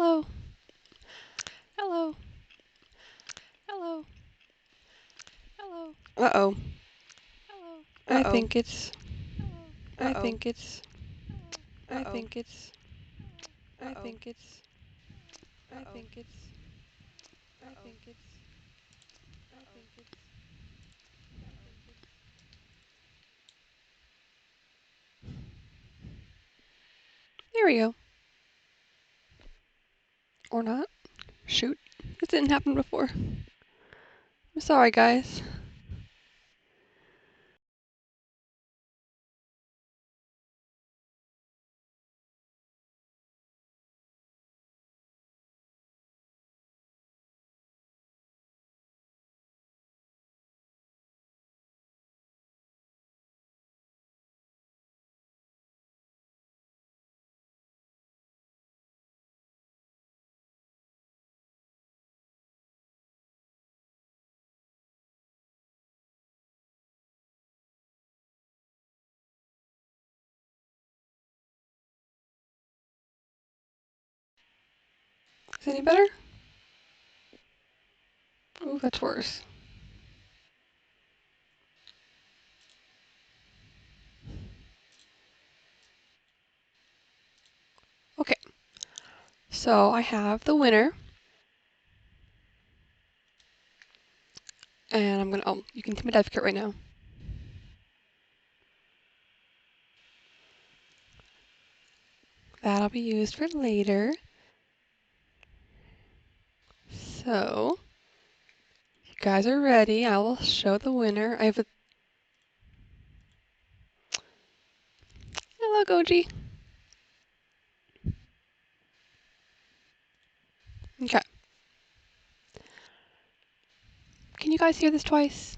Hello. Hello. Hello. Hello. Uh-oh. Hello. I think it's. I think it's. I think it's. I think it's. I think it's. I think it's. I think it's. There we go. Or not. Shoot. This didn't happen before. I'm sorry, guys. Is it any better? Ooh, that's worse. Okay. So I have the winner. And I'm gonna, oh, you can see my dive kit right now. That'll be used for later. So, if you guys are ready, I will show the winner. I have a... Hello, Goji. Okay. Can you guys hear this twice?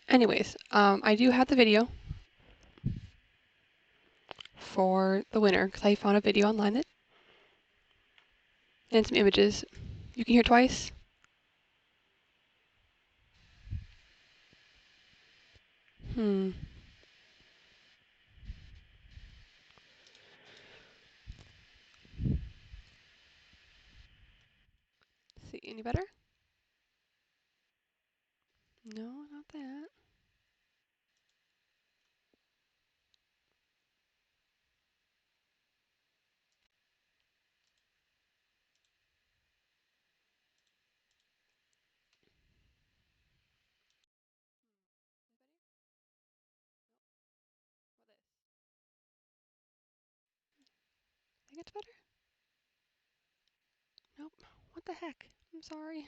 Anyways, I do have the video for the winner because I found a video online that, and some images. You can hear twice? Hmm. See, any better? No, not that. I think it's better? Nope. What the heck? I'm sorry.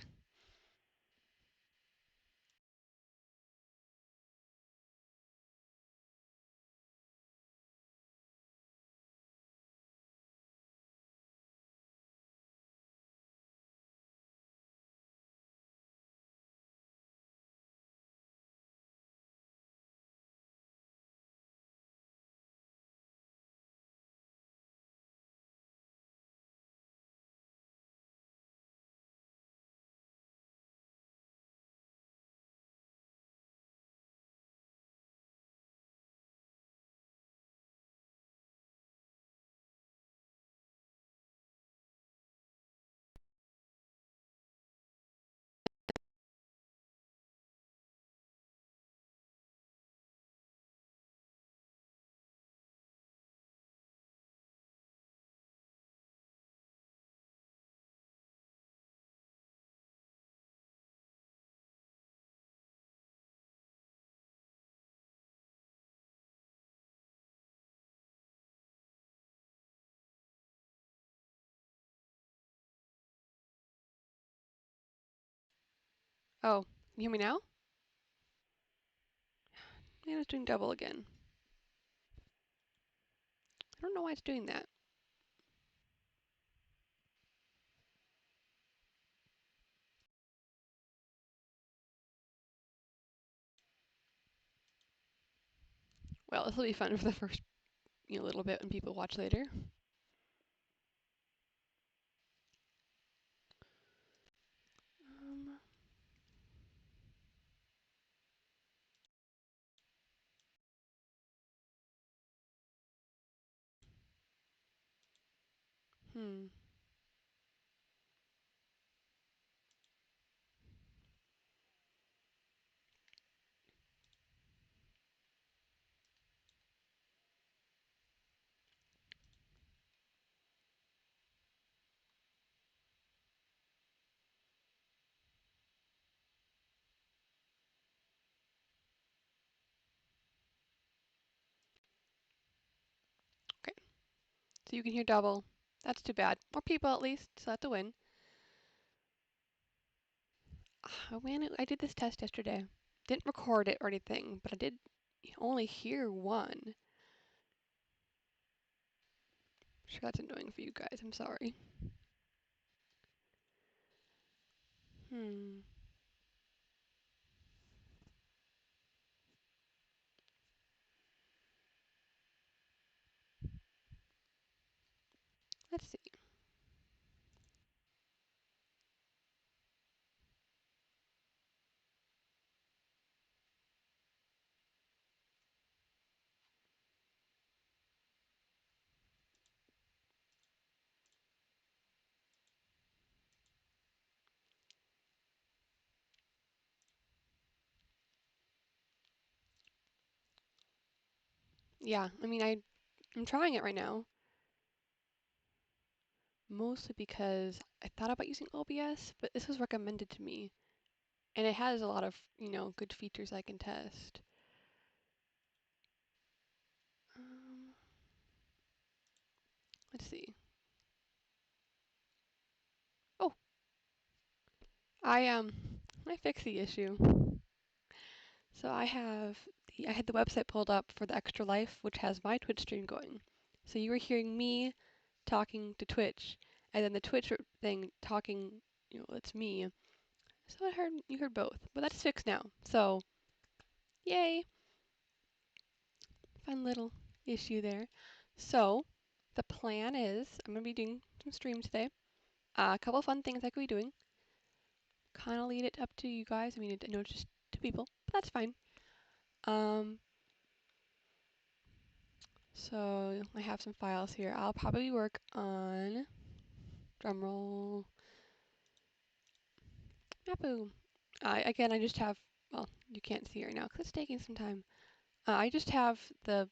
Oh, can you hear me now? Man, it's doing double again. I don't know why it's doing that. Well, this will be fun for the first a little bit when people watch later. Um, hmm. Okay, so you can hear double. That's too bad. More people at least, so that's a win. Oh man, I did this test yesterday. Didn't record it or anything, but I did only hear one. Sure, that's annoying for you guys. I'm sorry. Hmm. Let's see. Yeah, I mean, I'm trying it right now, mostly because I thought about using OBS, but this was recommended to me, and it has a lot of, good features I can test. Um, let's see. Oh, I fixed the issue. So I had the website pulled up for the Extra Life, which has my Twitch stream going. So you were hearing me talking to Twitch, and then the Twitch thing talking, it's me. So you heard both, but that's fixed now. So, yay! Fun little issue there. So, the plan is I'm gonna be doing some streams today. A couple fun things I could be doing. Kind of lead it up to you guys. I mean, I know it's just two people, but that's fine. Um, so I have some files here. I'll probably work on drumroll Mapu. Again, I just have, well, you can't see right now because it's taking some time. I just have the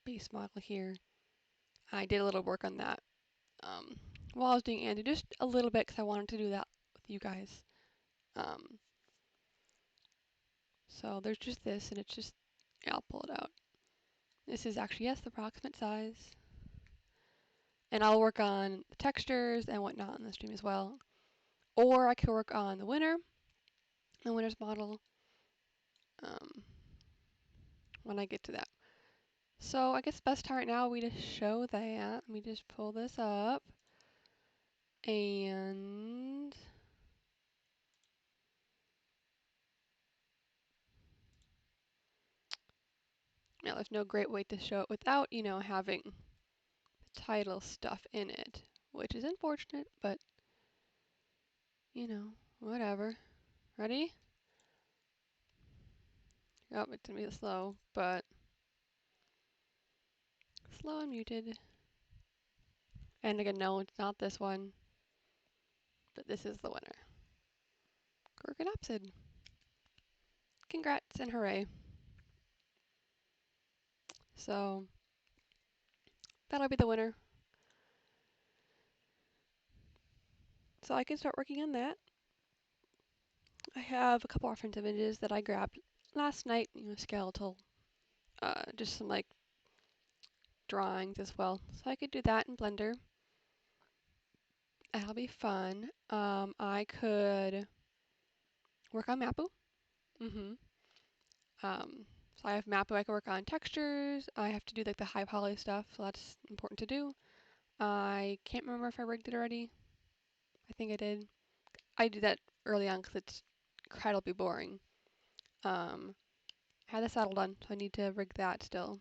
base model here. I did a little work on that while I was doing Andy, just a little bit because I wanted to do that with you guys. Um, so there's just this, and it's just, yeah, I'll pull it out. This is actually, yes, the approximate size. And I'll work on the textures and whatnot in the stream as well. Or I could work on the winner's model, um, when I get to that. So I guess best time right now we just show that. Let me just pull this up. And now there's no great way to show it without, having the title stuff in it, which is unfortunate, but whatever. Ready? Oh, it's gonna be slow, but slow and muted. And again, no, it's not this one, but this is the winner. Gorgonopsid. Congrats and hooray. So that'll be the winner. So I can start working on that. I have a couple reference images that I grabbed last night, skeletal, just some like drawings as well. So I could do that in Blender. That'll be fun. I could work on Mapu. Mm-hmm. So I have Mapu, I can work on textures. I have to do like the high poly stuff, so that's important to do. I can't remember if I rigged it already. I think I did. I did that early on because it's incredibly boring. I had the saddle done, so I need to rig that still.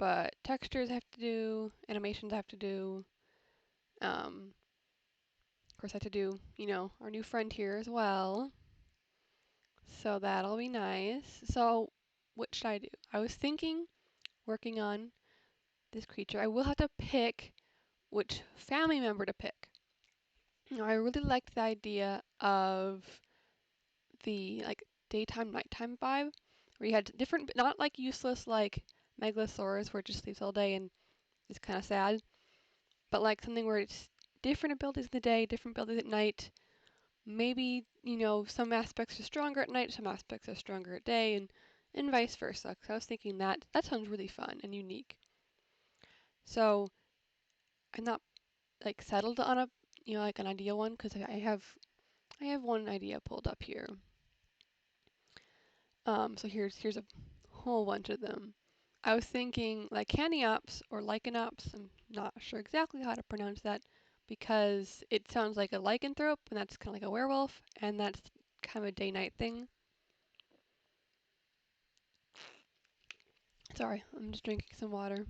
but textures I have to do, animations I have to do. Of course, I have to do, you know, our new friend here as well. So that'll be nice. So what should I do? I was thinking, working on this creature, I will have to pick which family member to pick. You know, I really liked the idea of the like daytime, nighttime vibe, where you had different, not like useless like Megalosaurus, where it just sleeps all day and is kind of sad, but like something where it's different abilities in the day, different abilities at night. Maybe, you know, some aspects are stronger at night, some aspects are stronger at day, and vice versa. So I was thinking that sounds really fun and unique. So I'm not like settled on a, you know, like an ideal one because I have one idea pulled up here. So here's a whole bunch of them. I was thinking like Caniops or Lycanops. I'm not sure exactly how to pronounce that because it sounds like a lycanthrope, and that's kind of like a werewolf, and that's kind of a day-night thing. Sorry, I'm just drinking some water.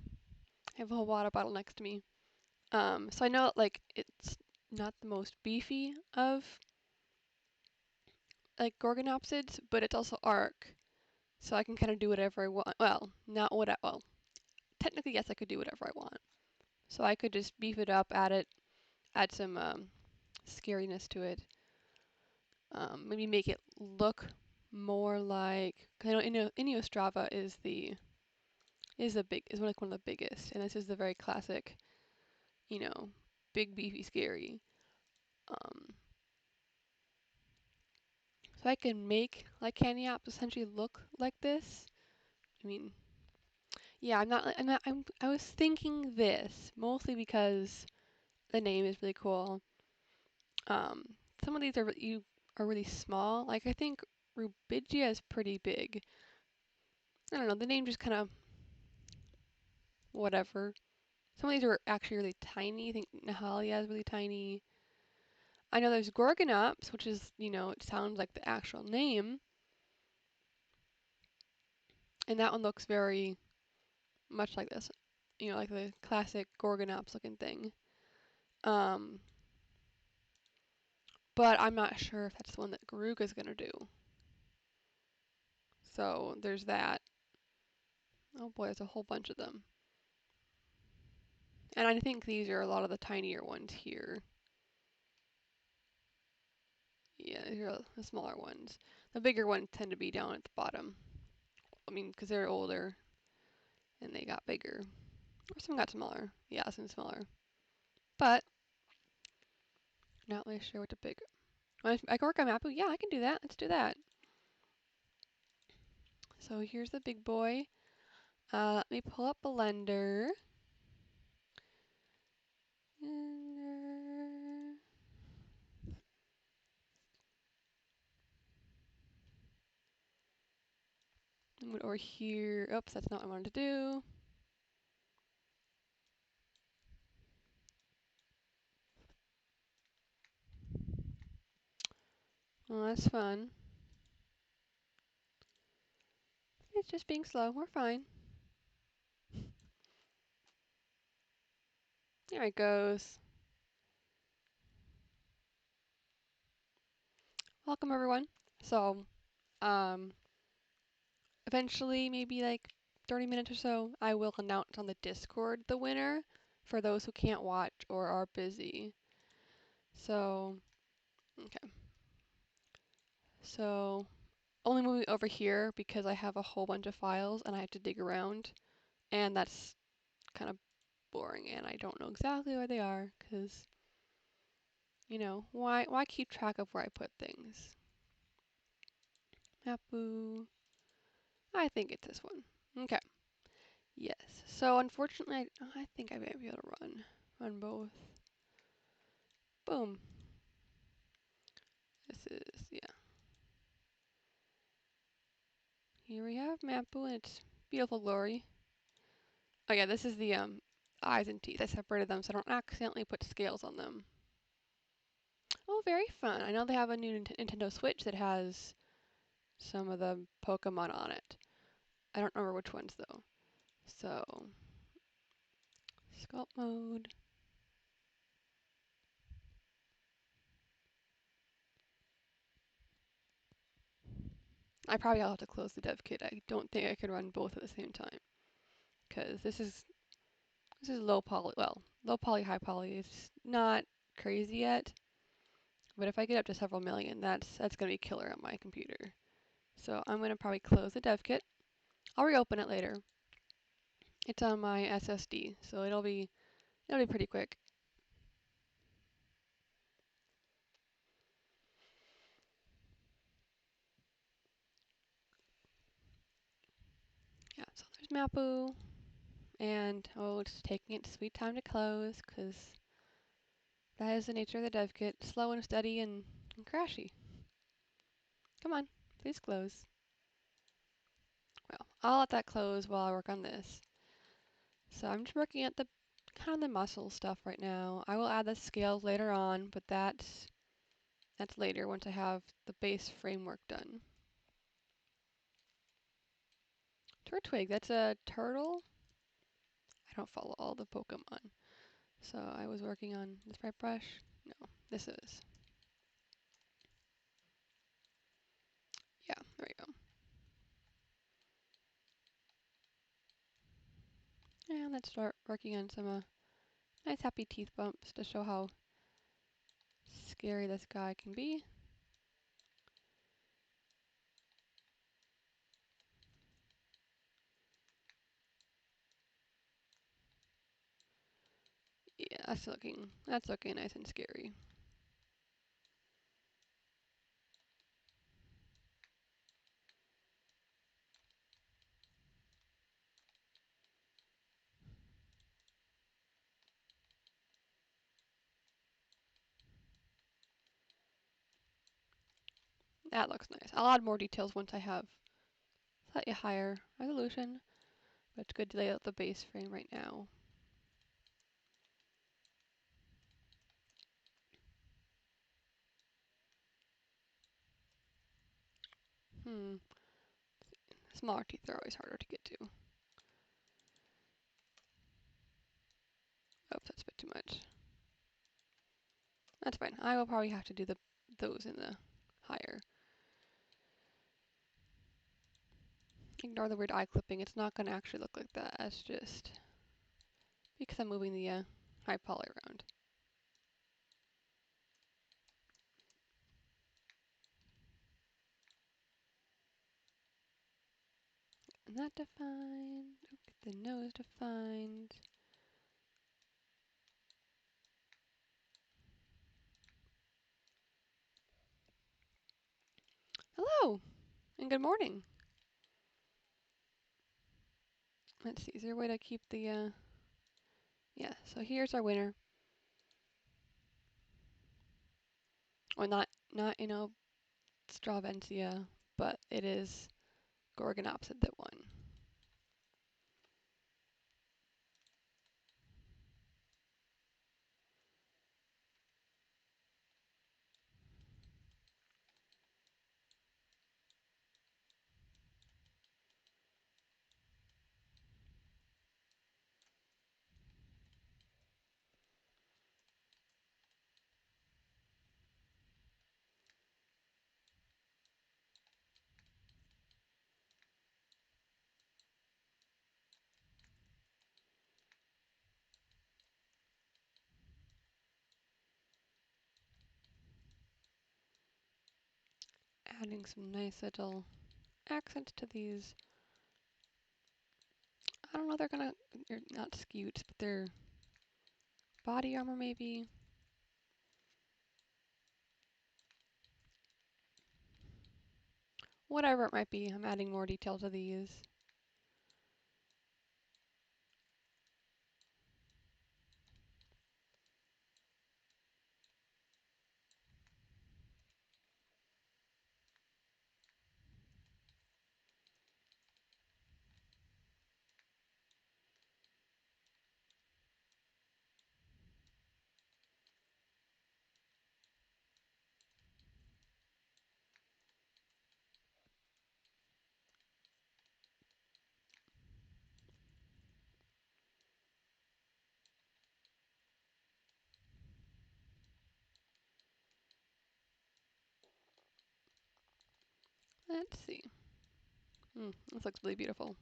I have a whole water bottle next to me. So I know like it's not the most beefy of like Gorgonopsids, but it's also arc, so I can kind of do whatever I want. Well, not what I, well, technically yes, I could do whatever I want. So I could just beef it up, add some scariness to it. Maybe make it look more like, cause I know Iniostrava is like one of the biggest, and this is the very classic, you know, big beefy scary. Um, so I can make like Canyops essentially look like this. I mean, yeah, I was thinking this mostly because the name is really cool. Um, some of these are really small. Like I think Rubigia is pretty big. I don't know, the name just kind of whatever. Some of these are actually really tiny. I think Nahalia is really tiny. I know there's Gorgonops, which is, you know, it sounds like the actual name. And that one looks very much like this. You know, like the classic Gorgonops looking thing. Um, but I'm not sure if that's the one that Garuga's gonna do. So there's that. Oh boy, there's a whole bunch of them. And I think these are a lot of the tinier ones here. Yeah, these are the smaller ones. The bigger ones tend to be down at the bottom. I mean, because they're older and they got bigger. Or some got smaller. Yeah, some smaller. But, not really sure what to pick. I can work on Mapu. Yeah, I can do that. Let's do that. So here's the big boy. Let me pull up Blender. Move it over here. Oops, that's not what I wanted to do. Well, that's fun. It's just being slow. We're fine. There it goes. Welcome, everyone. So, eventually, maybe like 30 minutes or so, I will announce on the Discord the winner for those who can't watch or are busy. So, okay. So, only moving over here because I have a whole bunch of files and I have to dig around, and that's kind of boring, and I don't know exactly where they are because, you know, why keep track of where I put things? Mapu. I think it's this one. Okay. Yes. So unfortunately, I think I might be able to run both. Boom. This is, yeah. Here we have Mapu and its beautiful glory. Oh yeah, this is the eyes and teeth. I separated them so I don't accidentally put scales on them. Oh, very fun. I know they have a new Nintendo Switch that has some of the Pokemon on it. I don't remember which ones though. So, Sculpt mode. I probably have to close the dev kit. I don't think I could run both at the same time because this is low poly. Well, low poly, high poly is not crazy yet, but if I get up to several million, that's gonna be killer on my computer. So I'm gonna probably close the dev kit. I'll reopen it later. It's on my SSD, so it'll be pretty quick. Yeah, so there's Mapu, and oh, it's taking its sweet time to close because that is the nature of the dev kit, slow and steady and crashy. Come on, please close. Well, I'll let that close while I work on this. So I'm just working at the kind of the muscle stuff right now. I will add the scales later on, but that's later once I have the base framework done. Turtwig, that's a turtle? I don't follow all the Pokemon. So I was working on this bright brush. No, this is. Yeah, there we go. And let's start working on some nice happy teeth bumps to show how scary this guy can be. Yeah, that's looking nice and scary. That looks nice. I'll add more details once I have slightly higher resolution, but it's good to lay out the base frame right now. Smaller teeth are always harder to get to. Oh, that's a bit too much. That's fine. I will probably have to do those in the higher. Ignore the weird eye clipping. It's not going to actually look like that. It's just because I'm moving the high poly around. And that defined. Get the nose defined. Hello, and good morning. Let's see, is there a way to keep the, yeah, so here's our winner. Well, not Stravencia, but it is Gorgonopsid that won. Adding some nice little accents to these. I don't know, they're not scutes, but they're body armor maybe. Whatever it might be, I'm adding more detail to these. Let's see. This looks really beautiful.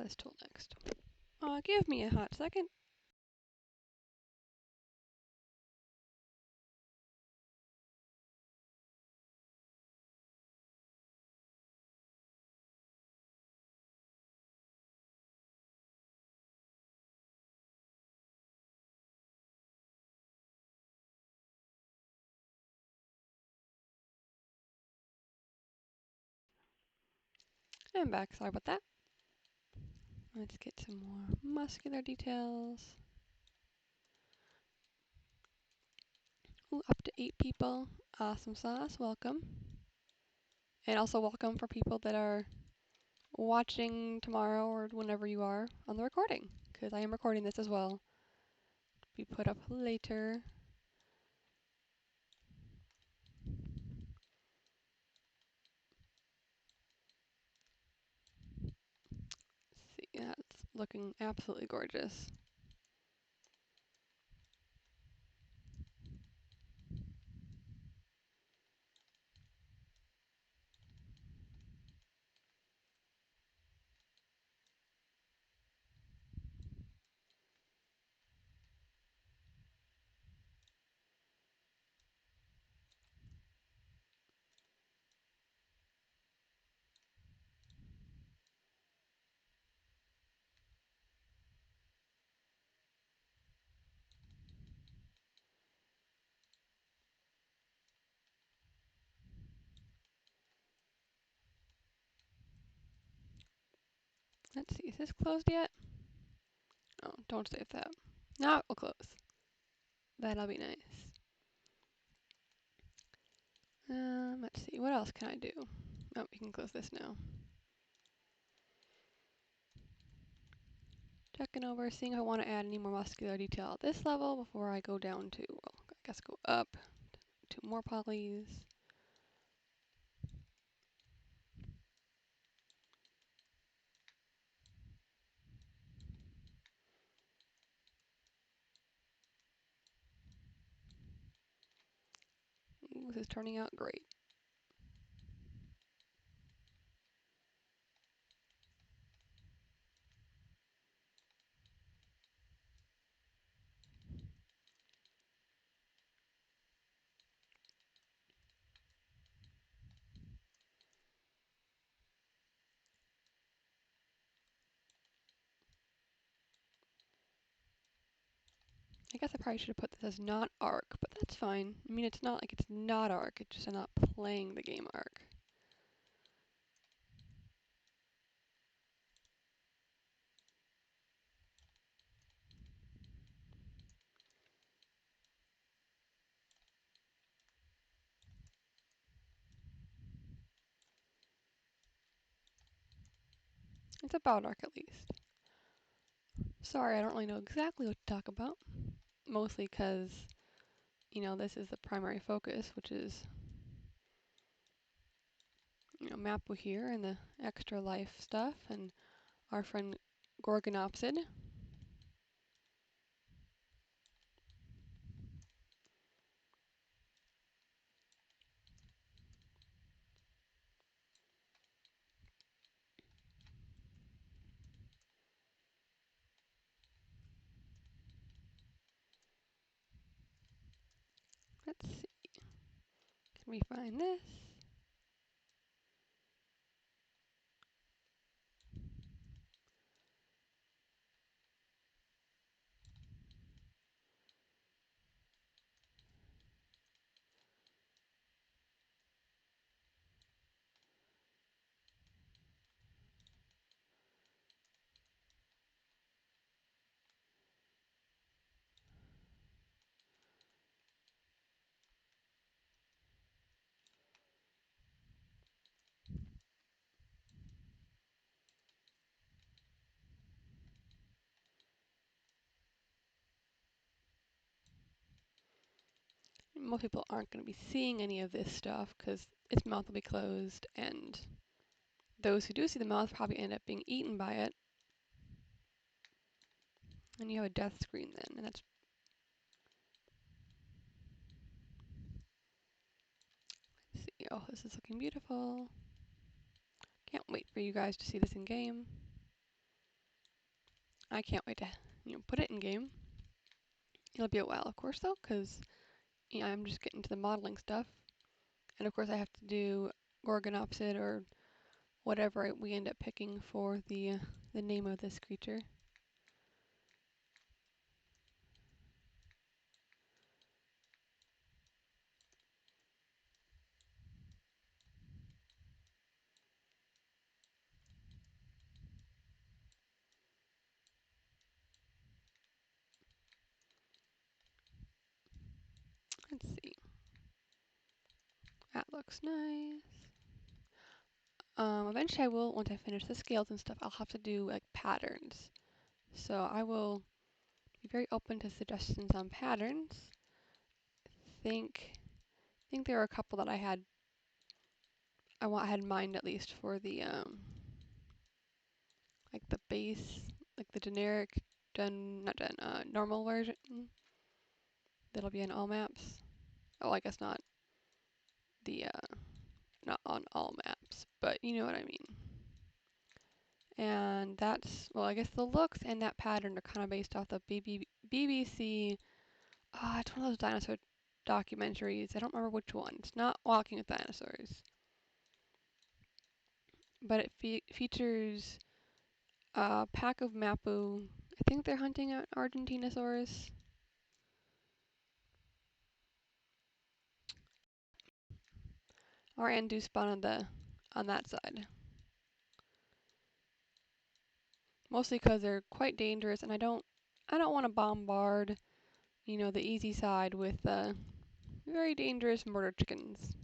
This tool next. Give me a hot second. I'm back. Sorry about that. Let's get some more muscular details. Ooh, up to 8 people. Awesome sauce. Welcome. And also welcome for people that are watching tomorrow or whenever you are on the recording, because I am recording this as well to be put up later. See, that's looking absolutely gorgeous. Let's see, is this closed yet? Oh, don't save that. Now it will close. That'll be nice. Let's see, what else can I do? Oh, we can close this now. Checking over, seeing if I want to add any more muscular detail at this level before I go down to, well, I guess go up to more polys. Ooh, this is turning out great. I guess I probably should have put this as not arc, but that's fine. I mean, it's not like it's not arc, it's just I'm not playing the game arc. It's about arc at least. Sorry, I don't really know exactly what to talk about. Mostly because, you know, this is the primary focus, which is, you know, Mapu here and the extra life stuff, and our friend Gorgonopsid. Let's see. Can we find this? most people aren't going to be seeing any of this stuff because its mouth will be closed, and those who do see the mouth probably end up being eaten by it. And you have a death screen then, and that's, let's see, oh, this is looking beautiful. Can't wait for you guys to see this in game. I can't wait to, put it in game. It'll be a while, of course, though, because I'm just getting to the modeling stuff. And of course I have to do Gorgonopsid or whatever we end up picking for the name of this creature. Let's see. That looks nice. Eventually I will, once I finish the scales and stuff, I'll have to do like patterns. So I will be very open to suggestions on patterns. Think there are a couple that I had in mind at least for the like the base, like the generic normal version that'll be in all maps. Oh, I guess not the not on all maps, but you know what I mean. And that's, well, I guess the looks and that pattern are kind of based off the BBC. It's one of those dinosaur documentaries. I don't remember which one. It's not Walking with Dinosaurs, but it features a pack of Mapu. I think they're hunting an Argentinosaurus. Or Anduspan on that side. Mostly because they're quite dangerous, and I don't want to bombard, the easy side with very dangerous murder chickens.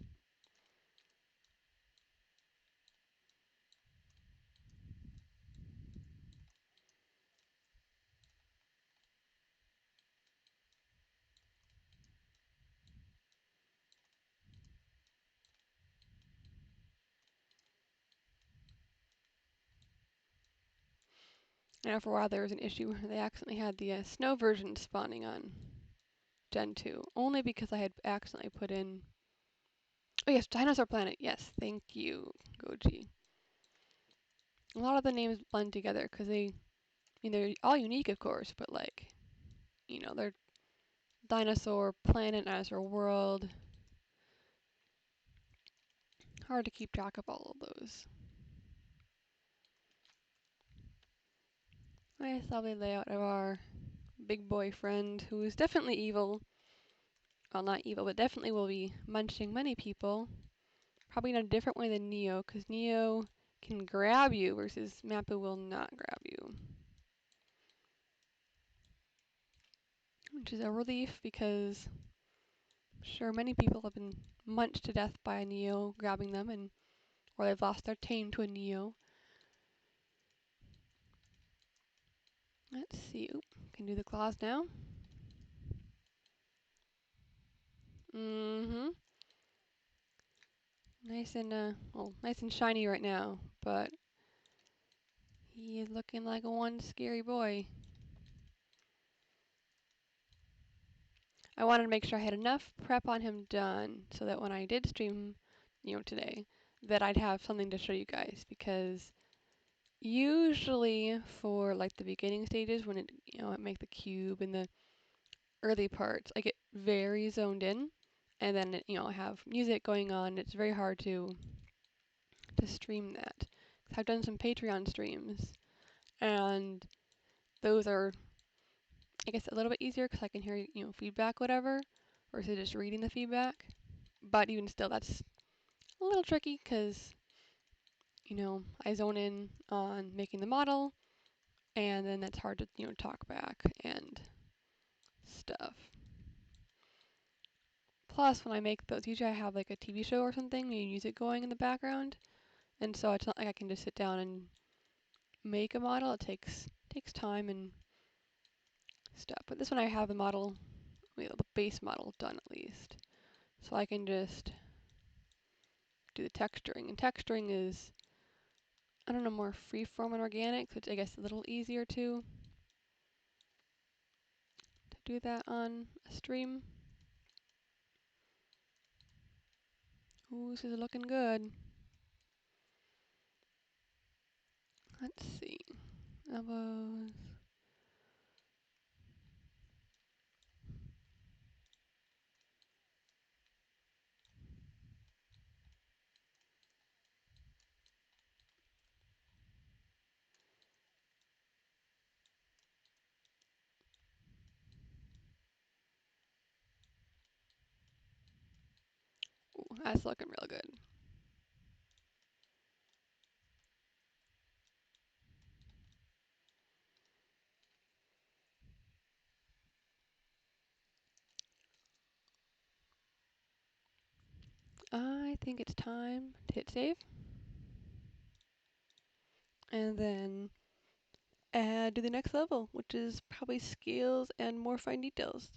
I know for a while there was an issue where they accidentally had the snow version spawning on Gen 2, only because I had accidentally put in, oh yes, Dinosaur Planet, yes, thank you, Goji. A lot of the names blend together because they're all unique, of course, but like, they're Dinosaur Planet, Dinosaur World. Hard to keep track of all of those. Nice, lovely layout of our big boy friend, who is definitely evil. Well, not evil, but definitely will be munching many people. Probably in a different way than Neo, because Neo can grab you versus Mapu will not grab you. Which is a relief because I'm sure many people have been munched to death by a Neo grabbing them, or they've lost their tame to a Neo. Let's see. Oop, can do the claws now. Mm-hmm. Nice and nice and shiny right now, but he is looking like one scary boy. I wanted to make sure I had enough prep on him done so that when I did stream, today, that I'd have something to show you guys, because usually for like the beginning stages when I make the cube and the early parts, I get very zoned in, and then I have music going on. It's very hard to stream that. I've done some Patreon streams, and those are, I guess, a little bit easier because I can hear feedback, whatever, versus just reading the feedback. But even still, that's a little tricky because I zone in on making the model, and then that's hard to talk back and stuff. Plus, when I make those, usually I have like a TV show or something, maybe music going in the background, and so it's not like I can just sit down and make a model. It takes time and stuff. But this one I have the model, the base model done at least. So I can just do the texturing. And texturing is, I don't know, more freeform and organic, so it's, I guess, a little easier to do that on a stream. Ooh, this is looking good. Let's see. Elbows. Ooh, that's looking real good. I think it's time to hit save. And then do the next level, which is probably scales and more fine details.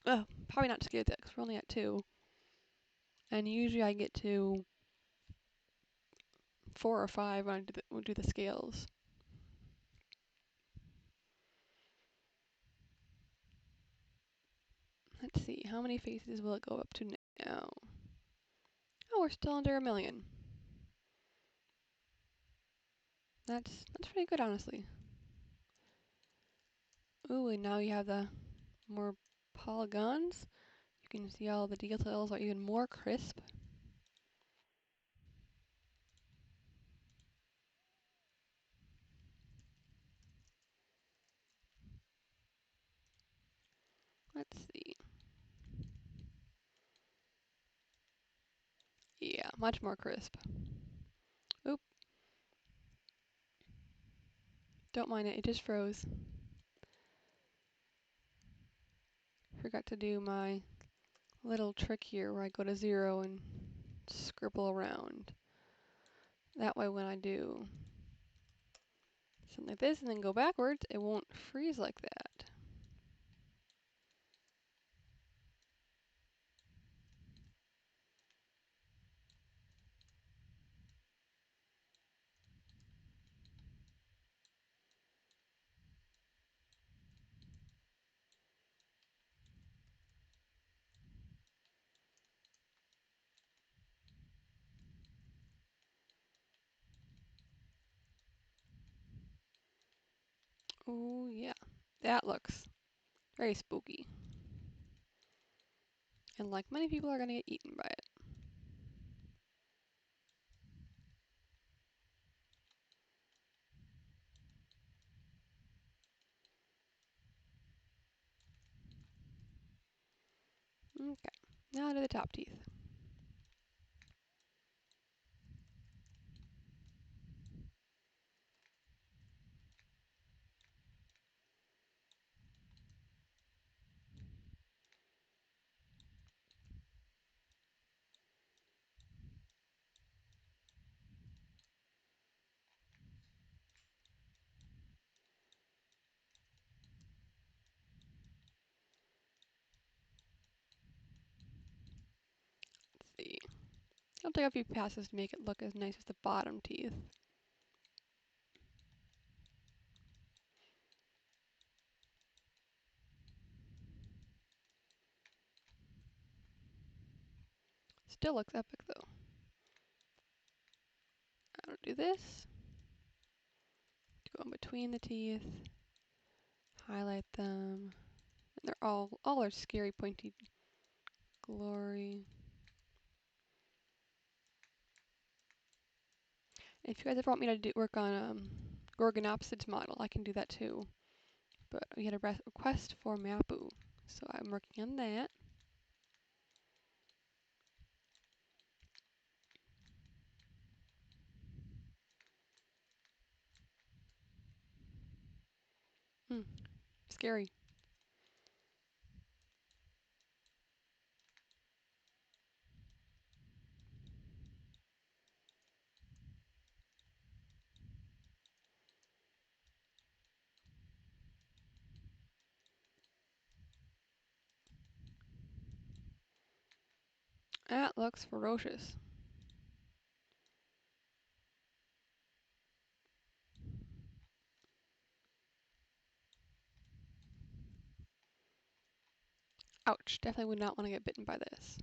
Oh, probably not scales yet, because we're only at 2. And usually I get to 4 or 5 when I do the scales. Let's see, how many faces will it go up to now? Oh, we're still under 1,000,000. That's pretty good, honestly. Ooh, and now you have the more polygons. You can see all the details are even more crisp. Let's see. Yeah, much more crisp. Oop, don't mind it, it just froze. Forgot to do my little trick here where I go to 0 and scribble around. That way when I do something like this and then go backwards, it won't freeze like that. Oh yeah, that looks very spooky. And like many people are gonna get eaten by it. Okay, now to the top teeth. Let's see. It'll take a few passes to make it look as nice as the bottom teeth. Still looks epic though. I'll do this. Go in between the teeth. Highlight them. And they're all are scary pointy glory. If you guys ever want me to work on Gorgonopsid's model, I can do that too. But we had a request for Mapu, so I'm working on that. Scary. That looks ferocious. Ouch, definitely would not want to get bitten by this.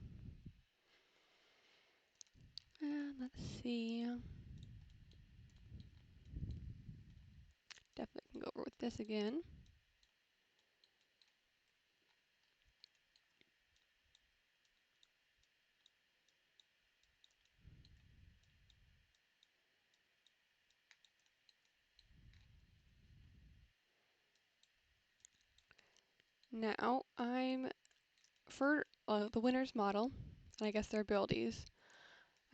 And let's see. Definitely can go over with this again. Now, for the winner's model, and I guess their abilities,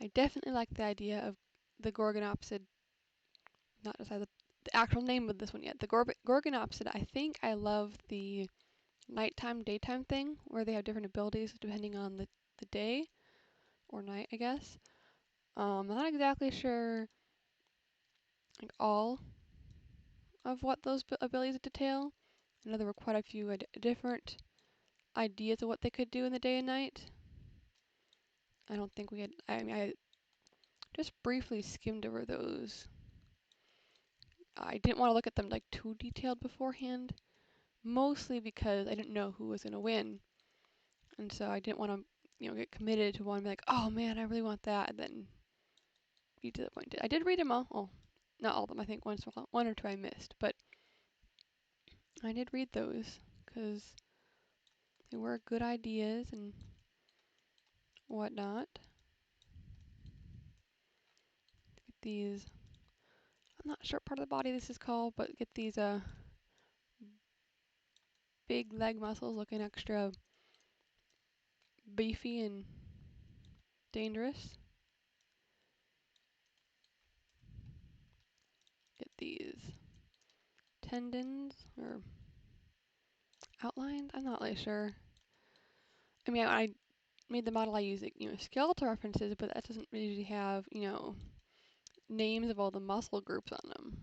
I definitely like the idea of the Gorgonopsid, not decided the actual name of this one yet. The Gorgonopsid, I think I love the nighttime, daytime thing, where they have different abilities depending on the day or night, I guess. I'm not exactly sure like all of what those abilities detail. I know there were quite a few different ideas of what they could do in the day and night. I don't think we had, I mean, I just briefly skimmed over those. I didn't want to look at them like too detailed beforehand, mostly because I didn't know who was going to win. And so I didn't want to, get committed to one and be like, oh man, I really want that, and then be disappointed. I did read them all. Oh, not all of them. I think one or two I missed, but I did read those because they were good ideas and whatnot. Get these. I'm not sure what part of the body this is called, but get these big leg muscles looking extra beefy and dangerous. Get these tendons or outlined. I'm not really sure. I mean, I made the model I use, skeletal references, but that doesn't usually have, names of all the muscle groups on them.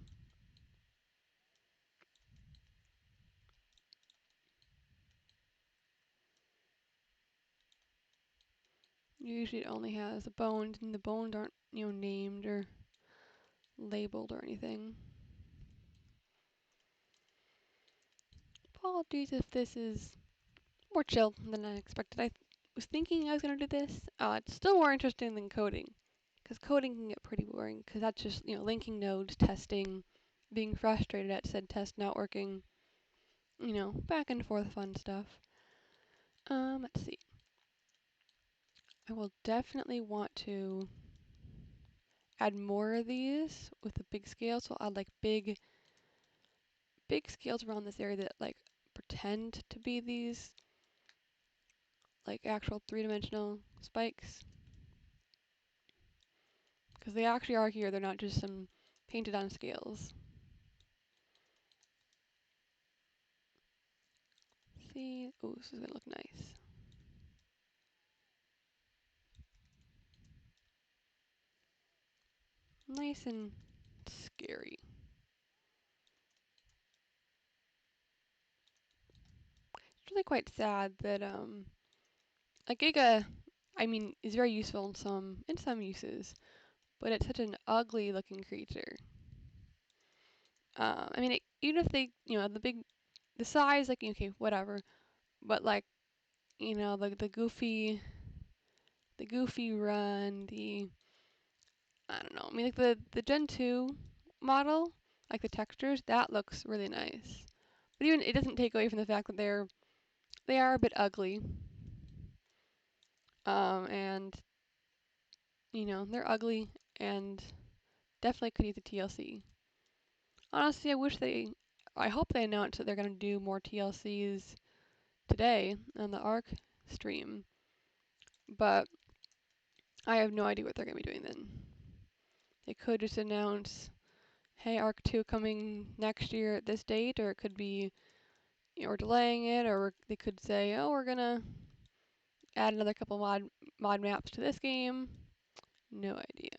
Usually it only has the bones, and the bones aren't, named or labeled or anything. Apologies if this is more chill than I expected. I was thinking I was going to do this. It's still more interesting than coding, because coding can get pretty boring, because that's just, linking nodes, testing, being frustrated at said test not working, back and forth fun stuff. Let's see. I will definitely want to add more of these with a big scale, so I'll add like big scales around this area that like pretend to be these like actual three-dimensional spikes, because they actually are here. They're not just some painted on scales. See, oh, this is gonna look nice. Nice and scary. It's really quite sad that a Giga, I mean, is very useful in some uses, but it's such an ugly looking creature. I mean, even if they, the size, like, okay, whatever, but like, the goofy run, I don't know, I mean, like the Gen 2 model, like the textures, that looks really nice. But even, it doesn't take away from the fact that they are a bit ugly. And, they're ugly and definitely could use a TLC. Honestly, I hope they announce that they're going to do more TLCs today on the ARC stream, but I have no idea what they're going to be doing then. They could just announce, hey, ARC 2 coming next year at this date, or it could be, or delaying it, or they could say, oh, we're going to add another couple mod maps to this game. No idea.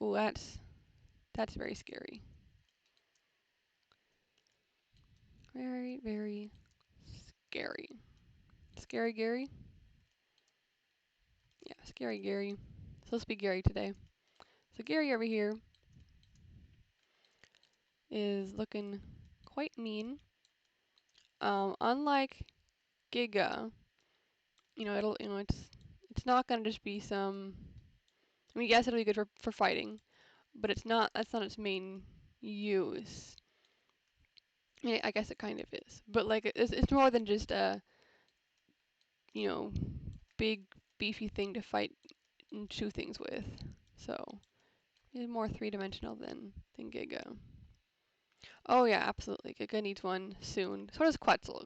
Oh, that's very scary. Very, very scary. Scary Gary? Yeah, scary Gary. Supposed to be Gary today. So Gary over here is looking quite mean. Unlike Giga, it's not gonna just be some. I mean, yes, it'll be good for fighting, but that's not its main use. I mean, I guess it kind of is, but like it's more than just a you know big beefy thing to fight and chew things with. So it's more three-dimensional than Giga. Oh yeah, absolutely. Giga needs one soon. So does Quetzal.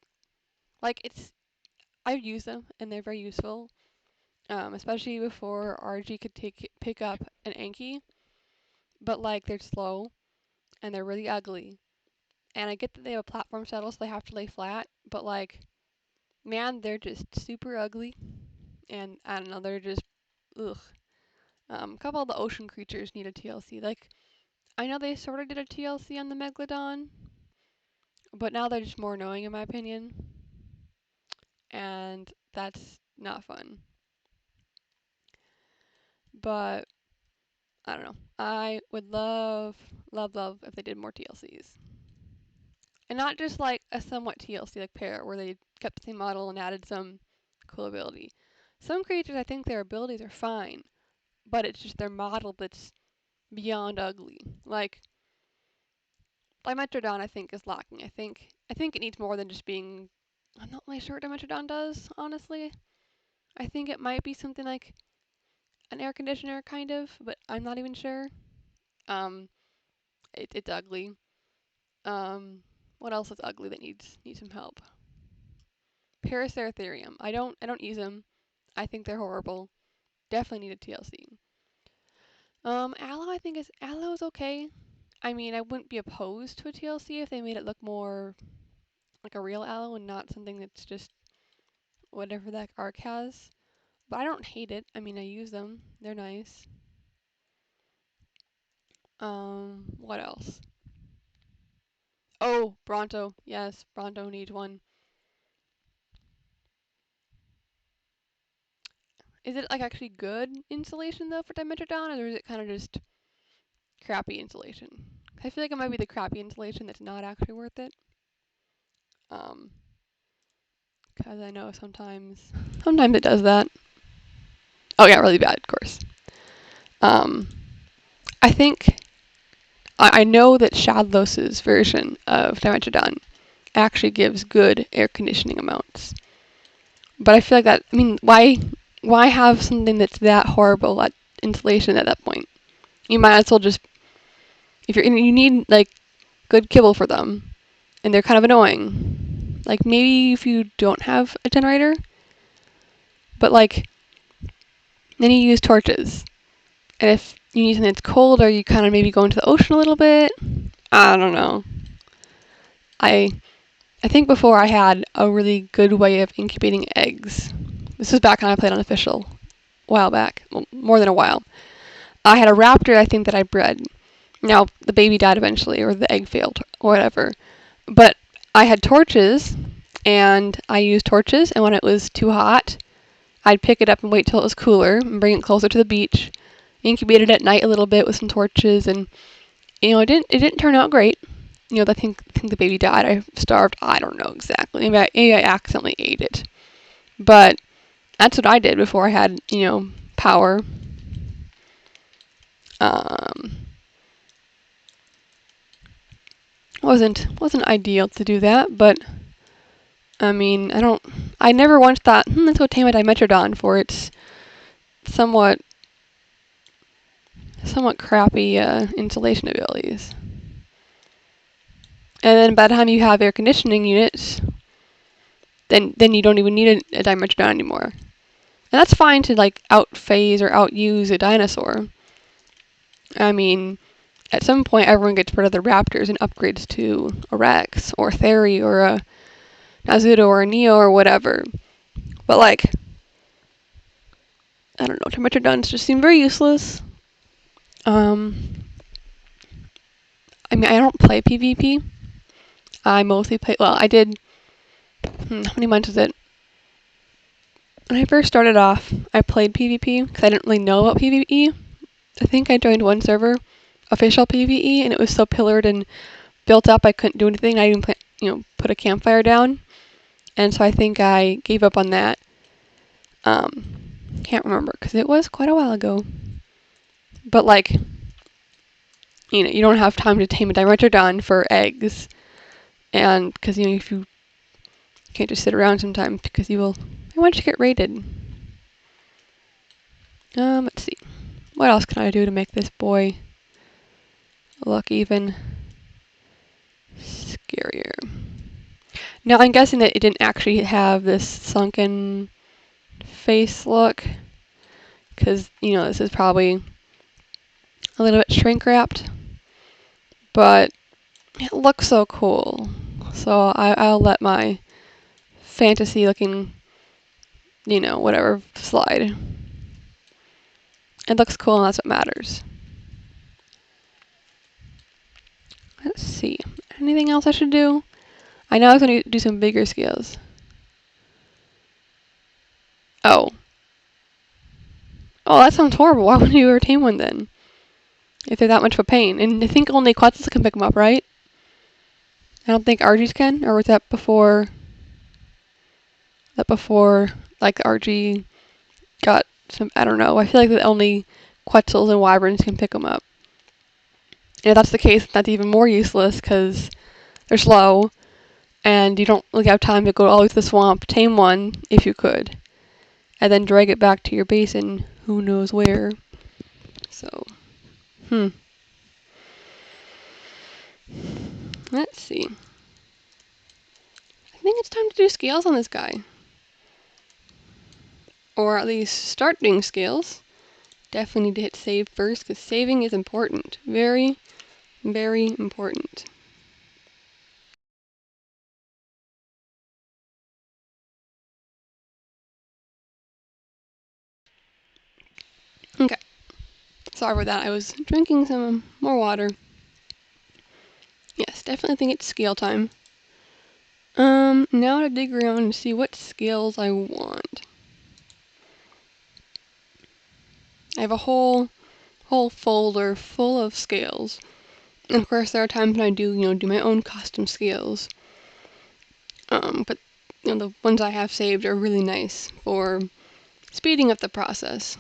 Like I've used them and they're very useful. Especially before RG could pick up an Anki, but like they're slow and they're really ugly. And I get that they have a platform shuttle, so they have to lay flat, but like, man, they're just super ugly. And I don't know, they're just ugh. A couple of the ocean creatures need a TLC. Like, I know they sort of did a TLC on the Megalodon, but now they're just more annoying in my opinion, and that's not fun. But I don't know. I would love, love, love if they did more TLCs. And not just like a somewhat TLC like Parrot, where they kept the same model and added some cool ability. Some creatures, I think their abilities are fine, but it's just their model that's beyond ugly. Like Dimetrodon, I think is lacking. I think it needs more than just being. I'm not really sure what Dimetrodon does, honestly. I think it might be something like an air conditioner, kind of, but I'm not even sure. Um, it's ugly. What else is ugly that needs some help? Paraceratherium. I don't use them. I think they're horrible. Definitely need a TLC. Aloe Aloe's okay. I mean, I wouldn't be opposed to a TLC if they made it look more like a real aloe and not something that's just whatever that arc has. But I don't hate it. I mean, I use them. They're nice. What else? Oh, Bronto. Yes, Bronto needs one. Is it like actually good insulation though for Dimetrodon, or is it kind of just crappy insulation? I feel like it might be the crappy insulation that's not actually worth it. Um, because I know sometimes it does that. Oh yeah, really bad, of course. Um, I think I know that Shadlos's version of Dimetrodon actually gives good air conditioning amounts. But I feel like that. I mean, why have something that's that horrible at insulation at that point? You might as well just you need like good kibble for them, and they're kind of annoying. Like maybe if you don't have a generator, but like then you use torches. And if you need something that's cold, or you kind of maybe go into the ocean a little bit. I don't know. I I think before I had a really good way of incubating eggs. This was back when I played unofficial, a while back, well, more than a while. I had a raptor, I think, that I bred. Now the baby died eventually, or the egg failed, or whatever. But I had torches, and I used torches. And when it was too hot, I'd pick it up and wait till it was cooler, and bring it closer to the beach. Incubated at night a little bit with some torches, and it didn't turn out great. I think the baby died. I starved. I don't know exactly. Maybe I accidentally ate it. But that's what I did before I had, power. Um, wasn't ideal to do that, but I mean, I never once thought, let's go tame a Dimetrodon for its somewhat crappy insulation abilities. And then by the time you have air conditioning units, then you don't even need a Dimetrodon anymore. And that's fine to like outphase or outuse a dinosaur. I mean, at some point everyone gets rid of the raptors and upgrades to a Rex or Theory or a Nazuto or a Neo or whatever. But like, I don't know, Dimetrodons just seem very useless. I mean, I don't play PvP. I mostly play, well, I did, how many months is it? when I first started off, I played PvP because I didn't really know about PvE. I think I joined one server, official PvE, and it was so pillared and built up I couldn't do anything. I didn't put a campfire down, and so I think I gave up on that. Can't remember because it was quite a while ago. But like, you don't have time to tame a Dimetrodon for eggs, and because if you can't just sit around sometimes because you want you to get raided. Let's see. What else can I do to make this boy look even scarier? Now, I'm guessing that it didn't actually have this sunken face look, because, this is probably a little bit shrink wrapped, but it looks so cool. So I'll let my fantasy looking, whatever, slide. It looks cool, and that's what matters. Let's see. Anything else I should do? I know I was going to do some bigger scales. Oh. Oh, that sounds horrible. Why wouldn't you ever tame one then? If they're that much of a pain. And I think only Quetzals can pick them up, right? I don't think RGs can, or was that before? Like, RG got some, I don't know. I feel like that only Quetzals and Wyverns can pick them up. And if that's the case, that's even more useless, because they're slow, and you don't really have time to go all the way to the swamp, tame one, if you could, and then drag it back to your basin, who knows where. So, let's see. I think it's time to do scales on this guy. Or at least start doing scales. Definitely need to hit save first, because saving is important. Very, very important. Okay. Sorry for that. I was drinking some more water. Yes, definitely think it's scale time. Now to dig around and see what scales I want. I have a whole folder full of scales. And of course, there are times when I do, do my own custom scales. But, the ones I have saved are really nice for speeding up the process.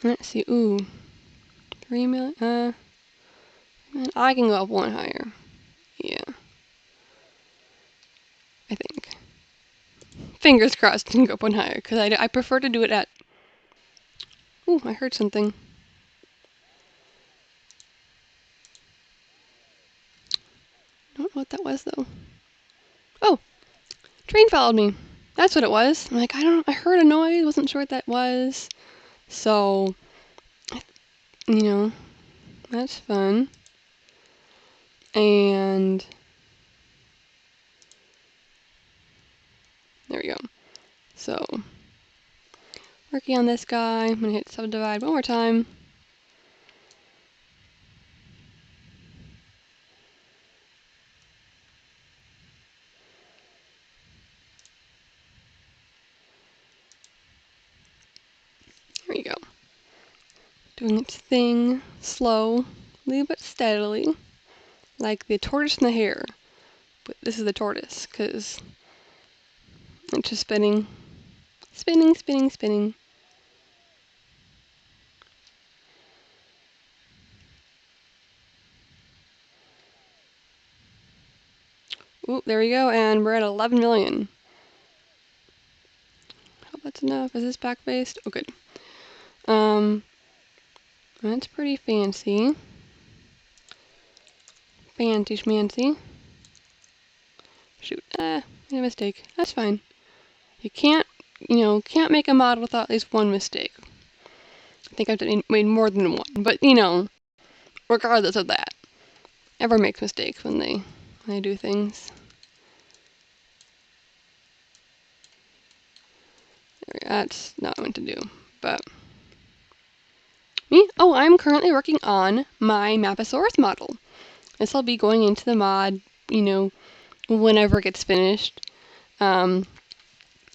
Let's see, ooh. 3 million, man, I can go up one higher. Yeah. I think. Fingers crossed can go up one higher, because I prefer to do it at... Ooh, I heard something. I don't know what that was, though. Oh! Train followed me. That's what it was. I'm like, I heard a noise, wasn't sure what that was. So, that's fun. And there we go. So, working on this guy. I'm gonna hit subdivide one more time. There you go. Doing its thing, slowly but steadily, like the tortoise and the hare. But this is the tortoise, because it's just spinning, spinning, spinning, spinning. Ooh, there we go, and we're at 11 million. Hope that's enough. Is this back-based? Oh, good. That's pretty fancy. Fancy schmancy. Shoot, made a mistake. That's fine. You can't make a model without at least one mistake. I think I've made more than one, but regardless of that, everyone makes mistakes when they do things. That's not what I meant to do, but me? Oh, I'm currently working on my Maposaurus model. This will be going into the mod, whenever it gets finished. I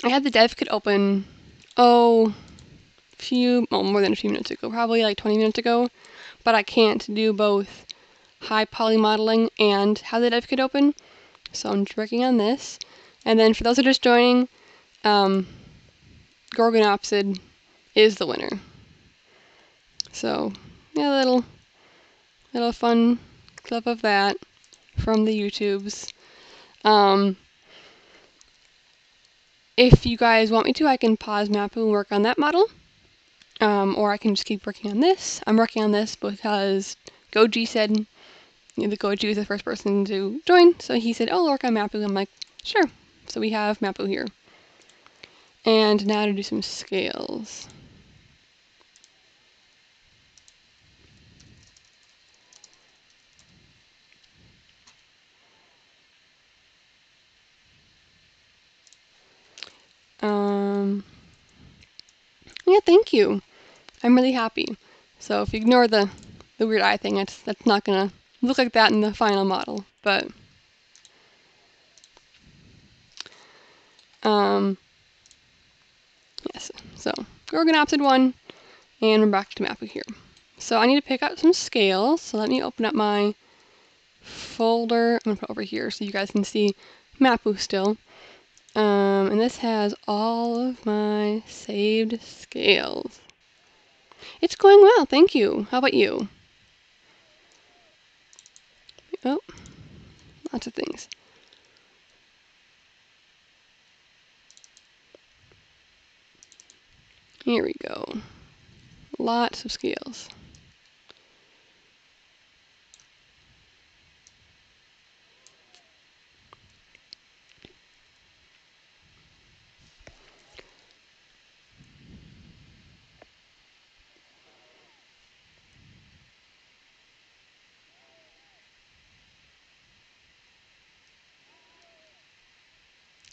had the dev kit open, more than a few minutes ago, probably like 20 minutes ago, but I can't do both high poly modeling and have the dev kit open, so I'm just working on this. And then for those who are just joining, Gorgonopsid is the winner. So, yeah, a little fun clip of that from the YouTubes. If you guys want me to, I can pause Mapu and work on that model. Or I can just keep working on this. I'm working on this because Goji said, the Goji was the first person to join, so he said, oh, I'll work on Mapu. I'm like, sure. So we have Mapu here. And now to do some scales. Yeah, thank you. I'm really happy. So if you ignore the weird eye thing, that's not gonna look like that in the final model. But yes. So Gorgonopsid 1, and we're back to Mapu here. So I need to pick out some scales. So let me open up my folder. I'm gonna put it over here so you guys can see Mapu still. And this has all of my saved scales. It's going well, thank you. How about you? Oh, lots of things. Here we go. Lots of scales.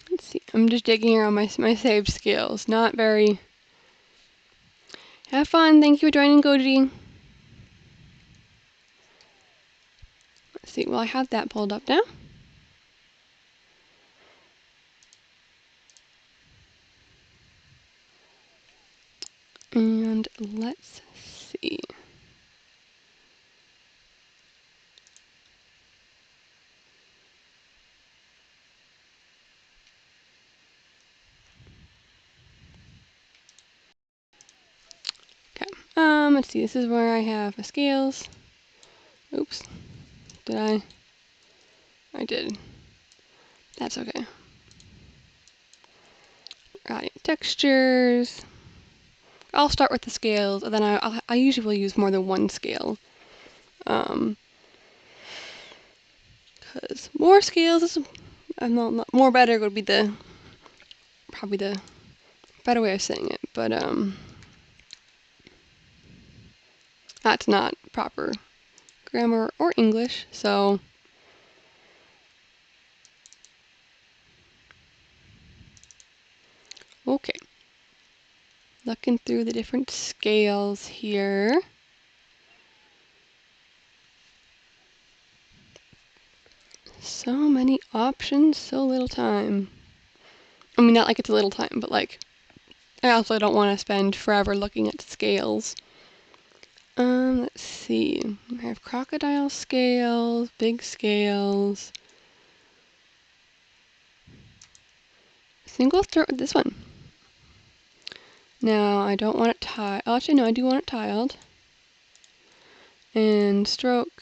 Let's see, I'm just digging around my saved scales. Not very. Have fun. Thank you for joining, Goji. Let's see. Well, I have that pulled up now. And let's see. Okay. Let's see. This is where I have my scales. Oops. Did I? I did. That's okay. Right. Textures. I'll start with the scales, and then I usually will use more than one scale. Because more scales is more better would be probably the better way of saying it, but that's not proper grammar or English, so okay. Looking through the different scales here. So many options, so little time. I mean, not like it's a little time, but like, I also don't want to spend forever looking at scales. Let's see. I have crocodile scales, big scales. I think we'll start with this one. Now, I don't want it tiled. Oh, actually, no, I do want it tiled. And stroke.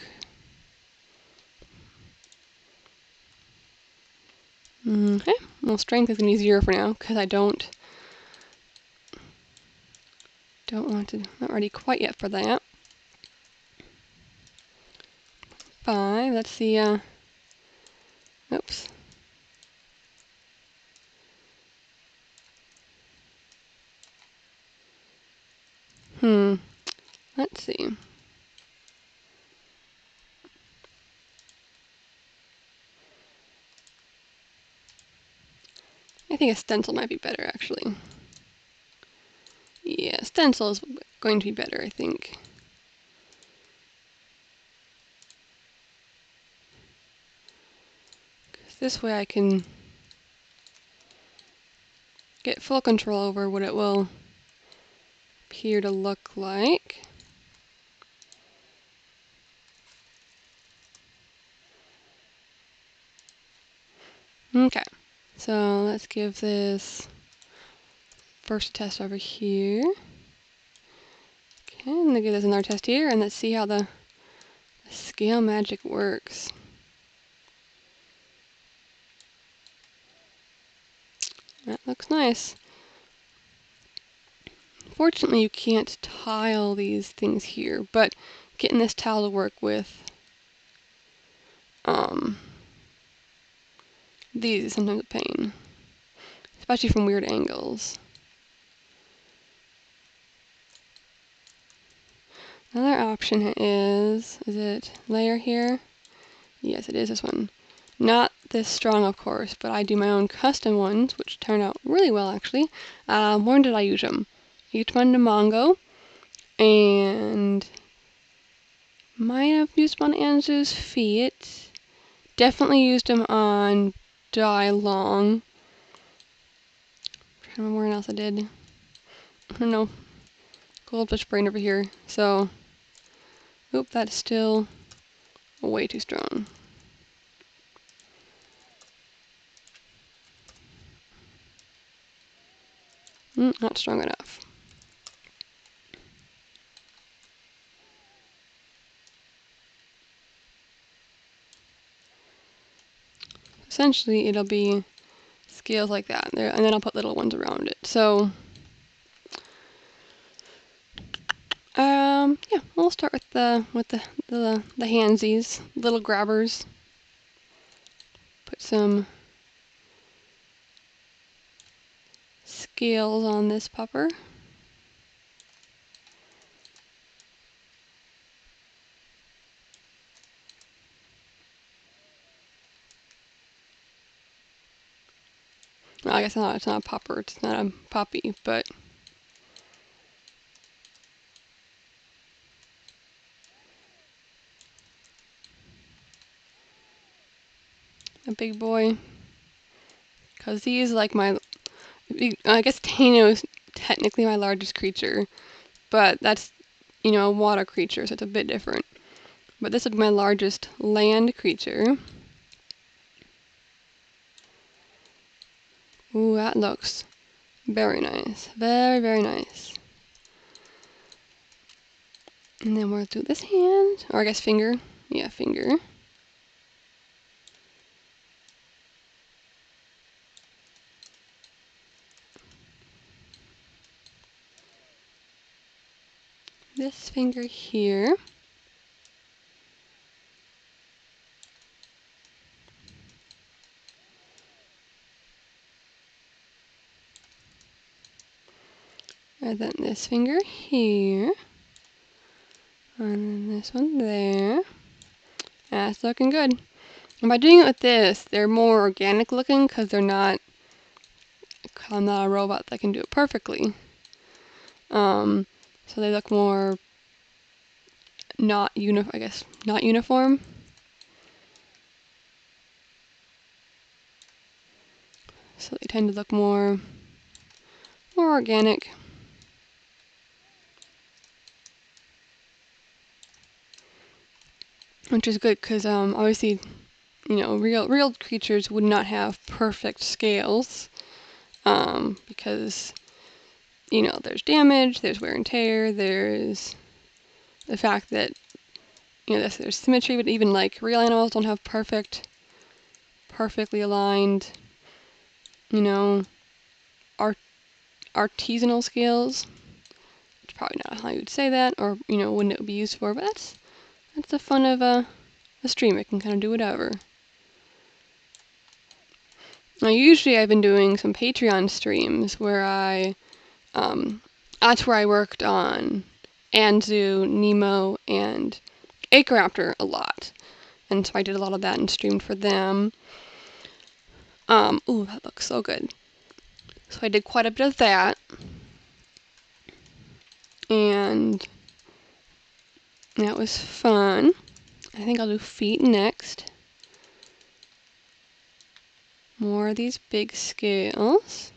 Okay, well, strength is going to be 0 for now, because I don't want to, not ready quite yet for that. 5, let's see, oops. Let's see. I think a stencil might be better, actually. Yeah, stencil is going to be better, I think. This way I can get full control over what it will appear to look like. Okay, so let's give this first test over here. Okay, I'm gonna give this another test here, and let's see how the scale magic works. That looks nice. Fortunately, you can't tile these things here, but getting this tile to work with these is sometimes a pain, especially from weird angles. Another option is it layer here? Yes, it is this one. Not this strong, of course, but I do my own custom ones, which turn out really well, actually. When did I use them? I used one to Mongo, and might have used them on Anzu's feet. Definitely used them on Die Long. I don't remember where else I did. I don't know. Goldfish brain over here. So, oop, that's still way too strong. Not strong enough. Essentially, it'll be scales like that, there, and then I'll put little ones around it. So, yeah, we'll start with the handsies, little grabbers. Put some scales on this pupper. Well, I guess it's not a popper, it's not a poppy, but a big boy. Because these, like I guess Tano is technically my largest creature, but that's, a water creature, so it's a bit different. But this would be my largest land creature. Ooh, that looks very nice. Very, very nice. And then we'll do this hand, or I guess finger. Yeah, finger. This finger here. And then this finger here. And then this one there. That's looking good. And by doing it with this, they're more organic looking because I'm not a robot that can do it perfectly. So they look more not uniform. So they tend to look more organic. Which is good because obviously, real creatures would not have perfect scales because there's damage, there's wear and tear, there's the fact that there's symmetry, but even like real animals don't have perfectly aligned artisanal scales. It's probably not how you'd say that, or when it would be used for, but that's the fun of a stream. It can kind of do whatever. Now, usually I've been doing some Patreon streams where that's where I worked on Anzu, Nemo, and Acroraptor a lot. And so I did a lot of that and streamed for them. Ooh, that looks so good. So I did quite a bit of that. And that was fun. I think I'll do feet next. More of these big scales.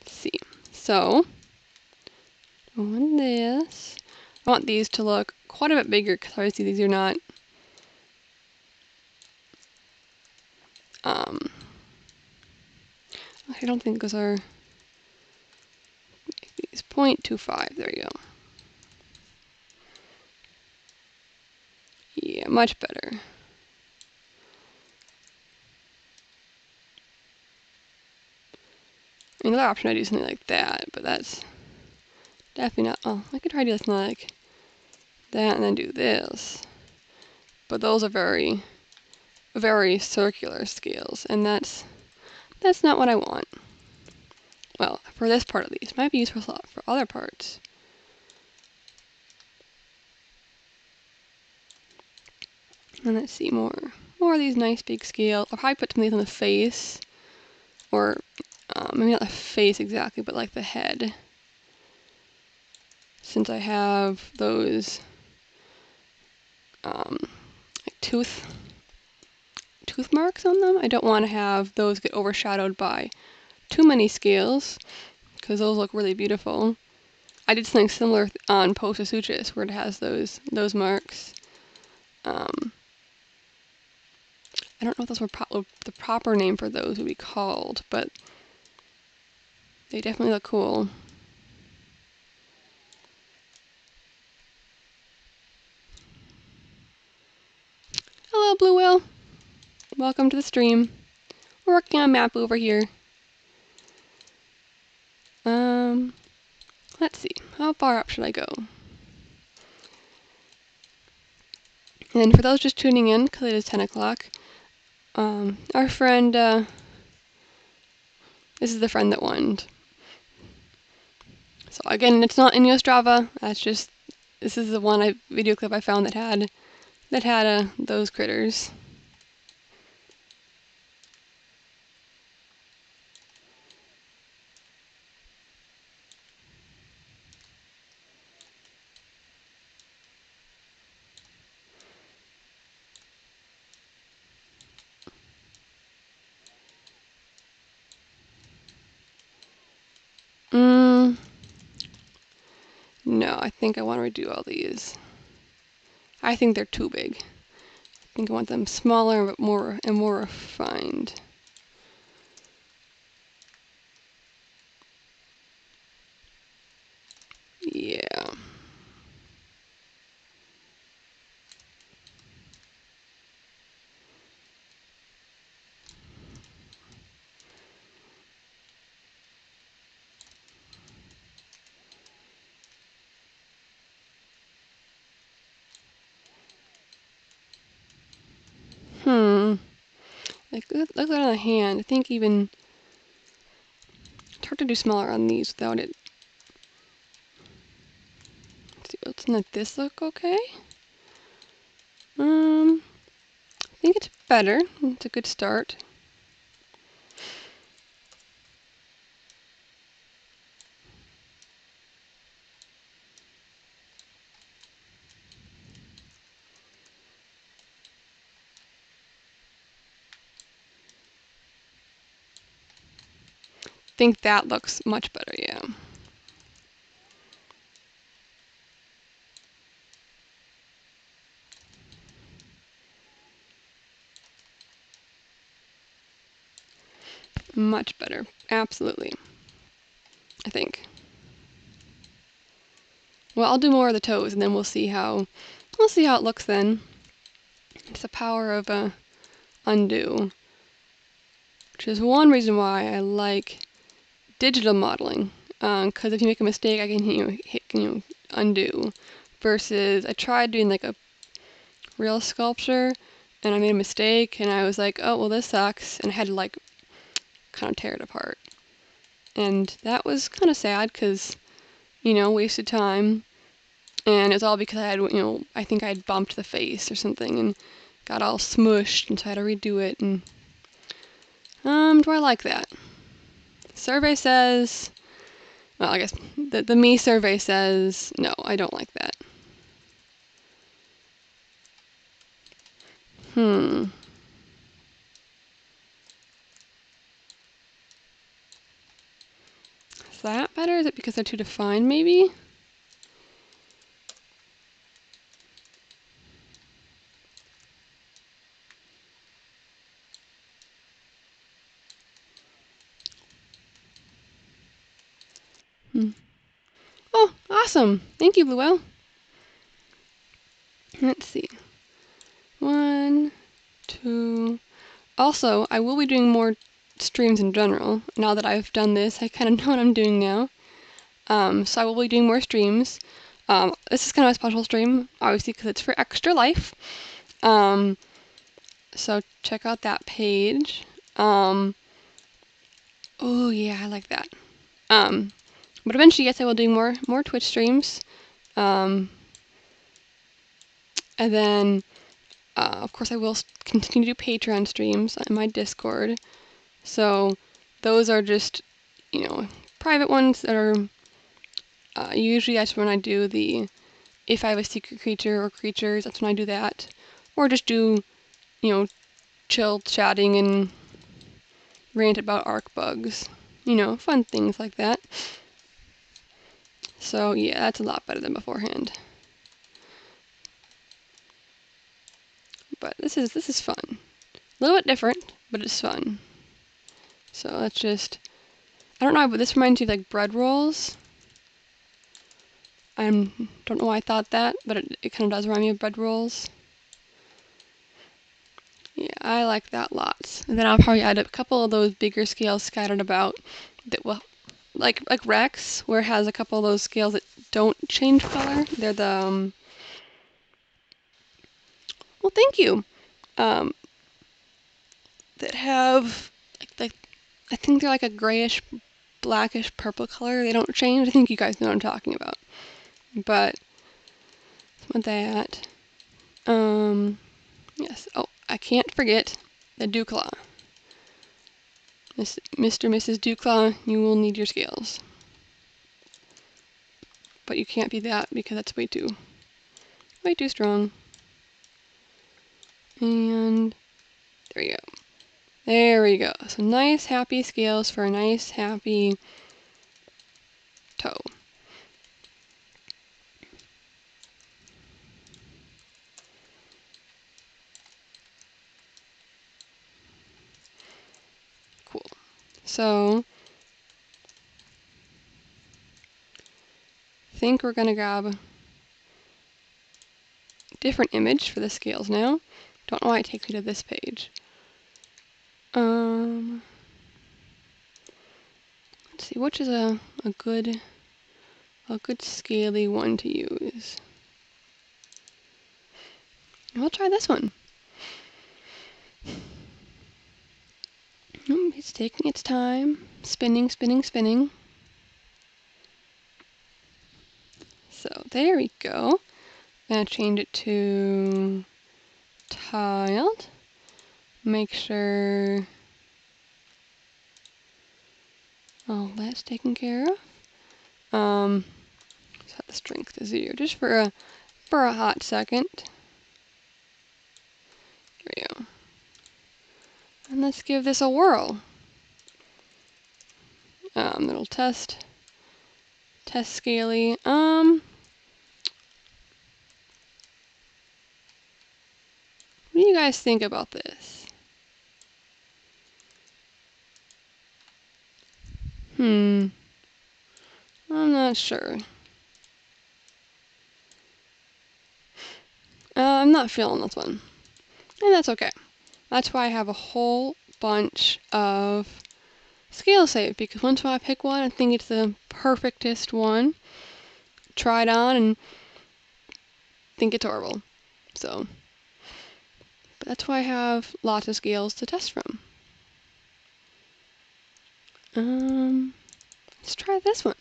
Let's see. So, on this, I want these to look quite a bit bigger because obviously these are not I don't think those are these 0.25. There you go. Yeah, much better. Another option I do something like that, but that's definitely not. Oh, I could try to do something like that and then do this. But those are very, very circular scales, and that's not what I want. Well, for this part at least. Might be useful for other parts. And let's see more of these nice big scales. I'll probably put some of these on the face, or maybe not the face exactly, but like the head. Since I have those like tooth marks on them, I don't want to have those get overshadowed by too many scales, because those look really beautiful. I did something similar on Posasuchus, where it has those marks. I don't know if those were the proper name for those would be called, but they definitely look cool. Hello, Blue Whale. Welcome to the stream. We're working on Mapu over here. Let's see. How far up should I go? And for those just tuning in, because it is 10 o'clock, our friend, this is the friend that won. So again, it's not in Strava. That's just, this is the one video clip I found that had those critters. No, I think I want to redo all these. I think they're too big. I think I want them smaller but more refined. Yeah. Like, look at that on the hand. I think even, it's hard to do smaller on these without it. Let's see, doesn't this look okay? I think it's better. It's a good start. I think that looks much better, yeah. Much better, absolutely. I think. Well, I'll do more of the toes, and then we'll see how it looks then. It's the power of undo, which is one reason why I like digital modeling. Because if you make a mistake, I can hit undo. Versus, I tried doing like a real sculpture, and I made a mistake, and I was like, oh well, this sucks, and I had to like kind of tear it apart. And that was kind of sad because, wasted time. And it's all because I had, I think I had bumped the face or something and got all smushed, and so I had to redo it. And do I like that? Survey says, well, I guess the me survey says no, I don't like that. Is that better? Is it because they're too defined, maybe? Oh, awesome. Thank you, Bluewell. Let's see. 1, 2. Also, I will be doing more streams in general. Now that I've done this, I kind of know what I'm doing now. So I will be doing more streams. This is kind of a special stream, obviously, because it's for Extra Life. So check out that page. Oh yeah, I like that. But eventually, yes, I will do more Twitch streams. And then, of course, I will continue to do Patreon streams on my Discord. So those are just, private ones that are usually that's when I do the if I have a secret creature or creatures, that's when I do that. Or just do, chill chatting and rant about arc bugs. Fun things like that. So yeah, that's a lot better than beforehand. But this is fun. A little bit different, but it's fun. So let's just, I don't know, but this reminds me of like bread rolls. I don't know why I thought that, but it kind of does remind me of bread rolls. Yeah, I like that lots. And then I'll probably add a couple of those bigger scales scattered about that will, like Rex, where it has a couple of those scales that don't change color. They're the, well, thank you. Um, that have, like, I think they're like a grayish, blackish, purple color. They don't change. I think you guys know what I'm talking about. But, with that, yes. Oh, I can't forget the Dewclaw. Mr. and Mrs. Dewclaw, you will need your scales. But you can't be that because that's way too strong. And there you go. There we go. So nice, happy scales for a nice, happy toe. Cool. So I think we're gonna grab a different image for the scales now. Don't know why it takes me to this page. Let's see, which is a good scaly one to use. I'll try this one. It's taking its time. Spinning, spinning, spinning. So there we go. I'm gonna change it to tiled. Make sure all that's taken care of. Set the strength to 0 just for a hot second. There we go. And let's give this a whirl. It'll test scaly. What do you guys think about this? I'm not sure. I'm not feeling this one. And that's okay. That's why I have a whole bunch of scale saved, because once I pick one, I think it's the perfectest one, try it on and think it's horrible. So, but that's why I have lots of scales to test from. Let's try this one.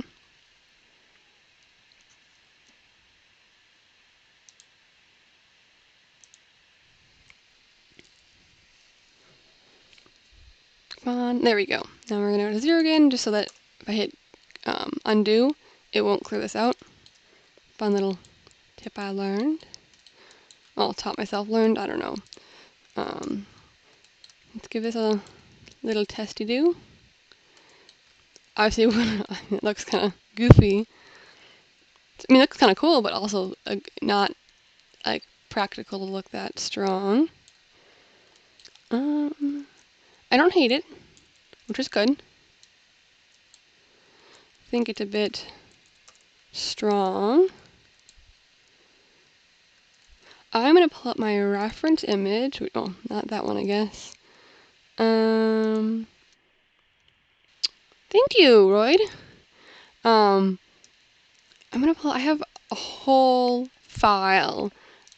Come on, there we go. Now we're gonna go to 0 again, just so that if I hit undo, it won't clear this out. Fun little tip I learned. Well, taught myself, learned, I don't know. Let's give this a little testy-do. Obviously, it looks kind of goofy. I mean, it looks kind of cool, but also not like practical to look that strong. I don't hate it, which is good. I think it's a bit strong. I'm going to pull up my reference image. Oh, not that one, I guess. Thank you, Royd. I have a whole file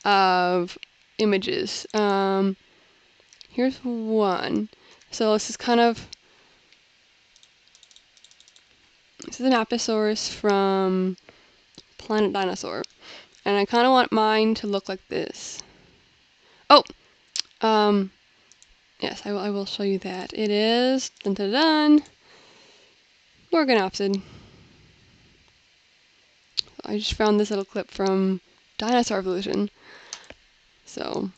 of images. Here's one. So this is an Apatosaurus from Planet Dinosaur. And I kind of want mine to look like this. Oh, yes, I will show you that. It is, dun dun dun, Gorgonopsid. I just found this little clip from Dinosaur Evolution. So,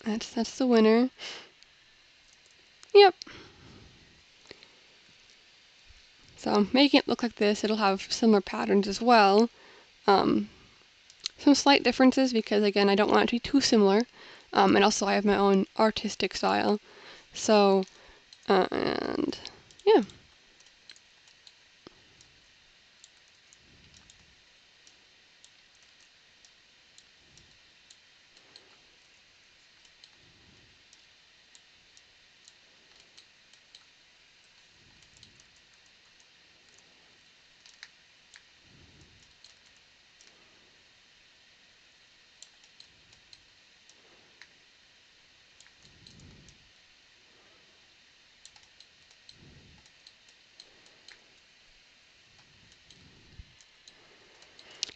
that's the winner. Yep. So, making it look like this, it'll have similar patterns as well. Some slight differences because, again, I don't want it to be too similar. And also I have my own artistic style. So, and yeah.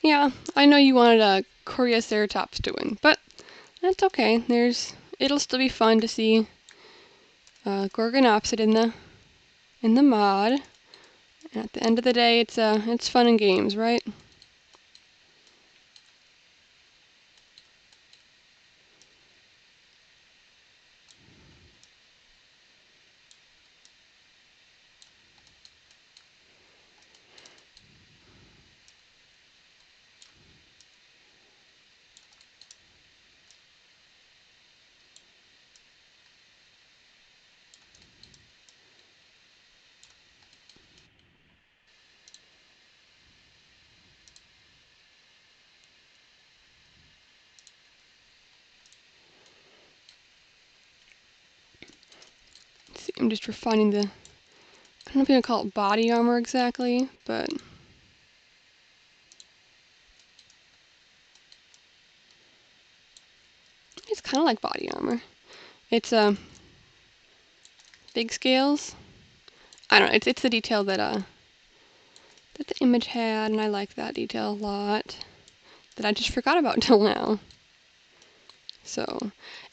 Yeah, I know you wanted a Choreoceratops doing, but that's okay. It'll still be fun to see Gorgonopsid in the mod. And at the end of the day, it's fun and games, right? Let's see, I'm just refining I don't know if you can call it body armor exactly, but it's kind of like body armor. It's big scales. I don't know. It's the detail that the image had, and I like that detail a lot. That I just forgot about until now. So,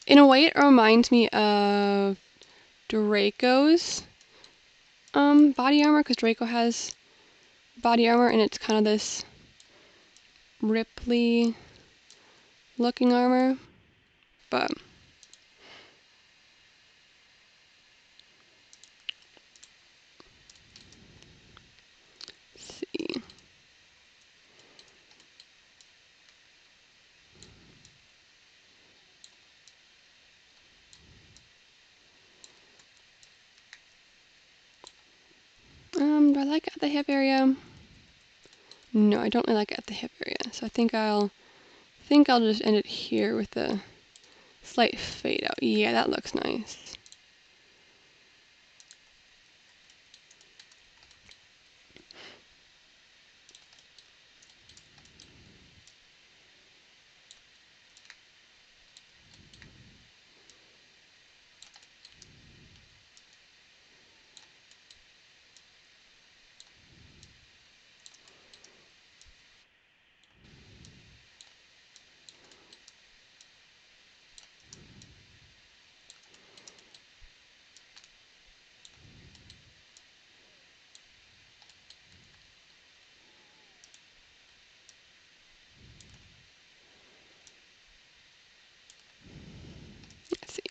in a way, it reminds me of Draco's body armor, because Draco has body armor, and it's kind of this Ripley looking armor. But let's see. Do I like it at the hip area? No, I don't really like it at the hip area. So I think I'll just end it here with a slight fade out. Yeah, that looks nice.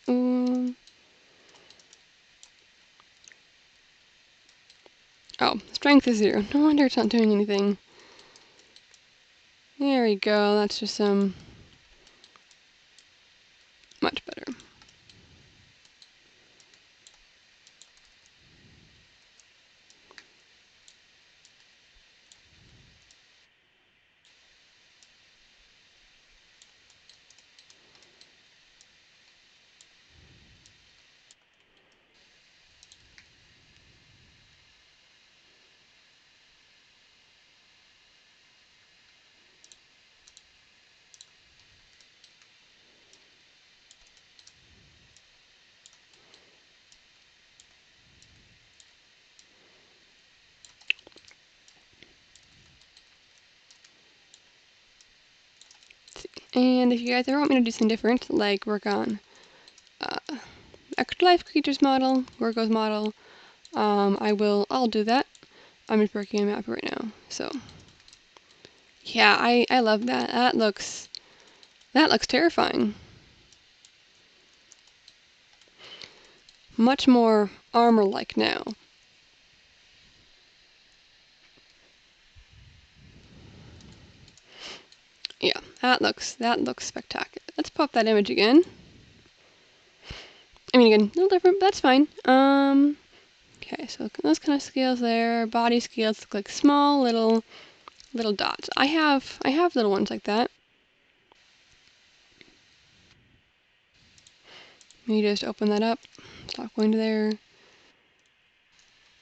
Oh, strength is 0. No wonder it's not doing anything. There we go. That's just much better. And if you guys ever want me to do something different, like work on extra life creatures model, Gorgo's model, I'll do that. I'm just working on a map right now. So yeah, I love that. That looks terrifying. Much more armor-like now. Yeah, that looks spectacular. Let's pop that image again. I mean, again, a little different, but that's fine. Okay, so those kind of scales there. Body scales look like small little dots. I have little ones like that. Let me just open that up. Stop going to there.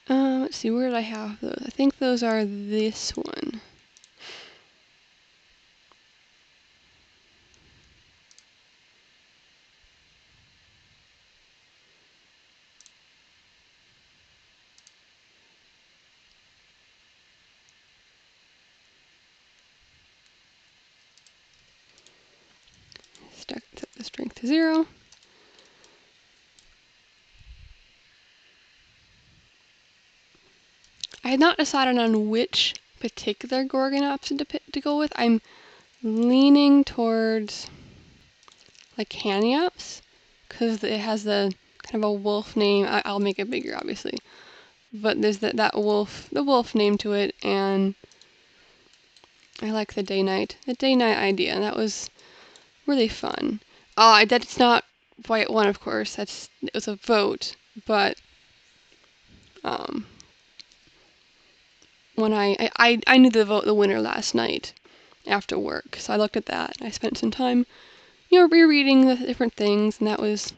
Let's see, where did I have those? I think those are this one. Set the strength to 0. I had not decided on which particular Gorgonopsid to go with. I'm leaning towards like Caniops, because it has the kind of a wolf name. I'll make it bigger, obviously. But there's the wolf name to it, and I like the day-night idea. That was really fun. That's not why it won, of course. It was a vote, but when I knew the winner last night after work, so I looked at that. I spent some time, rereading the different things, and that was.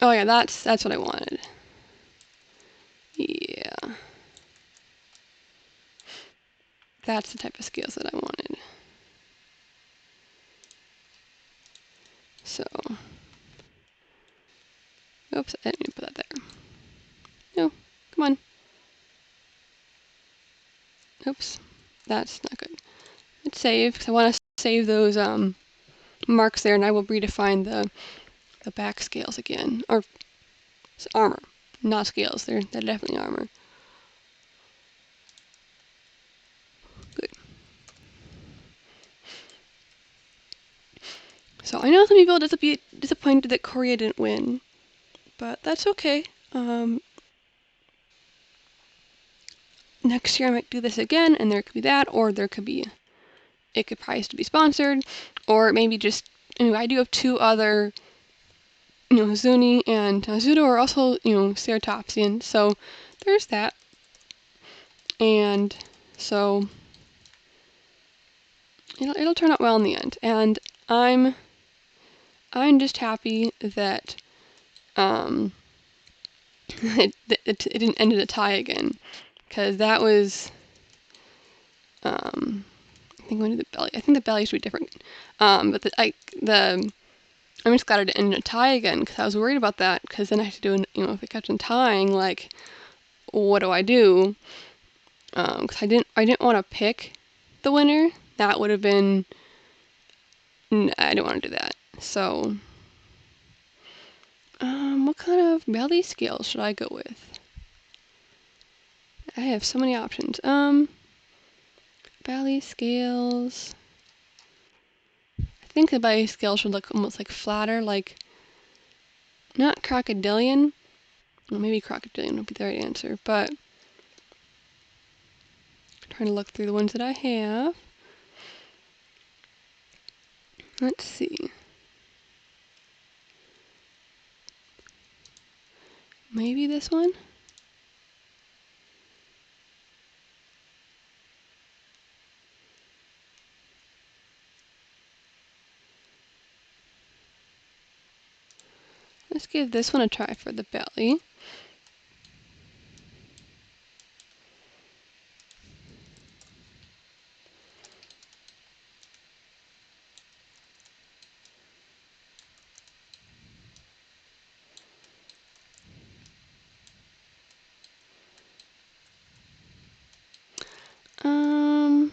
Oh yeah, that's what I wanted. Yeah. That's the type of scales that I wanted. So, oops, I didn't mean to put that there. No, come on. Oops, that's not good. Let's save, because I want to save those marks there, and I will redefine the back scales again. Or armor, not scales. They're definitely armor. Good. So I know some people will be disappointed that Korea didn't win, but that's okay. Next year I might do this again, and there could be that, or it could probably be sponsored, or maybe just, anyway, I do have 2 other, Zuni and Zudo are also, Ceratopsian, so there's that. And so it'll turn out well in the end, and I'm just happy that it didn't end in a tie again, because that was I think going to the belly. I think the belly should be different. But I'm just glad it didn't end in a tie again, because I was worried about that, because then I have to do if it kept on tying, like, what do I do? Because I didn't want to pick the winner. That would have been. I didn't want to do that. So, what kind of belly scales should I go with? I have so many options. Belly scales. I think the belly scale should look almost like flatter, like not crocodilian. Well, maybe crocodilian would be the right answer, but I'm trying to look through the ones that I have. Let's see. Maybe this one? Let's give this one a try for the belly. Um,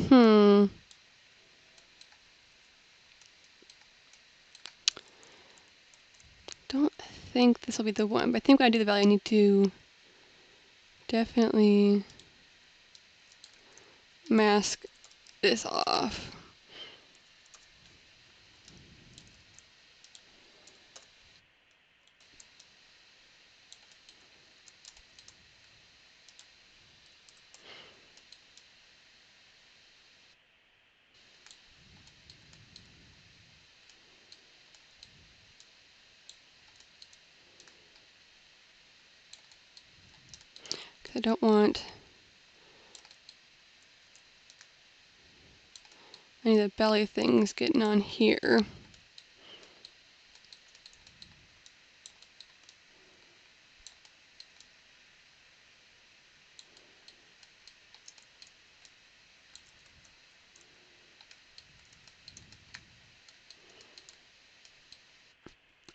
hmm. Don't think this will be the one, but I think when I do the belly, I need to definitely mask this off. I don't want any of the belly things getting on here.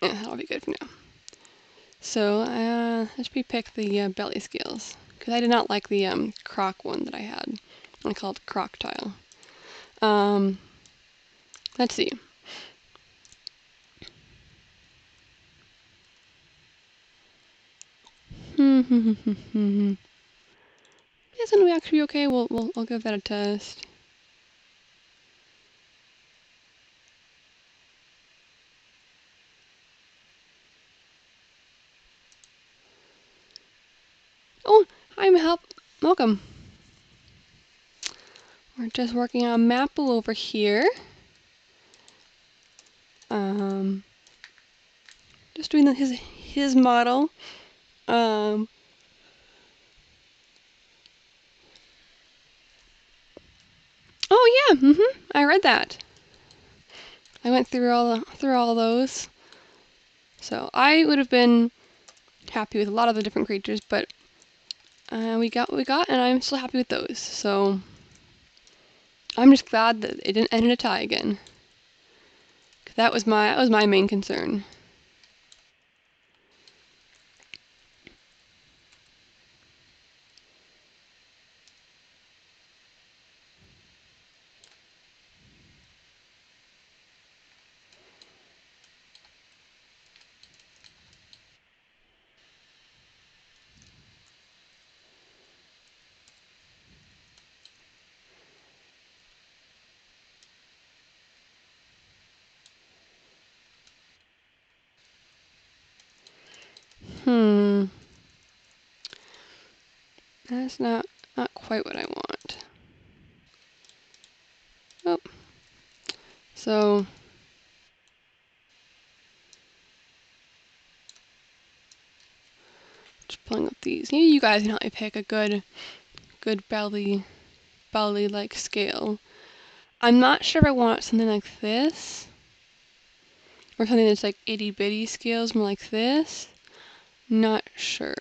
Yeah, that'll be good for now. So let's repick the belly scales, because I did not like the croc one that I had. I called it croctile. Let's see. This one will actually be okay. I'll give that a test. Oh, hi, help. Welcome. We're just working on Mapu over here. Just doing his model. Oh yeah, I read that. I went through all those. So I would have been happy with a lot of the different creatures, but we got what we got, and I'm still happy with those. So I'm just glad that it didn't end in a tie again. 'Cause that was my main concern. That's not quite what I want. Oh, so just pulling up these. Maybe you guys can help me pick a good belly like scale. I'm not sure if I want something like this or something that's like itty bitty scales more like this. Not sure.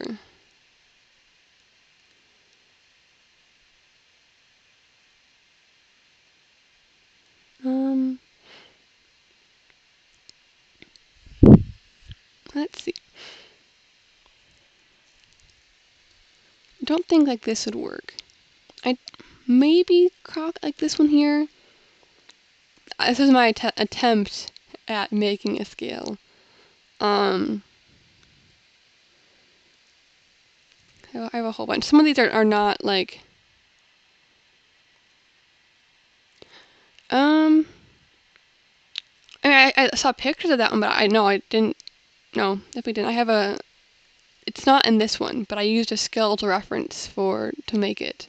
Let's see. I don't think like this would work. I maybe croc like this one here. This is my attempt at making a scale. I have a whole bunch. Some of these are not like I saw pictures of that one, but I didn't. No, definitely didn't. I have a. It's not in this one, but I used a skeletal reference to make it.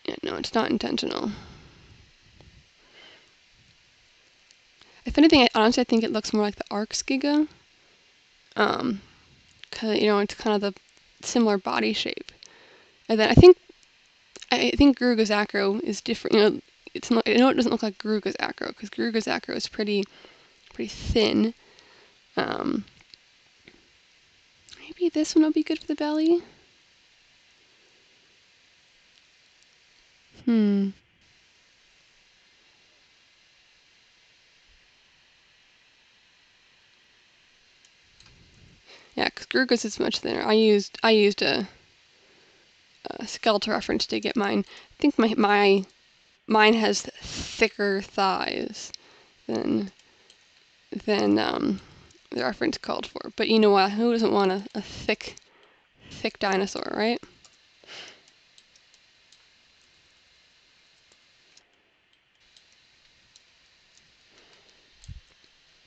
Yeah, no, it's not intentional. If anything, honestly, I think it looks more like the Arx Giga. Cause it's kind of the similar body shape. And then I think Garuga's acro is different. It's not. It doesn't look like Garuga's acro because Garuga's acro is pretty thin. Maybe this one will be good for the belly. Yeah, because Garuga's is much thinner. I used a skeletal reference to get mine. I think mine has thicker thighs than the reference called for. But you know what? Who doesn't want a thick dinosaur, right?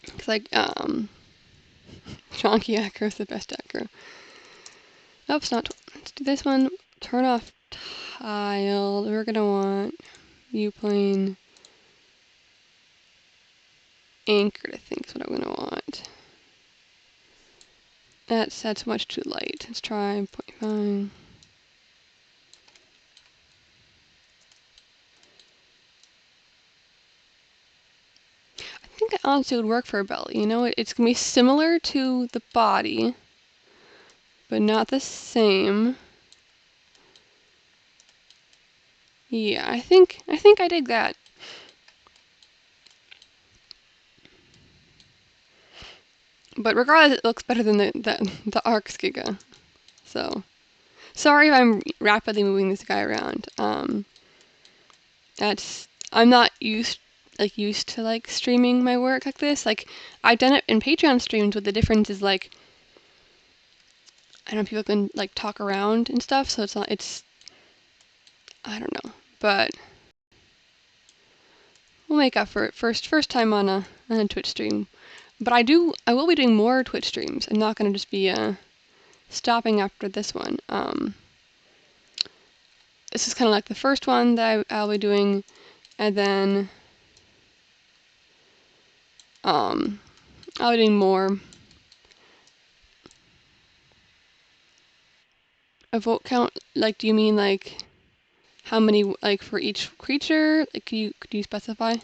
It's like chonky acro is the best acro. Nope, it's not. Let's do this one. Turn off tiled. We're gonna want viewplane anchored. I think is what I'm gonna want. That's much too light. Let's try 0.5. I think it honestly would work for a belly. It's gonna be similar to the body, but not the same. Yeah, I think I dig that. But regardless, it looks better than the Arx Giga. So, sorry if I'm rapidly moving this guy around. I'm not used to streaming my work like this. Like I've done it in Patreon streams, but the difference is I don't know, people can talk around and stuff, so I don't know, but we'll make up for it. First time on a Twitch stream. But I will be doing more Twitch streams. I'm not gonna just be stopping after this one. This is kind of like the first one that I'll be doing, and then I'll be doing more. A vote count? Do you mean how many for each creature? Could you specify?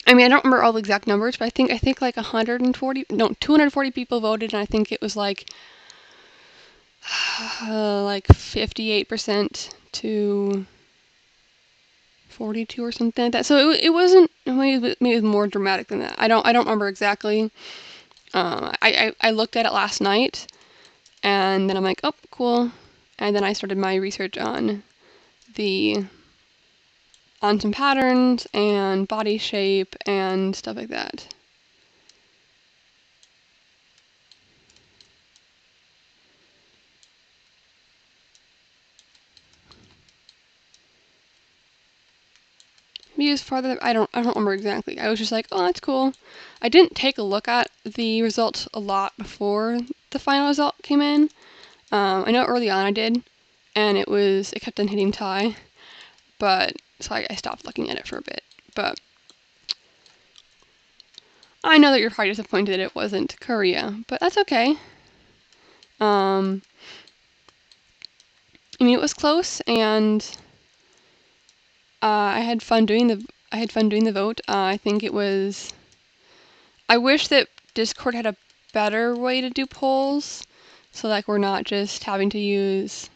I mean, I don't remember all the exact numbers, but I think 240 people voted, and I think it was 58% to 42 or something like that. So it wasn't, maybe it was more dramatic than that. I don't remember exactly. I looked at it last night, and then I'm like, oh, cool. And then I started my research on some patterns and body shape and stuff like that. Use farther. I don't remember exactly. I was just like, oh, that's cool. I didn't take a look at the results a lot before the final result came in. I know early on I did, and it kept on hitting tie, but so I stopped looking at it for a bit. But I know that you're probably disappointed that it wasn't Korea, but that's okay. I mean, it was close, and I had fun doing the vote. I think it was. I wish that Discord had a better way to do polls, so we're not just having to use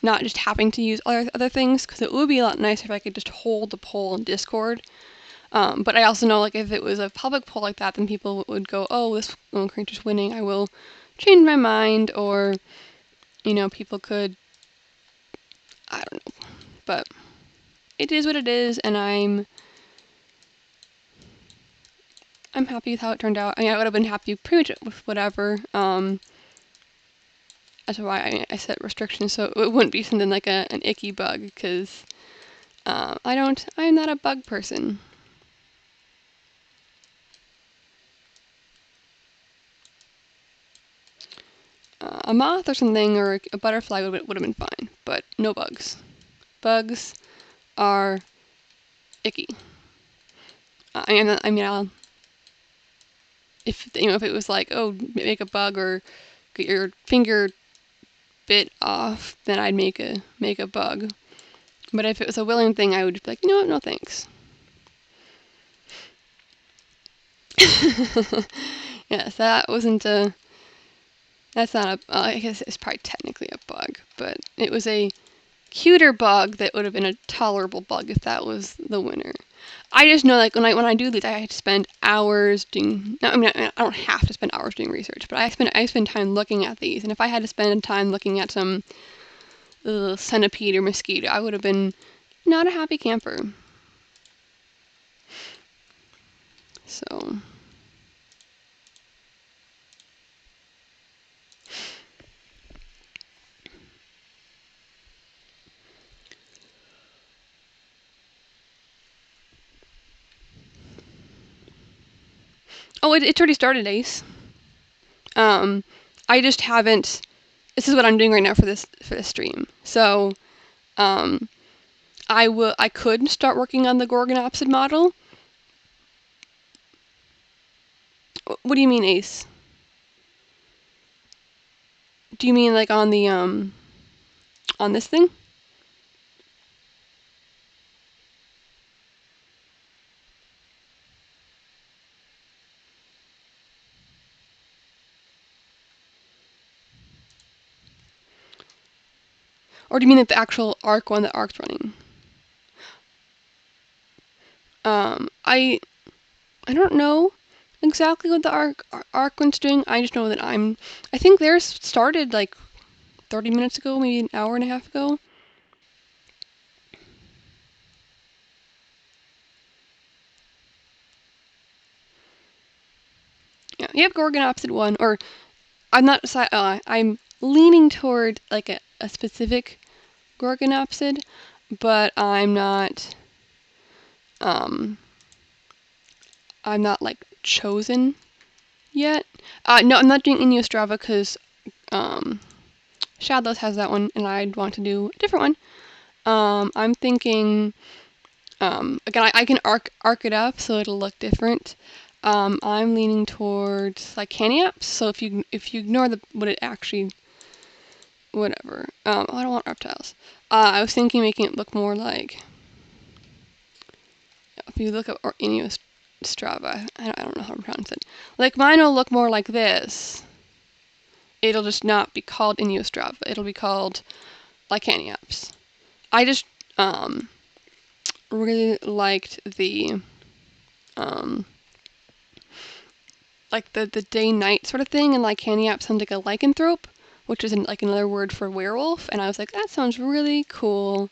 not just having to use other things, because it would be a lot nicer if I could just hold the poll in Discord. But I also know if it was a public poll like that, then people would go, oh, this creature's winning, I will change my mind, or people could, I don't know, but it is what it is, and I'm happy with how it turned out. I mean, I would have been happy pretty much with whatever. That's why I set restrictions, so it wouldn't be something like an icky bug, because I'm not a bug person. A moth or something, or a butterfly would have been fine, but no bugs. Bugs are icky. If it was like, oh, make a bug or get your finger bit off, then I'd make a bug. But if it was a willing thing, I would be like, you know what, no thanks. Yes, that wasn't a. That's not a. I guess it's probably technically a bug, but it was a cuter bug that would have been a tolerable bug if that was the winner. I just know, like, when I do these, I have to spend hours doing. No, I mean, I don't have to spend hours doing research, but I spend time looking at these. And if I had to spend time looking at some centipede or mosquito, I would have been not a happy camper. So. Oh, it's already started, Ace. I just haven't. This is what I'm doing right now for this stream. So, I could start working on the Gorgonopsid model. What do you mean, Ace? Do you mean like on the on this thing? Or do you mean like the actual Arc one that Arc's running? I don't know exactly what the Arc one's doing. I just know that I think theirs started like 30 minutes ago, maybe an hour and a half ago. Yeah, you have Gorgonopsid 1, or I'm not. I'm leaning toward like a specific Gorgonopsid, but I'm not like chosen yet. No, I'm not doing Iniostrava because Shadows has that one, and I'd want to do a different one. I'm thinking, again, I can arc it up so it'll look different. I'm leaning towards like Caniaps. So if you ignore what it actually, whatever. I don't want reptiles. I was thinking making it look more like. If you look up Iniostrava, I don't know how to pronounce it. Like mine will look more like this. It'll just not be called Iniostrava. It'll be called Lycaniaps. I just really liked the like the day-night sort of thing, and Lycaniaps sounds like a lycanthrope, which is like another word for werewolf, and I was like, that sounds really cool.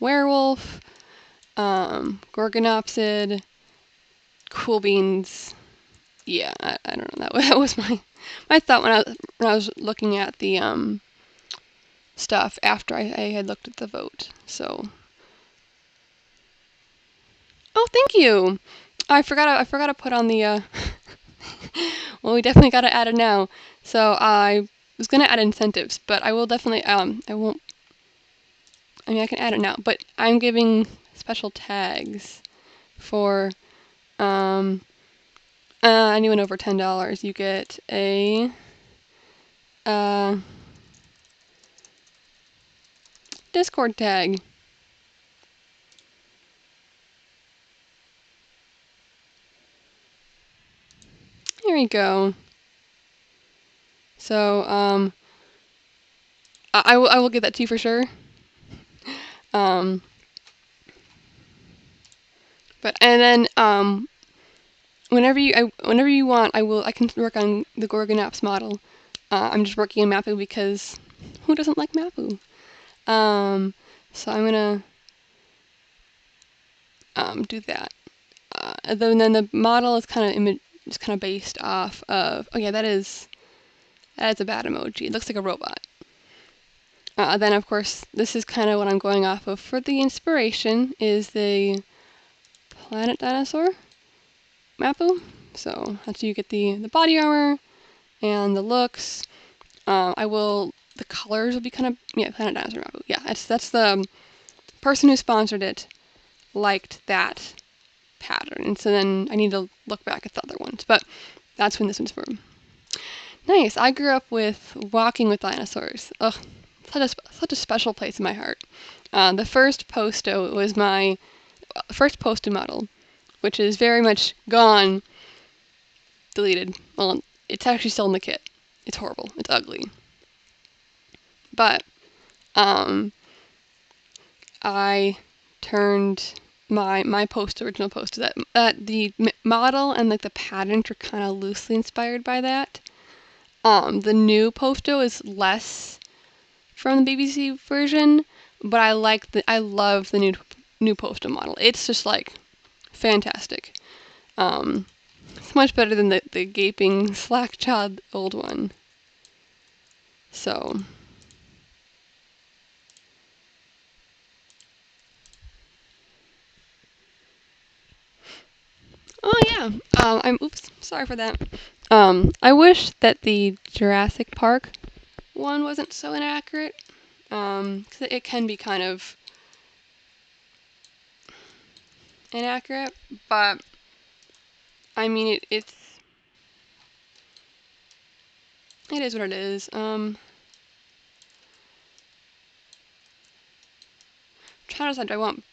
Werewolf, Gorgonopsid, cool beans. Yeah, I don't know. That was my thought when I was looking at the stuff after I had looked at the vote. So, oh, thank you. I forgot to put on the. Well, we definitely got to add it now. So I was gonna add incentives, but I will definitely. I won't. I mean, I can add it now, but I'm giving special tags for anyone over $10. You get a Discord tag. Here we go. So I will get that to you for sure. But and then whenever you want, I can work on the Gorgonopsid model. I'm just working on Mapu because who doesn't like Mapu? So I'm gonna do that. And then the model is kind of based off of, oh yeah, that is a bad emoji. It looks like a robot. Then of course, this is kind of what I'm going off of for the inspiration, is the planet dinosaur Mapu. So that's you get the body armor and the looks. The colors will be kind of, yeah, planet dinosaur Mapu. Yeah, that's the person who sponsored it liked that pattern. And so then I need to look back at the other ones, but that's when this one's from. Nice. I grew up with walking with dinosaurs. Ugh, such a special place in my heart. The first posto was my first poster model, which is very much gone, deleted. Well, it's actually still in the kit. It's horrible. It's ugly. But I turned my original poster, that the model and like the patterns are kind of loosely inspired by that. The new posto is less from the BBC version, but I love the new posto model. It's just like fantastic. It's much better than the gaping slack-jawed old one. So, oh yeah. Oops, sorry for that. I wish that the Jurassic Park one wasn't so inaccurate. 'Cause it can be kind of inaccurate, but I mean it is what it is. Trying to decide, do I want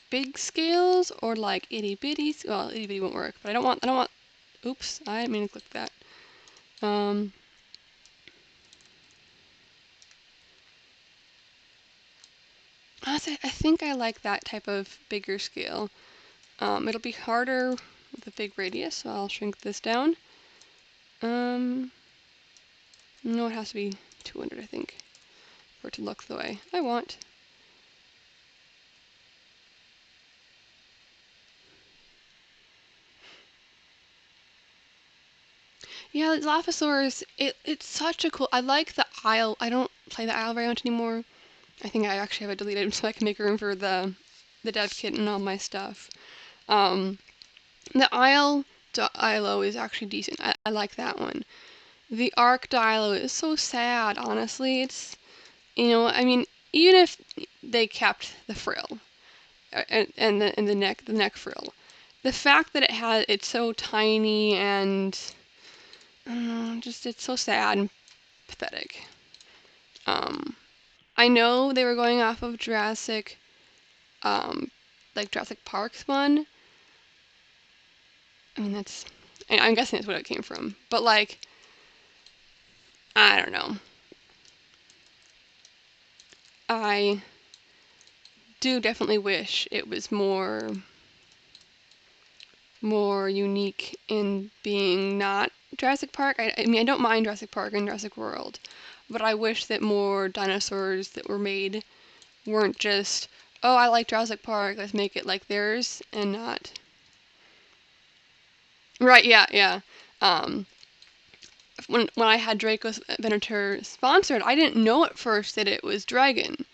big scales or like itty bitty? Well, itty bitty won't work, but I don't want. Oops, I didn't mean to click that. Honestly, I think I like that type of bigger scale. It'll be harder with a big radius, so I'll shrink this down. No, it has to be 200, I think, for it to look the way I want. Yeah, the Dilophosaurus, it's such a cool. I like the aisle. I don't play the aisle very much anymore. I think I actually have it deleted so I can make room for the dev kit and all my stuff. The aisle Dilo is actually decent. I like that one. The arc Dilo is so sad, honestly. It's, I mean, even if they kept the frill and the neck frill, the fact that it's so tiny and just it's so sad and pathetic. I know they were going off of Jurassic, like Jurassic Park's one. I mean, I'm guessing that's what it came from. But like, I don't know. I do definitely wish it was more unique in being not Jurassic Park. I mean, I don't mind Jurassic Park and Jurassic World, but I wish that more dinosaurs that were made weren't just, oh, I like Jurassic Park, let's make it like theirs, and not. Right, yeah, yeah. Um, when I had Draco's Venator sponsored, I didn't know at first that it was dragon.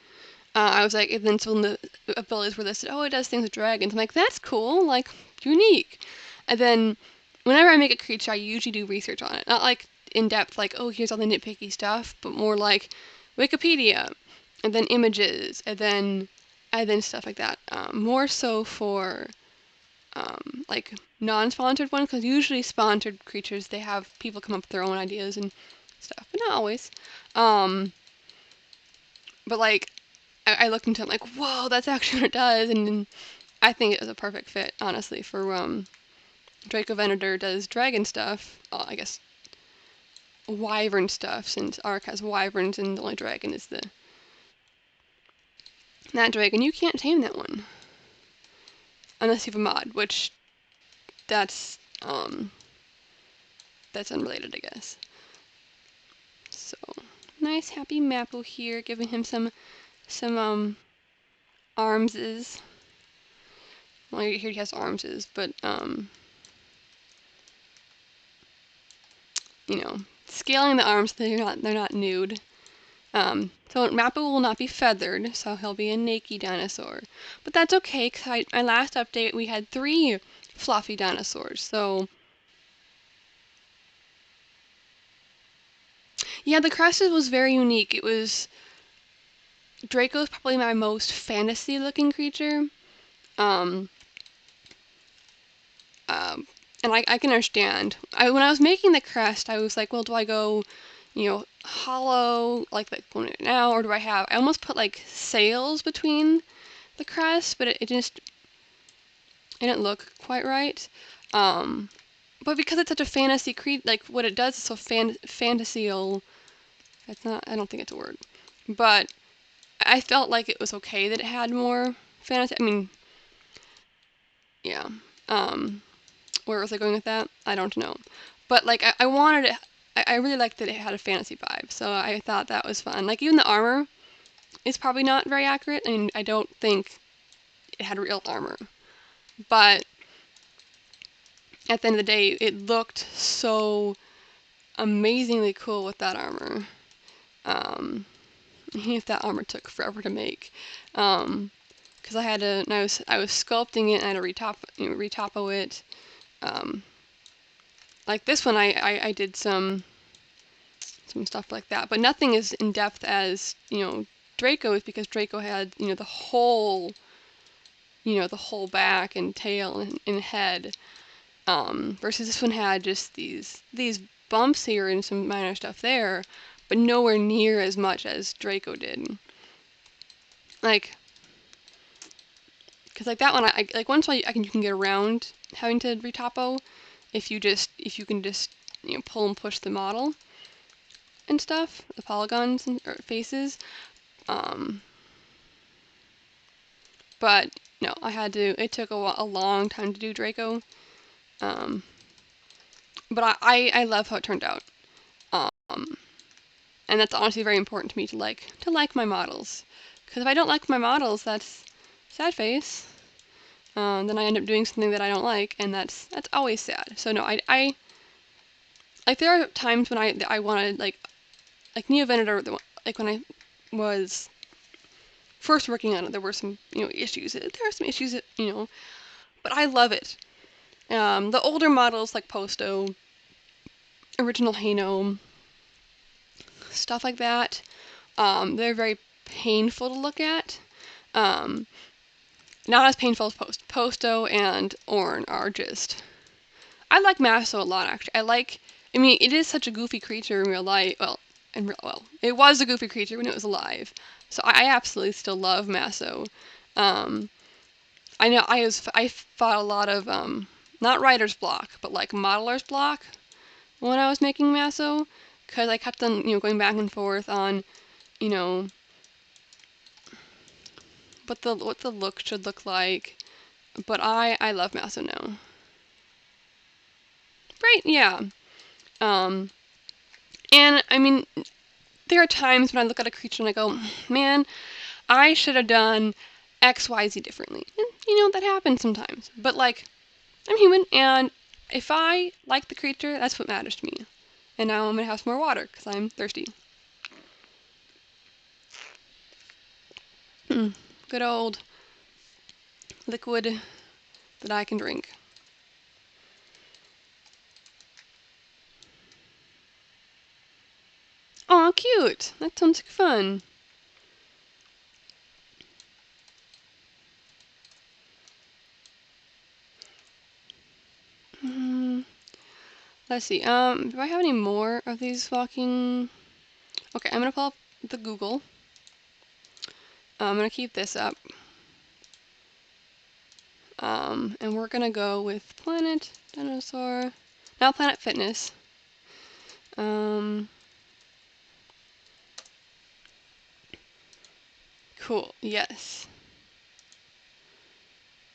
I was like, and then so when the abilities were listed, oh, it does things with dragons. I'm like, that's cool, like, unique. And then whenever I make a creature, I usually do research on it. Not like in depth, like, oh, here's all the nitpicky stuff, but more like Wikipedia, and then images, and then stuff like that. More so for like non-sponsored ones, because usually sponsored creatures, they have people come up with their own ideas and stuff, but not always. Um, but like I looked into it, I'm like, whoa, that's actually what it does, and then I think it was a perfect fit, honestly, for Draco Venator does dragon stuff. I guess wyvern stuff, since Ark has wyverns and the only dragon is that dragon. You can't tame that one unless you have a mod, which that's that's unrelated, I guess. So nice, happy Mapu here, giving him some armses. well, here he has arms is, but, you know, scaling the arms so they're not nude. So Mapu will not be feathered, so he'll be a naked dinosaur. But that's okay, because my last update we had 3 fluffy dinosaurs, so... Yeah, the crest was very unique. It was... Draco's probably my most fantasy-looking creature. Um, um, and I can understand. When I was making the crest, I was like, well, do I go, hollow, like one now, or do I almost put, like, sails between the crest, but it just didn't look quite right. But because it's such a fantasy creature, like, what it does is so fantasial, I don't think it's a word, but I felt like it was okay that it had more fantasy. I mean, yeah. Where was I going with that? I don't know. But like I wanted it. I really liked that it had a fantasy vibe, so I thought that was fun. Like even the armor is probably not very accurate. I mean, I don't think it had real armor, but at the end of the day, it looked so amazingly cool with that armor. Even if that armor took forever to make, because I was sculpting it and I had to retopo it. Like this one, I did some stuff like that, but nothing as in depth as Draco's, because Draco had the whole back and tail and head, versus this one had just these bumps here and some minor stuff there, but nowhere near as much as Draco did. Like, because like that one, I like once you can get around having to retopo if you can just pull and push the model and stuff, the polygons or faces. But no, it took a long time to do Draco. But I love how it turned out. And that's honestly very important to me to like my models. Because if I don't like my models, that's sad face. Then I end up doing something that I don't like, and that's always sad. So no, I like there are times when I wanted like Neo Venator, like when I was first working on it, there were some issues. There are some issues, but I love it. The older models like Posto, original Hano, stuff like that, they're very painful to look at. Not as painful as Posto and Orn are just... I like Masso a lot, actually. I mean, it is such a goofy creature in real life. Well, it was a goofy creature when it was alive. So I absolutely still love Masso. I know I fought a lot of, not writer's block, but like modeler's block when I was making Masso, because I kept on, going back and forth on, you know, what the look should look like. But I love Masso now. Right? Yeah. And I mean, there are times when I look at a creature and I go, man, I should have done X, Y, Z differently. And that happens sometimes. But like, I'm human, and if I like the creature, that's what matters to me. And now I'm gonna have some more water because I'm thirsty. Good old liquid that I can drink. Aw, cute! That sounds like fun. Let's see. Do I have any more of these walking? Okay, I'm gonna pull up the Google. I'm gonna keep this up. And we're gonna go with Planet Dinosaur. Now Planet Fitness. Cool. Yes.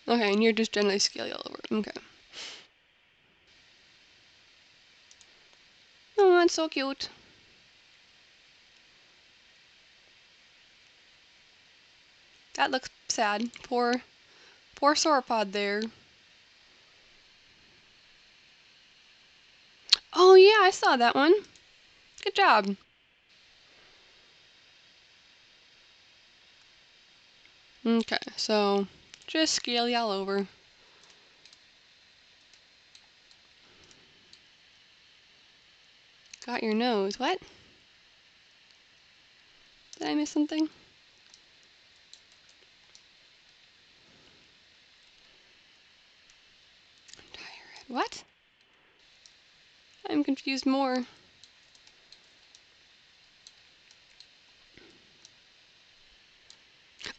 Okay, and you're just generally scaly all over. Okay. Oh, that's so cute. That looks sad. Poor Poor sauropod there. Oh yeah, I saw that one. Good job. Okay, so just scaly all over. Got your nose. What? Did I miss something? What? I'm confused more.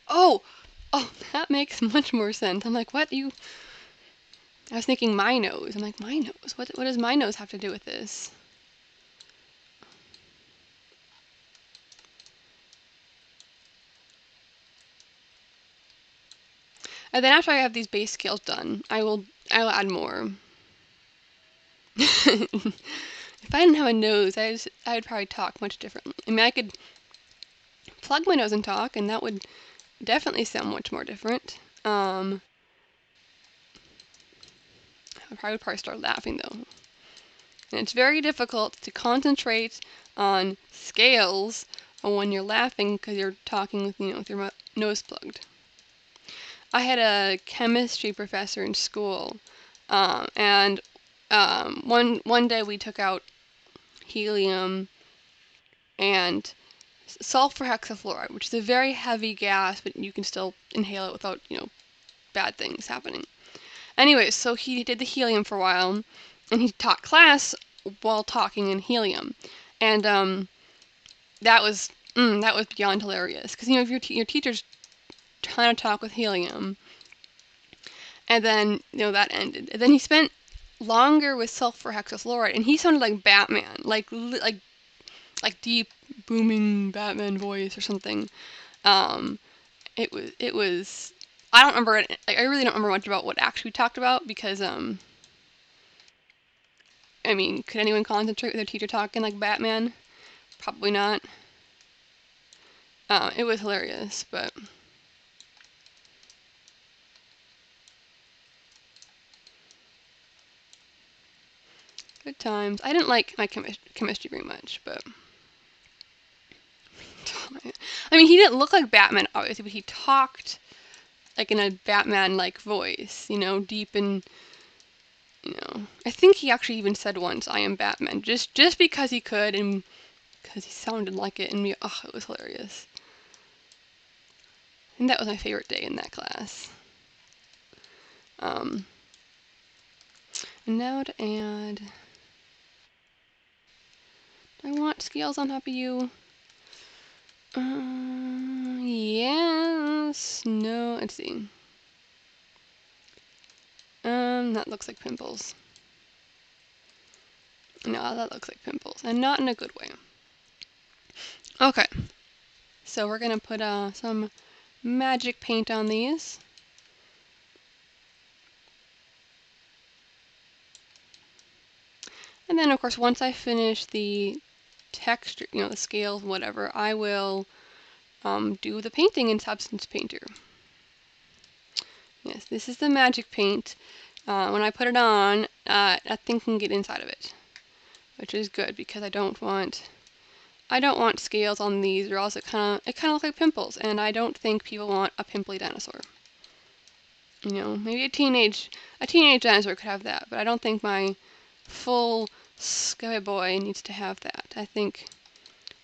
Oh! Oh, that makes much more sense. I'm like, what? I was thinking my nose. I'm like, my nose? What does my nose have to do with this? And then after I have these base scales done, I will add more. If I didn't have a nose, I would probably talk much differently. I mean, I could plug my nose and talk, and that would definitely sound much more different. I would probably start laughing though. And it's very difficult to concentrate on scales when you're laughing because you're talking with your nose plugged. I had a chemistry professor in school, and one day we took out helium and sulfur hexafluoride, which is a very heavy gas, but you can still inhale it without bad things happening. Anyway, so he did the helium for a while, and he taught class while talking in helium, and that was beyond hilarious because if your teacher's trying to talk with helium, and then that ended, and then he spent longer with sulfur hexafluoride, and he sounded like Batman, like deep booming Batman voice or something. It was I don't remember it. I really don't remember much about what actually we talked about because I mean, could anyone concentrate with their teacher talking like Batman? Probably not. It was hilarious, but good times. I didn't like my chemistry very much, but I mean, he didn't look like Batman, obviously, but he talked like in a Batman-like voice, deep and, I think he actually even said once, "I am Batman," just because he could and because he sounded like it, and it was hilarious. And that was my favorite day in that class. And now to add, do I want scales on top of you? Yes. No. Let's see. That looks like pimples. No, that looks like pimples, and not in a good way. Okay. So we're gonna put some magic paint on these. And then, of course, once I finish the texture, the scales, whatever, I will do the painting in Substance Painter. Yes, this is the magic paint. When I put it on, nothing can get inside of it, which is good because I don't want scales on these, or else it kind of looks like pimples, and I don't think people want a pimply dinosaur. Maybe a teenage dinosaur could have that, but I don't think my full sky boy needs to have that. I think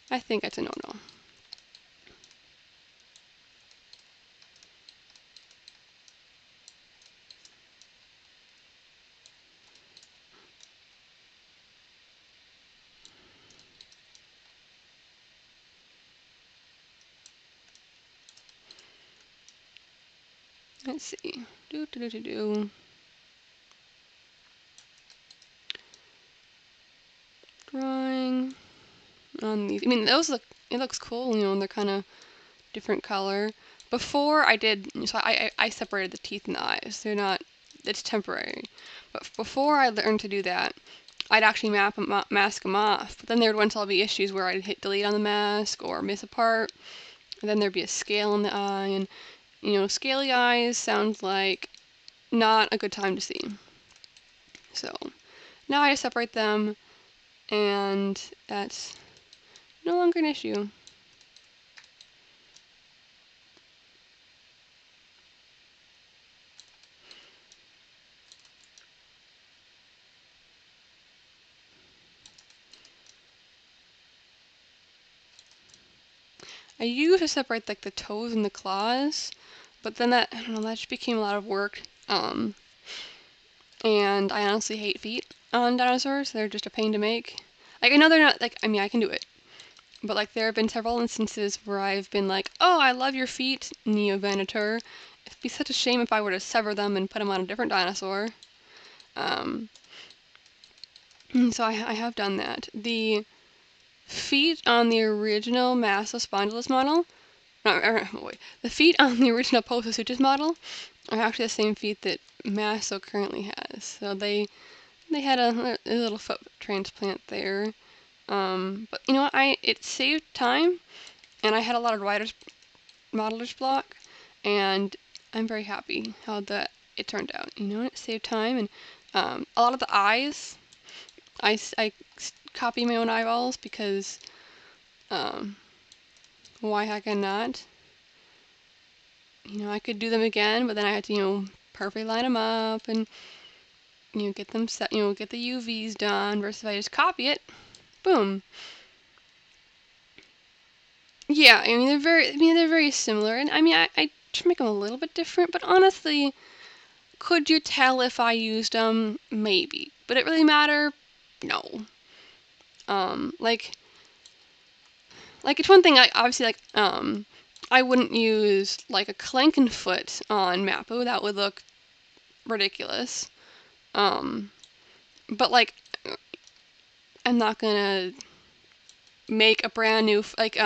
it's a no-no. Let's see. Drawing on these. I mean, it looks cool, and they're kind of different color. Before I did, so I separated the teeth and the eyes. It's temporary. But before I learned to do that, I'd actually mask them off. But then there would once all be issues where I'd hit delete on the mask or miss a part. And then there'd be a scale in the eye. And Scaly eyes sounds like not a good time to see. So now I separate them, and that's no longer an issue. I used to separate like the toes and the claws, but then I don't know, that just became a lot of work. And I honestly hate feet on dinosaurs. They're just a pain to make. Like, I know they're not, like, I mean, I can do it. But, like, there have been several instances where I've been like, oh, I love your feet, Neovenator. It'd be such a shame if I were to sever them and put them on a different dinosaur. So I have done that. The feet on the original Massospondylus model, wait, the feet on the original Pososuchus model are actually the same feet that Masso currently has. So they had a little foot transplant there. But you know what? It saved time, and I had a lot of writer's modeler's block, and I'm very happy how it turned out. It saved time, and a lot of the eyes, I copy my own eyeballs because why heck not? I could do them again, but then I had to perfectly line them up and get them set, get the UVs done. Versus if I just copy it, boom. Yeah, they're very similar, and I try to make them a little bit different, but honestly, could you tell if I used them? Maybe. Would it really matter? No. Like it's one thing, obviously, I wouldn't use, like, a Clankenfoot on Mapu. That would look ridiculous. But, like, I'm not gonna make a brand new, like,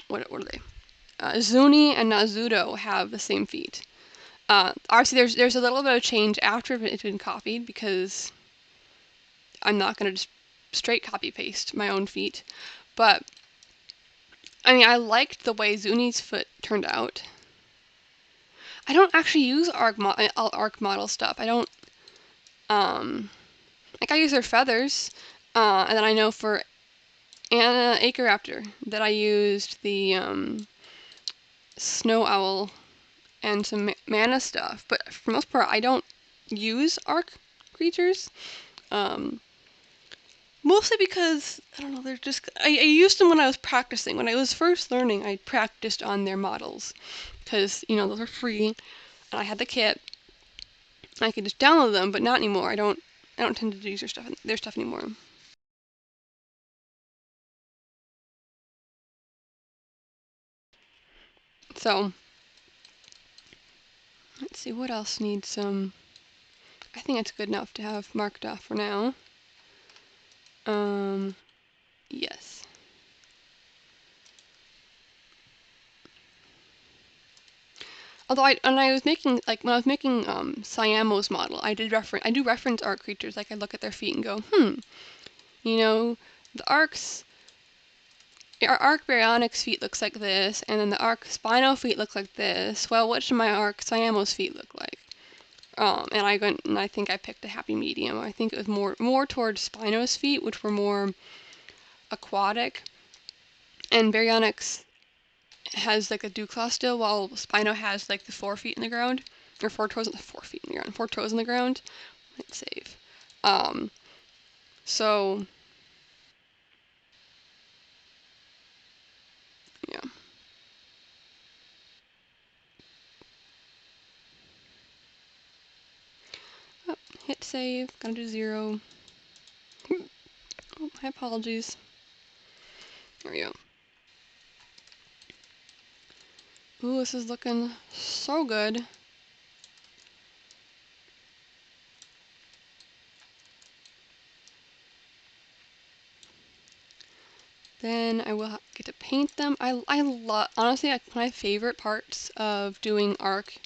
what are they? Zuni and Nazudo have the same feet. Obviously, there's a little bit of change after it's been copied, because I'm not going to just straight copy paste my own feet. But I mean, I liked the way Zuni's foot turned out. I don't actually use ARC model stuff. I don't like, I use their feathers, and then I know for Anna Acroraptor that I used the snow owl and some mana stuff, but for the most part, I don't use ARC creatures. Mostly because, I don't know, they're just, I used them when I was practicing. When I was first learning, I practiced on their models. Because, those are free, and I had the kit. I could just download them, but not anymore. I don't tend to use their stuff anymore. So, let's see, what else needs some... I think it's good enough to have marked off for now. Yes. Although when I was making Siamo's model, I do reference ARC creatures. Like, I look at their feet and go, the our Arc Baryonyx feet looks like this, and then the Arc Spino feet look like this. Well, what should my Arc Siamo's feet look like? And I think I picked a happy medium. I think it was more towards Spino's feet, which were more aquatic, and Baryonyx has like a dewclaw still, while Spino has like the 4 feet in the ground, or 4 toes in the ground. Let's save. So yeah. Oh, hit save. Gotta do 0. Oh, my apologies. There we go. Ooh, this is looking so good. Then I will get to paint them. I love, honestly, my favorite parts of doing ARC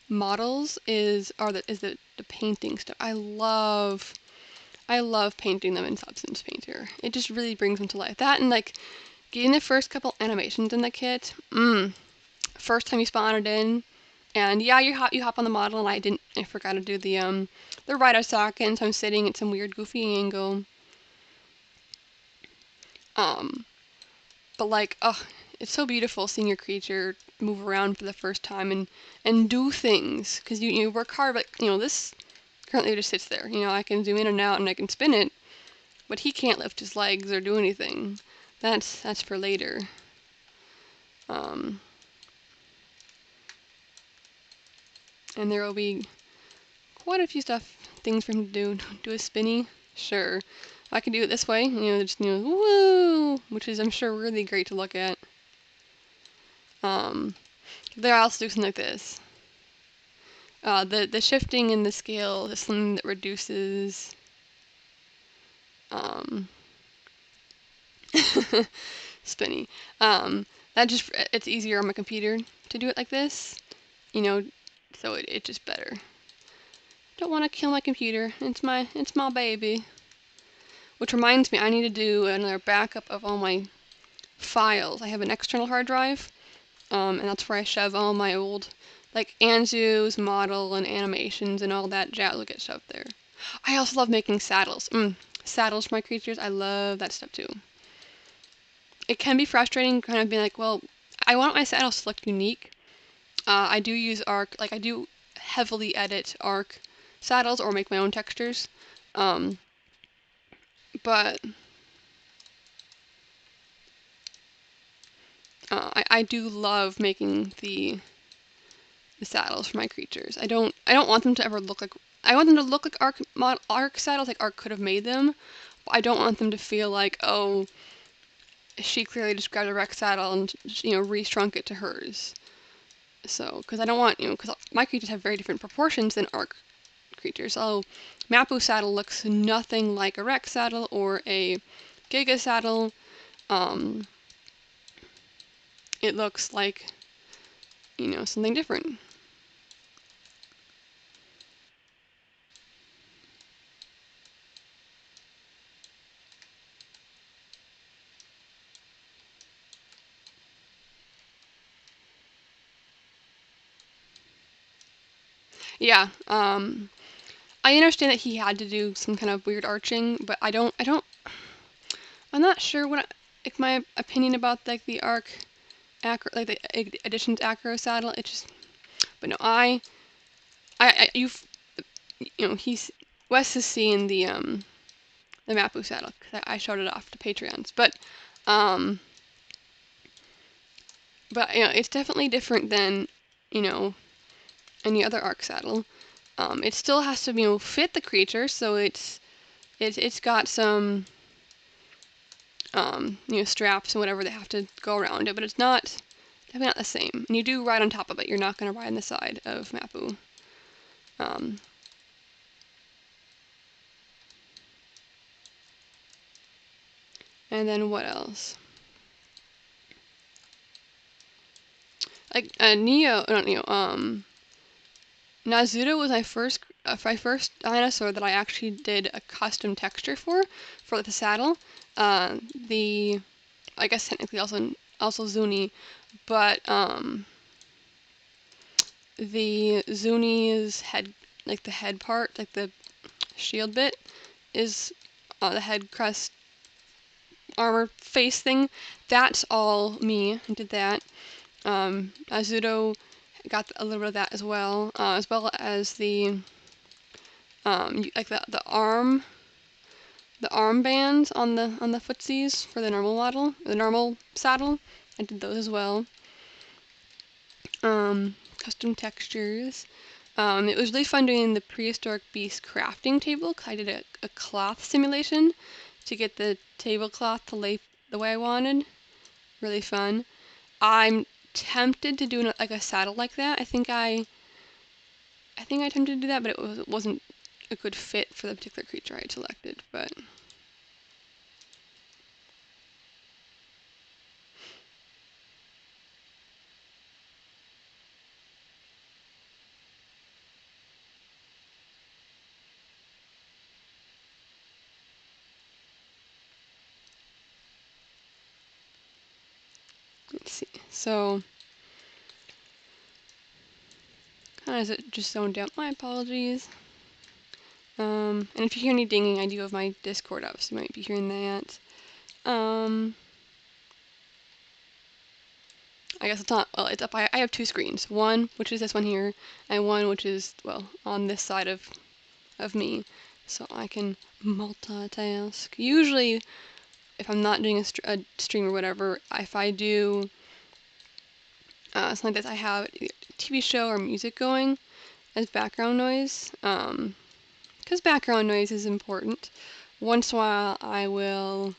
models is the painting stuff. I love painting them in Substance Painter. It just really brings them to life. That, and like getting the first couple animations in the kit, first time you spawn it in. And yeah, you hop on the model, and I forgot to do the rider socket, and so I'm sitting at some weird goofy angle. But like, it's so beautiful seeing your creature move around for the first time and do things, because you work hard, but this currently just sits there. I can zoom in and out and I can spin it, but he can't lift his legs or do anything. That's for later. And there will be quite a few things for him to do. Do a spinny, sure. I can do it this way, just woo, which is I'm sure really great to look at. There I'll also do something like this. The shifting in the scale is something that reduces spinny. It's easier on my computer to do it like this, so it's just better. Don't want to kill my computer. It's my baby. Which reminds me, I need to do another backup of all my files. I have an external hard drive, and that's where I shove all my old, like Anzu's model and animations and all that jazz will get shoved there. I also love making saddles. Saddles for my creatures. I love that stuff too. It can be frustrating, kind of being like, well, I want my saddles to look unique. I do use Arc, like I do heavily edit Arc saddles or make my own textures. But I do love making the saddles for my creatures. I don't want them to ever look like. I want them to look like Arc saddles, like Arc could have made them. But I don't want them to feel like, oh, she clearly just grabbed a Rex saddle and re-shrunk it to hers. So, because I don't want because my creatures have very different proportions than Arc creatures. Oh, Mapu saddle looks nothing like a Rex saddle or a Giga saddle. It looks like something different. Yeah, I understand that he had to do some kind of weird arching, but I'm not sure like my opinion about like the Arc acro, like the Editions acro saddle. It just, but no, you've, Wes has seen the Mapu saddle because I showed it off to Patreons, um, but it's definitely different than any other Arc saddle. It still has to fit the creature, so it's got some straps and whatever they have to go around it, but it's definitely not the same. And you do ride on top of it. You're not going to ride on the side of Mapu. And then what else? Like Nazuto was my first dinosaur that I actually did a custom texture for the saddle. I guess technically also Zuni, but the Zuni's head, like the head part, like the shield bit, is the head crest armor face thing. That's all me. I did that. Azuto got a little bit of that as well as the like the arm bands on the footsies for the normal model, the normal saddle. I did those as well. Custom textures. It was really fun doing the Prehistoric Beast crafting table because I did a cloth simulation to get the tablecloth to lay the way I wanted. Really fun. I'm tempted to do like a saddle like that. I think I attempted to do that, but it wasn't a good fit for the particular creature I had selected. But let's see. So As it just zoned out. My apologies. And if you hear any dinging, I do have my Discord up, so you might be hearing that. I guess it's not, well, it's up. I have two screens. One, which is this one here, and one, which is, well, on this side of me. So I can multitask. Usually, if I'm not doing a stream or whatever, if I do something like this, I have a TV show or music going as background noise. Because background noise is important. Once in a while, I will,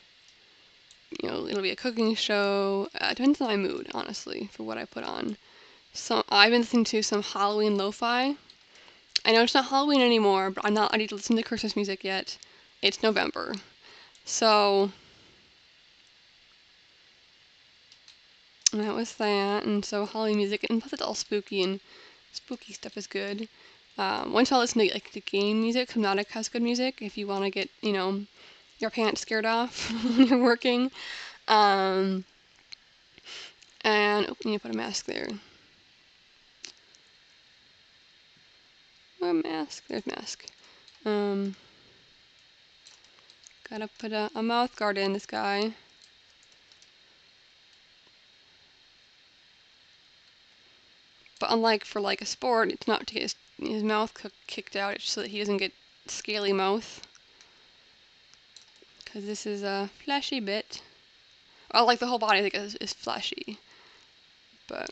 it'll be a cooking show. It depends on my mood, honestly, for what I put on. So I've been listening to some Halloween lo-fi. I know it's not Halloween anymore, but I'm not ready to listen to Christmas music yet. It's November. So that was that, and so Halloween music, and plus it's all spooky, and spooky stuff is good. Once I listen to like the game music, Hypnotic has good music if you want to get, your pants scared off when you're working. And you put a mask there. Where mask? There's mask. Gotta put a mouth guard in this guy. But unlike for like a sport, it's not to get his mouth kicked out. It's so that he doesn't get scaly mouth. Because this is a fleshy bit. Well, like the whole body, I think, is fleshy. But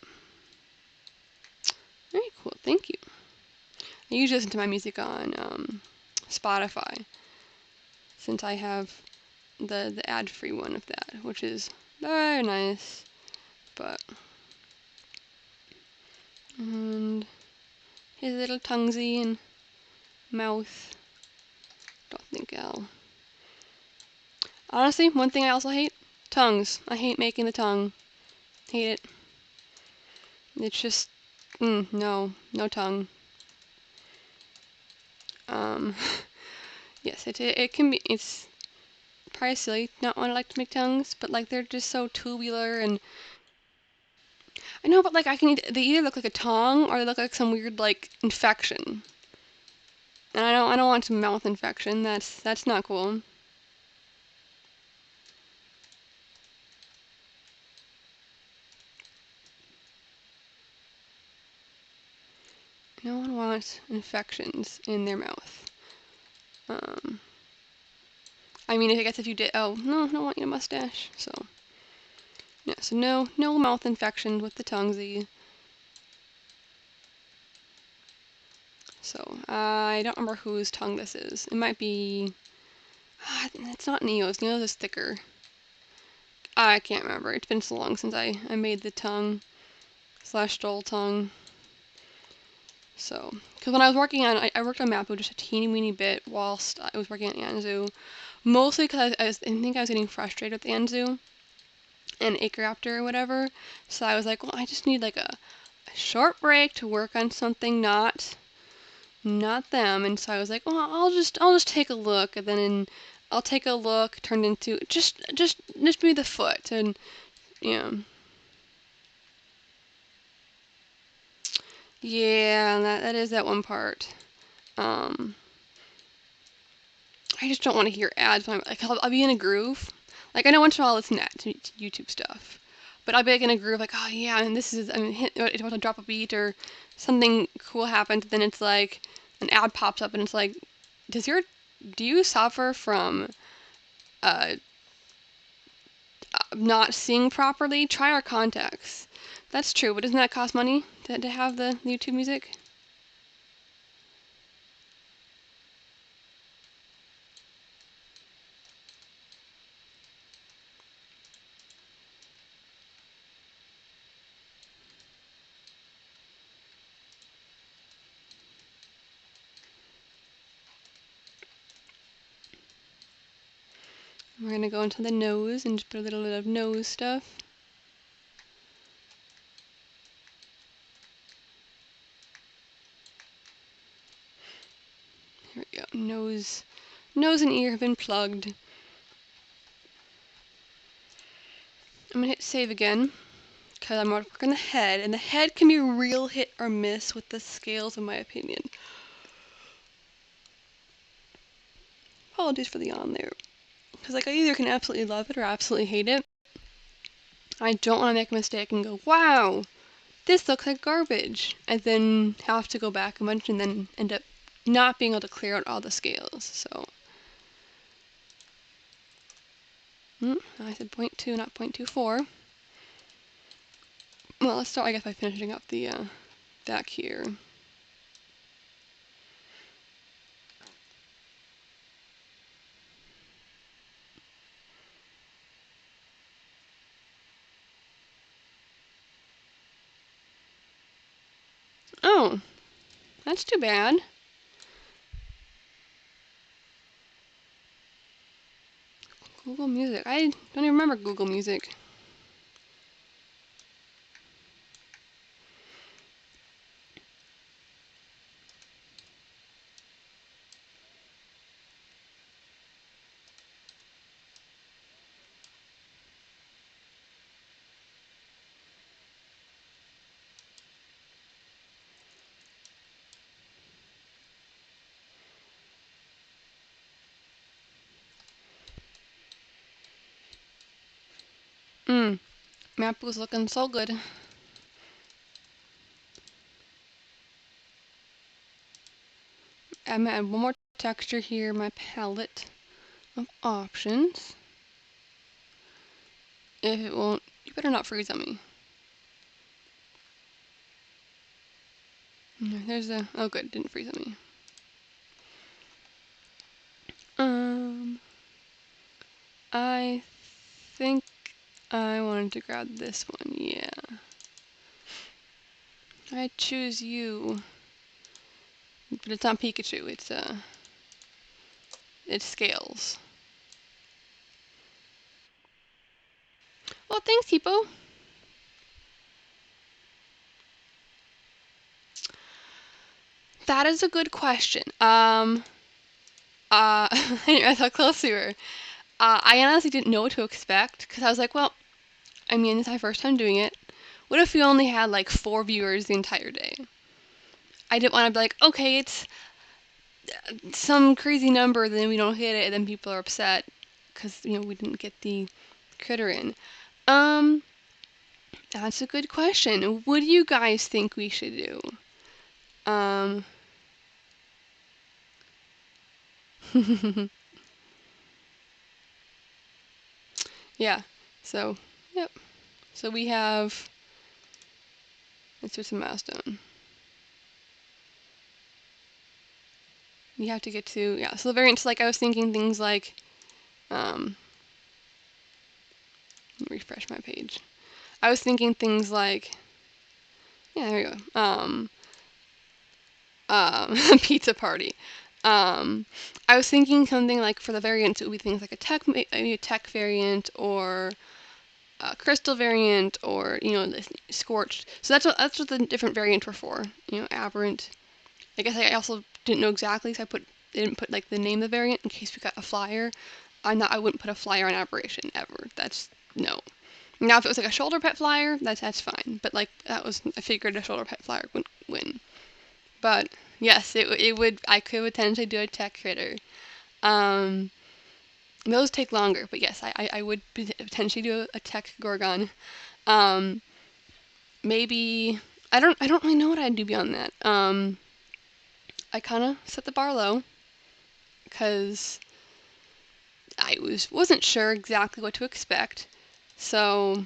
very cool. Thank you. I usually listen to my music on Spotify, since I have the ad-free one of that, which is very nice. But and his little tonguesy and mouth. Don't think I'll. Honestly, one thing I also hate: tongues. I hate making the tongue. Hate it. It's just no tongue. Yes, it can be. It's probably silly not want to like to make tongues, but like they're just so tubular, and I know, but like they either look like a tongue or they look like some weird like infection, and I don't want some mouth infection. That's not cool. No one wants infections in their mouth. I mean, I guess if you did, oh no, I don't want you to mustache. So yeah, so no mouth infection with the tonguesy. So I don't remember whose tongue this is. It might be. It's not Neo's. Neo's is thicker. I can't remember. It's been so long since I made the tongue / stole tongue. So, because when I was working on, I worked on Mapu just a teeny weeny bit whilst I was working on Anzu. Mostly because I think I was getting frustrated with Anzu and Acre Raptor or whatever. So I was like, well, I just need like a short break to work on something not them. And so I was like, well, I'll just take a look, and then I'll take a look turned into just be the foot, and yeah. Yeah, that is that one part. I just don't want to hear ads when I'll be in a groove. Like, I know once in a while it's net to YouTube stuff, but I'll be like in a groove, like, oh yeah, and this is, it's about to drop a beat or something cool happens, then it's like an ad pops up and it's like, do you suffer from not seeing properly? Try our contacts. That's true, but doesn't that cost money to have the YouTube music? We're gonna go into the nose and just put a little bit of nose stuff. Here we go. Nose and ear have been plugged. I'm gonna hit save again, because I'm working the head, and the head can be a real hit or miss with the scales, in my opinion. Apologies for the yawn there. Because like I either can absolutely love it or absolutely hate it. I don't want to make a mistake and go, wow, this looks like garbage, and then have to go back a bunch and then end up not being able to clear out all the scales. So, I said 0.2, not 0.24. Well, let's start, I guess, by finishing up the back here. Oh, that's too bad. Google Music. I don't even remember Google Music. Mapu's looking so good. I'm gonna add one more texture here, my palette of options. If it won't, you better not freeze on me. There's a, oh good, didn't freeze on me. I think I wanted to grab this one, yeah. I choose you. But it's not Pikachu, it's Scales. Well, thanks, Hippo. That is a good question. That's how close we were. I honestly didn't know what to expect, because I was like, well, I mean, it's my first time doing it. What if we only had like 4 viewers the entire day? I didn't want to be like, okay, it's some crazy number, then we don't hit it, and then people are upset because, you know, we didn't get the critter in. That's a good question. What do you guys think we should do? Yeah, so, yep. So we have, let's do some milestone. We have to get to, yeah, so the variants, like I was thinking things like, refresh my page. I was thinking things like, yeah, there you go. Pizza party. I was thinking something like for the variants, it would be things like a tech variant or a crystal variant or, you know, scorched. So that's what the different variants were for. You know, aberrant. I guess I also didn't know exactly, so I didn't put like the name of the variant in case we got a flyer. I wouldn't put a flyer on aberration ever. That's no. Now if it was like a shoulder pet flyer, that's fine. But like I figured a shoulder pet flyer wouldn't win. But yes, it would. I could potentially do a tech critter. Those take longer, but yes, I would potentially do a tech Gorgon. Maybe I don't really know what I'd do beyond that. I kind of set the bar low because I wasn't sure exactly what to expect. So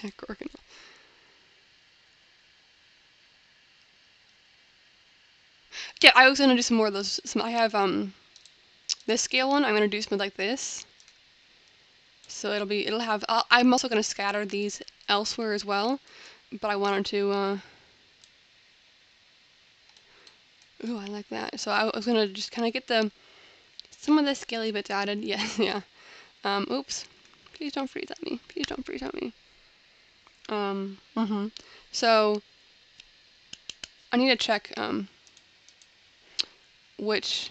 yeah, Gorgon. Yeah, I was gonna do some more of those. I have this scale one. I'm gonna do something like this. So it'll have. I'm also gonna scatter these elsewhere as well, but I wanted to. Ooh, I like that. So I was gonna just kind of get some of the scaly bits added. Yeah, yeah. Oops. Please don't freeze at me. Please don't freeze at me. So I need to check which.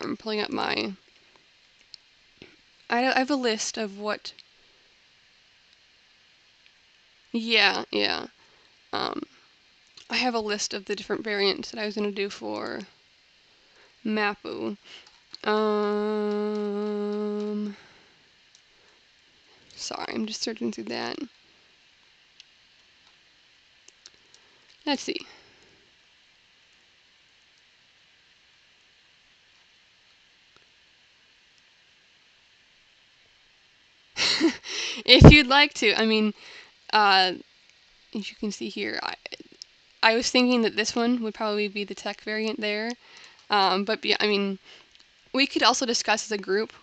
I'm pulling up my. I have a list of what. Yeah, yeah. Um, I have a list of the different variants that I was gonna do for Mapu. Sorry, I'm just searching through that. Let's see. If you'd like to, I mean, as you can see here, I was thinking that this one would probably be the tech variant there. But yeah, I mean, we could also discuss as a group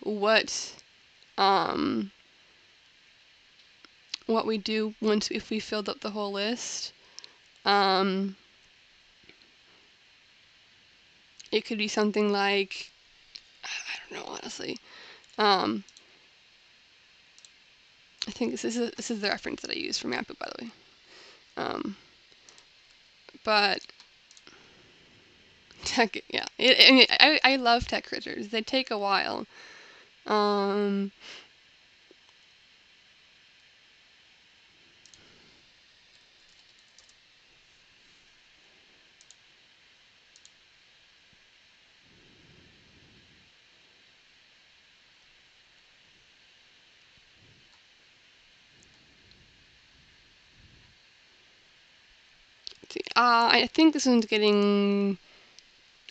um, what we do once if we filled up the whole list. It could be something like, I don't know, honestly. I think this is the reference that I use for Mapu, by the way. But tech, yeah, I love tech critters. They take a while. Um, I think this one's getting.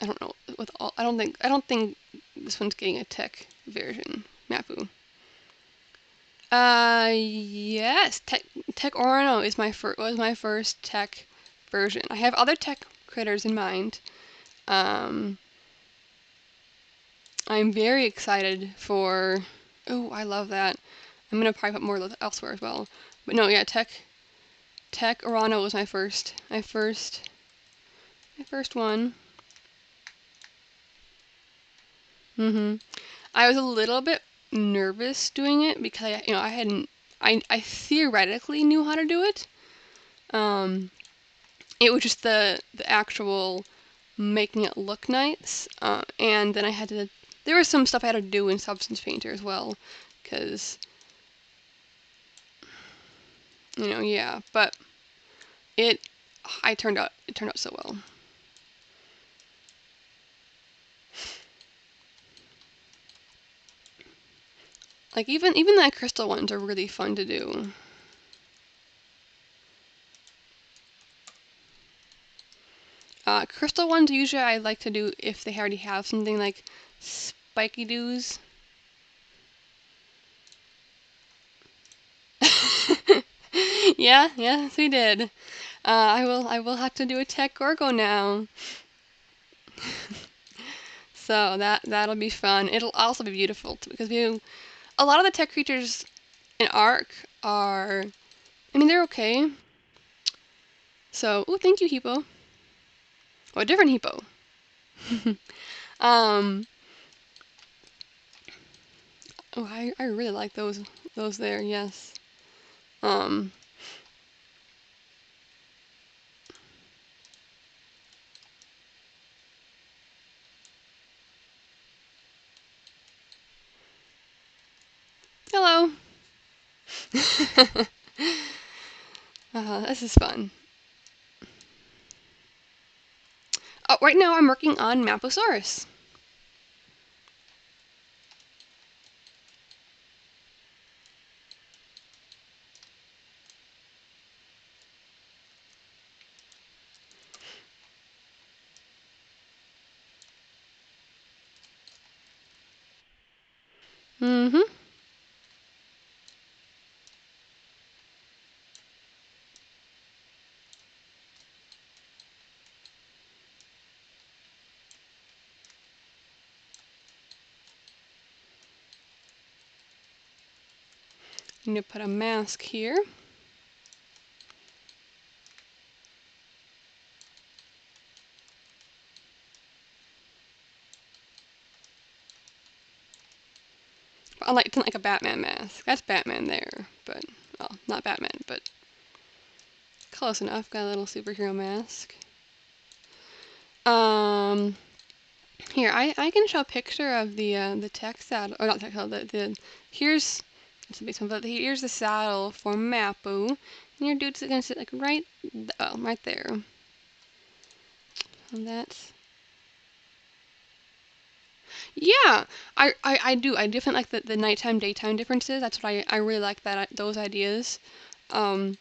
I don't know. With all, I don't think this one's getting a tech version. Mapu. Yes. Tech Orano is was my first tech version. I have other tech critters in mind. Um, I'm very excited for. Oh, I love that. I'm gonna probably put more of those elsewhere as well. But no, yeah, Tech Orano was my first one. I was a little bit nervous doing it because I hadn't I theoretically knew how to do it. Um, it was just the actual making it look nice, and then I had to. There was some stuff I had to do in Substance Painter as well, because yeah. But it it turned out so well. Like even the crystal ones are really fun to do. Crystal ones usually I like to do if they already have something like spiky doos. Yeah, yes, we did. I will have to do a tech Gorgo now. So that'll be fun. It'll also be beautiful too, because a lot of the tech creatures in Ark are, I mean, they're okay. So, oh, thank you, Hippo. Oh, a different Hippo. um, oh, I really like those there. Yes. Um, hello. This is fun. Oh, right now I'm working on Maposaurus. Mm-hmm. I'm gonna put a mask here. It's not like a Batman mask. That's Batman there, but well, not Batman, but close enough. Got a little superhero mask. Here, I can show a picture of the tech saddle, or not tech saddle, here's, it's a basement, but here's the saddle for Mapu, and your dude's gonna sit like right, right there. And that's, yeah, I do. I definitely like the nighttime, daytime differences. That's what I really like those ideas. Um,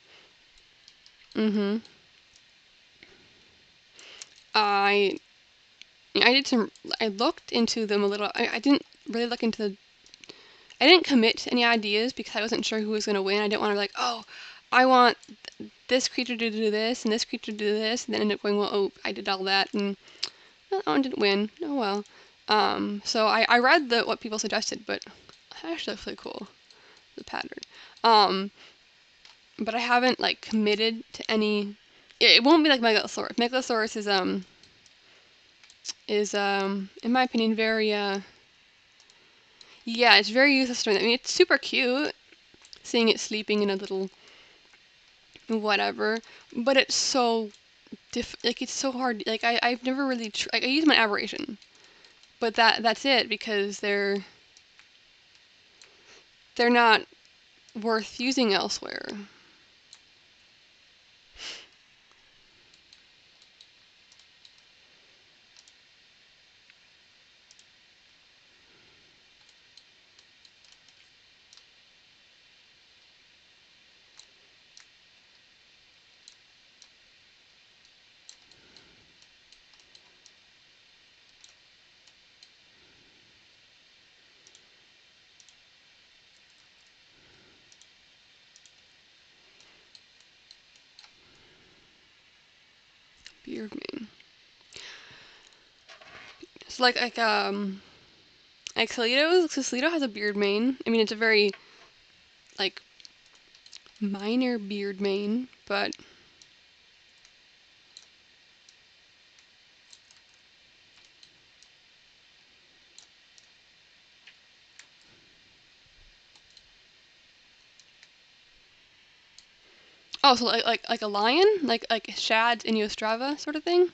mm-hmm. I I did some. I looked into them a little. I didn't really look into. I didn't commit to any ideas because I wasn't sure who was gonna win. I didn't want to be like, oh, I want this creature to do this and this creature to do this, and then end up going, well, oh, I did all that, and well, that one didn't win. Oh well. So I read what people suggested, but it actually looks really cool, the pattern. Um, but I haven't like committed to any. It won't be like Megalosaurus. Megalosaurus is in my opinion very yeah, it's very useless. I mean, it's super cute seeing it sleeping in a little whatever, but it's so like it's so hard. Like I've never really like I use my aberration, but that's it because they're not worth using elsewhere. Beard mane. It's like Toledo has a beard mane. I mean, it's a very like minor beard mane, but oh, so like a lion, like Shad in Ostrava sort of thing.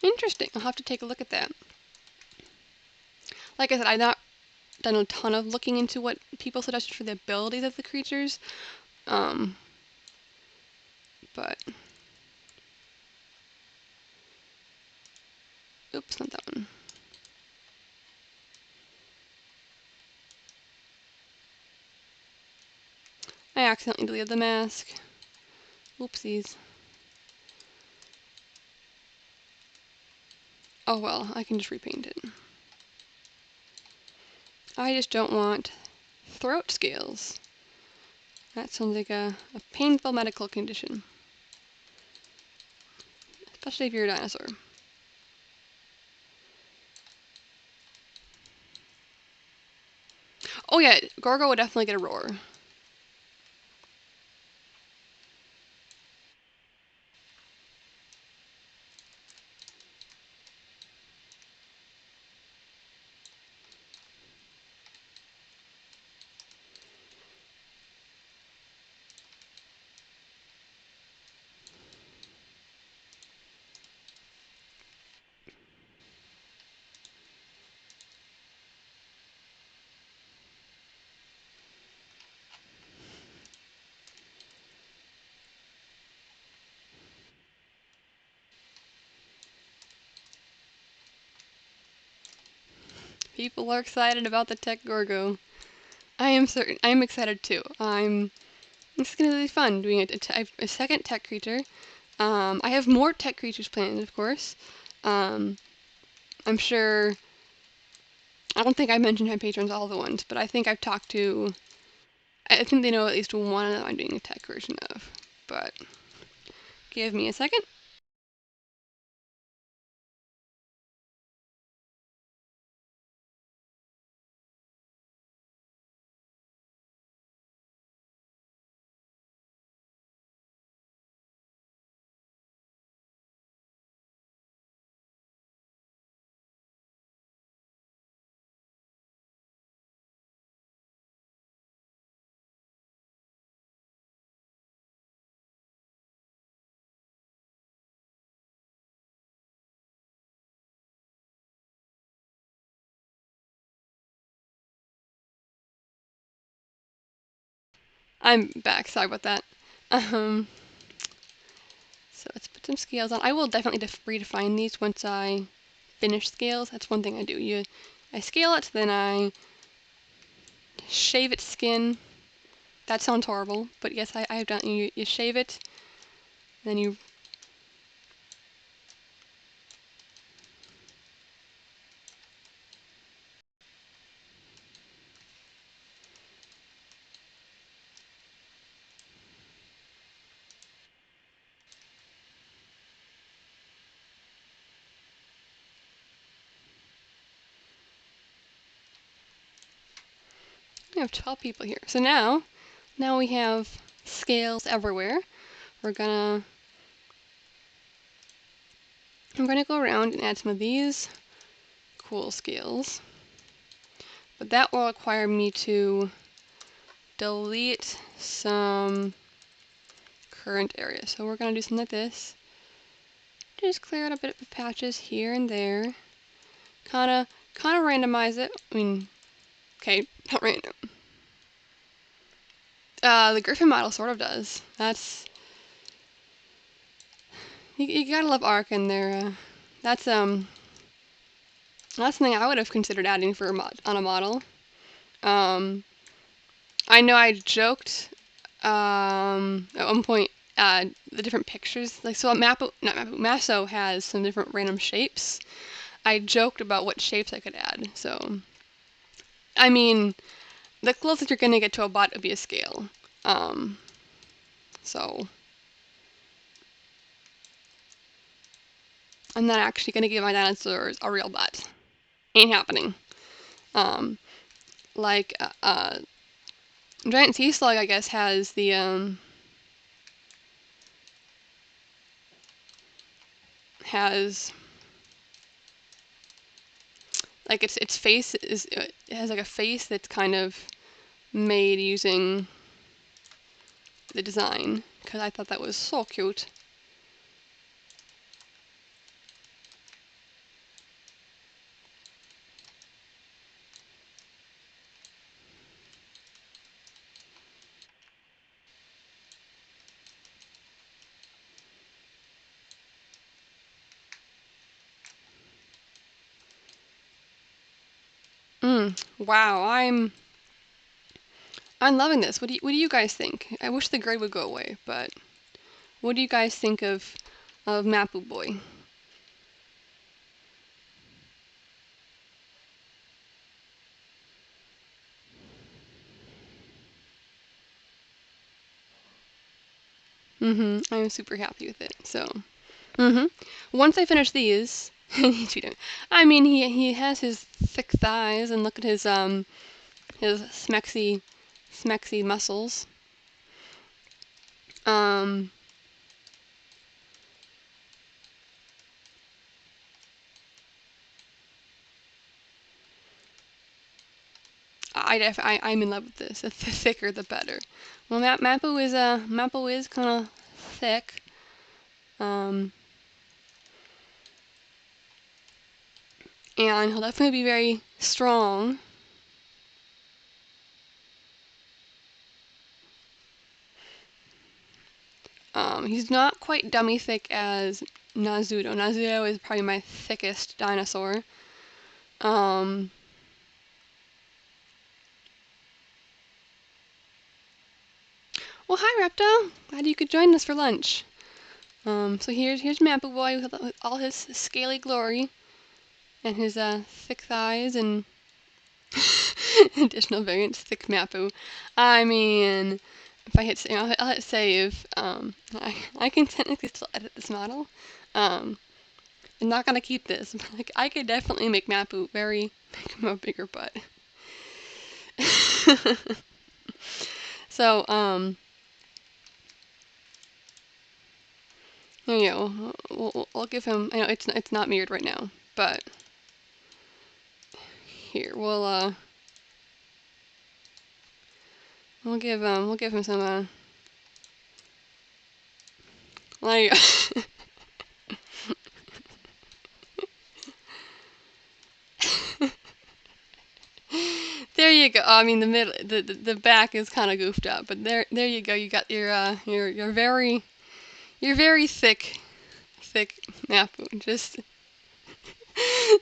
Interesting. I'll have to take a look at that. Like I said, I've not done a ton of looking into what people suggested for the abilities of the creatures. Um, but oops, not that one. I accidentally deleted the mask. Oopsies. Oh well, I can just repaint it. I just don't want throat scales. That sounds like a painful medical condition. Especially if you're a dinosaur. Oh yeah, Gorgo would definitely get a roar. People are excited about the tech Gorgo. I am certain. I am excited too. This is gonna be fun doing a second tech creature. I have more tech creatures planned, of course. I'm sure. I don't think I mentioned my patrons all the ones, but I think I've talked to. I think they know at least one of them I'm doing a tech version of. But give me a second. I'm back. Sorry about that. Um, so let's put some scales on. I will definitely redefine these once I finish scales. That's one thing I do. I scale it, then I shave its skin. That sounds horrible, but yes, I have done. You shave it, then you. We have 12 people here. So now we have scales everywhere. We're gonna I'm gonna go around and add some of these cool scales, but that will require me to delete some current areas. So we're gonna do something like this. Just clear out a bit of patches here and there. Kinda randomize it. I mean, okay, not random. The Griffin model sort of does. You gotta love Arc and their that's something I would have considered adding for on a model. I know I joked at one point the different pictures, like so Maso has some different random shapes. I joked about what shapes I could add. So I mean, the closest you're gonna get to a bot would be a scale. So I'm not actually gonna give my dinosaurs a real butt. Ain't happening. Um, like giant sea slug, I guess, has the has like its face is it has like a face that's kind of made using the design because I thought that was so cute. Wow, I'm loving this. What do you guys think? I wish the grid would go away, but what do you guys think of Mapu Boy? I'm super happy with it. So, once I finish these, I mean, he has his thick thighs, and look at his smexy muscles. Um, I'm in love with this. The thicker, the better. Well, Mapu is kind of thick. Um, and he'll definitely be very strong. He's not quite dummy thick as Nazuto. Nazuto is probably my thickest dinosaur. Um, Well, hi, Reptile. Glad you could join us for lunch. So here's Mapu Boy with all his scaly glory and his thick thighs and additional variants, thick Mapu. I mean, if I hit, I'll hit save. I can technically still edit this model. I'm not gonna keep this, but like I could definitely make Mapu make him a bigger butt. So there you go. We'll give him. I know it's not mirrored right now, but here we'll give him some like there you go. I mean the back is kind of goofed up, but there you go. You got your very thick Mapu. Just